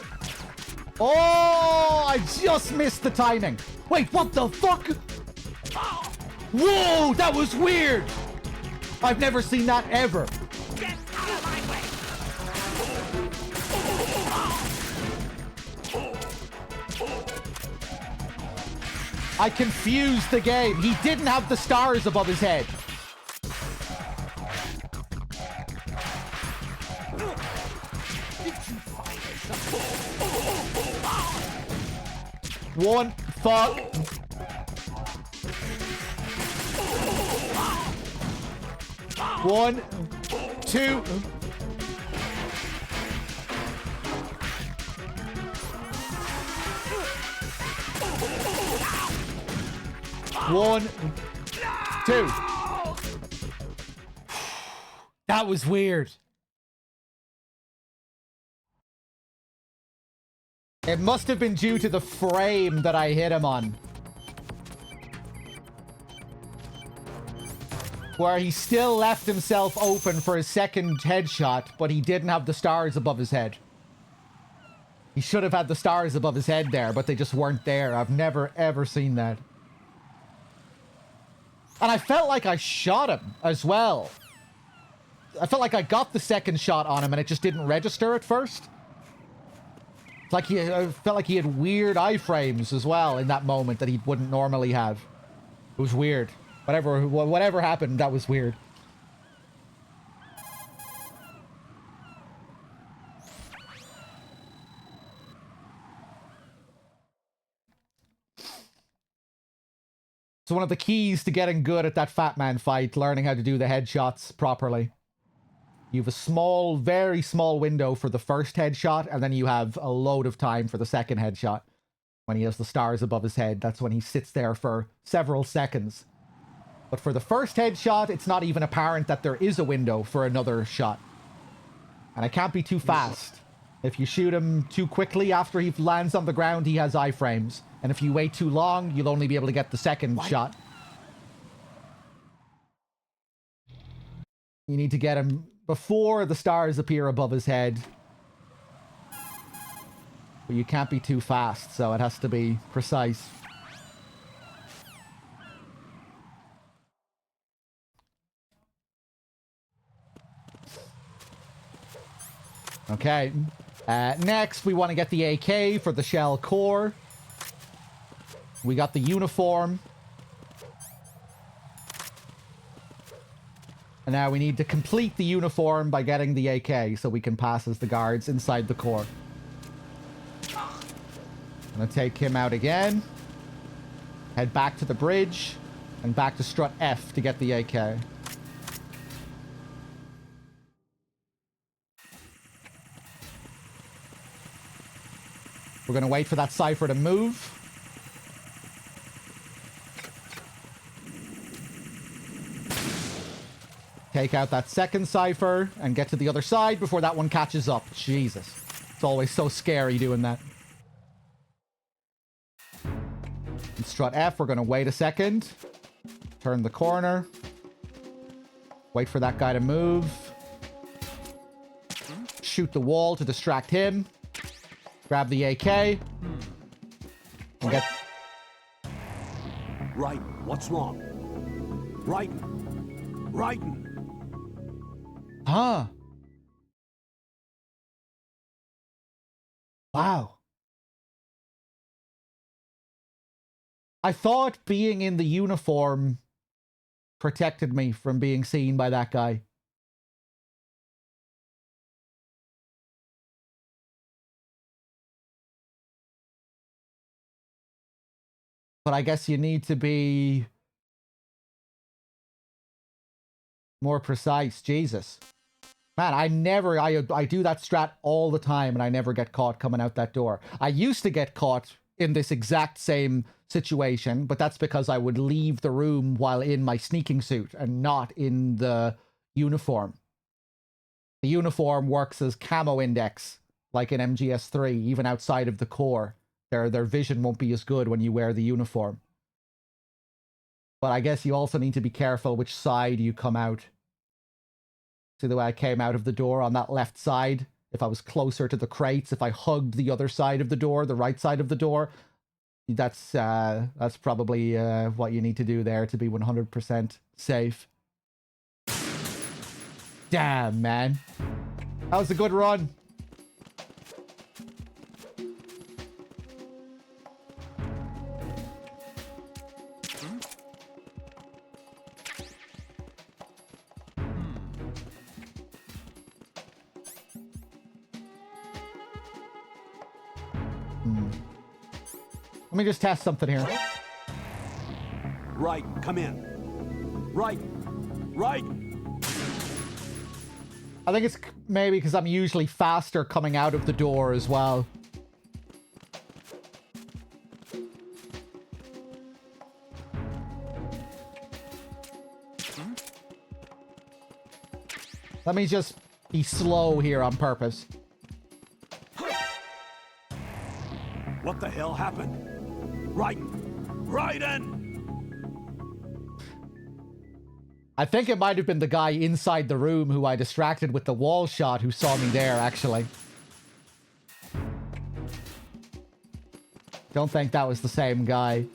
Oh, I just missed the timing. Wait, what the fuck? Whoa, that was weird. I've never seen that ever. Get out of my way! I confused the game. He didn't have the stars above his head. 1. Fuck. 1, 2. One, 2. That was weird. It must have been due to the frame that I hit him on. Where he still left himself open for his second headshot, but he didn't have the stars above his head. He should have had the stars above his head there, but they just weren't there. I've never, ever seen that. And I felt like I shot him as well. I felt like I got the second shot on him and it just didn't register at first. It's like I felt like he had weird iframes as well in that moment that he wouldn't normally have. It was weird. Whatever happened, that was weird. So one of the keys to getting good at that Fat Man fight, learning how to do the headshots properly. You have a small, very small window for the first headshot, and then you have a load of time for the second headshot. When he has the stars above his head, that's when he sits there for several seconds. But for the first headshot, it's not even apparent that there is a window for another shot. And it can't be too fast. If you shoot him too quickly after he lands on the ground, he has iframes. And if you wait too long, you'll only be able to get the second shot. You need to get him before the stars appear above his head. But you can't be too fast, so it has to be precise. Okay. Next, we want to get the AK for the shell core. We got the uniform. And now we need to complete the uniform by getting the AK so we can pass as the guards inside the core. I'm going to take him out again. Head back to the bridge. And back to strut F to get the AK. We're going to wait for that cipher to move. Take out that second cipher and get to the other side before that one catches up. Jesus. It's always so scary doing that. And strut F, we're going to wait a second. Turn the corner. Wait for that guy to move. Shoot the wall to distract him. Grab the AK. And get... Right, what's wrong? Raiden. Huh. Wow. I thought being in the uniform protected me from being seen by that guy. But I guess you need to be more precise. Jesus. Man, I do that strat all the time and I never get caught coming out that door. I used to get caught in this exact same situation, but that's because I would leave the room while in my sneaking suit and not in the uniform. The uniform works as camo index, like in MGS 3, even outside of the core. Their vision won't be as good when you wear the uniform. But I guess you also need to be careful which side you come out. See the way I came out of the door on that left side? If I was closer to the crates, if I hugged the other side of the door, the right side of the door, that's probably what you need to do there to be 100% safe. Damn, man. That was a good run. Let me just test something here. Right, come in. Right. Right. I think it's maybe because I'm usually faster coming out of the door as well. Let me just be slow here on purpose. What the hell happened? Raiden! I think it might have been the guy inside the room who I distracted with the wall shot who saw me there, actually. Don't think that was the same guy.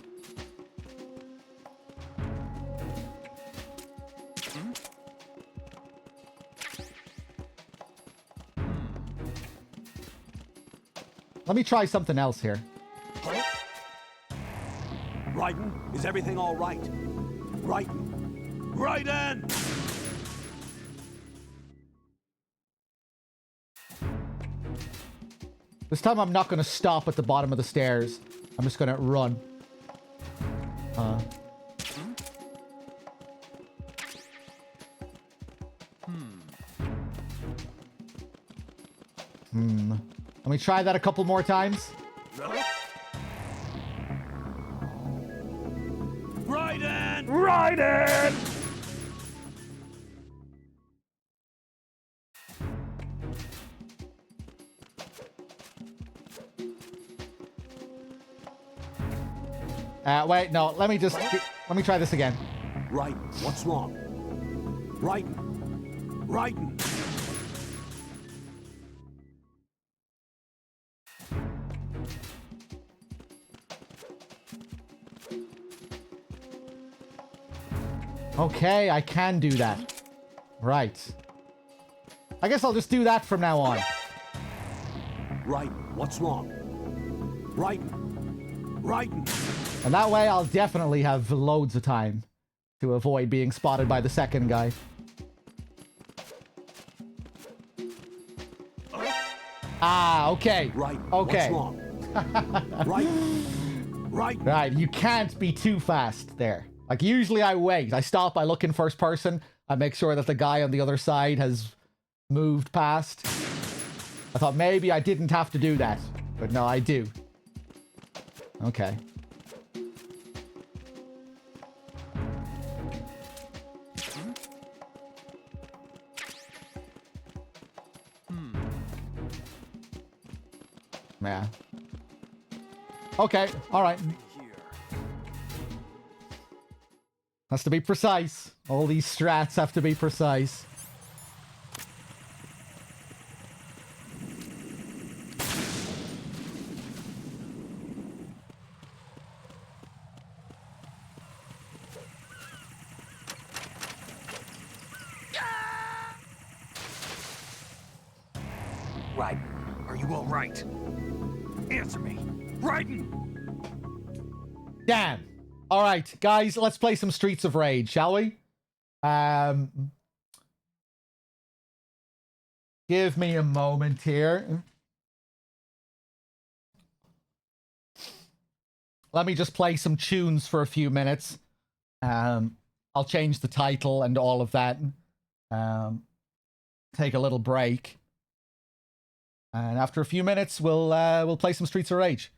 Let me try something else here. Raiden, is everything all right? Raiden! Raiden! This time I'm not going to stop at the bottom of the stairs. I'm just going to run. Let me try that a couple more times. Raiden! Raiden! Wait, no, let me try this again. Raiden, what's wrong? Raiden! Raiden! Okay, I can do that. Right. I guess I'll just do that from now on. Raiden, what's wrong? Raiden! Raiden! And that way I'll definitely have loads of time to avoid being spotted by the second guy. Ah, okay. Raiden, okay. what's wrong? Raiden! Raiden! Right, you can't be too fast there. Like, usually I wait. I stop, I look in first person. I make sure that the guy on the other side has moved past. I thought maybe I didn't have to do that. But no, I do. Okay. Yeah. Okay, alright. Has to be precise. All these strats have to be precise. Raiden, are you all right? Answer me. Raiden! Damn. All right, guys, let's play some Streets of Rage, shall we? Give me a moment here. Let me just play some tunes for a few minutes. I'll change the title and all of that. Take a little break. And after a few minutes, we'll play some Streets of Rage.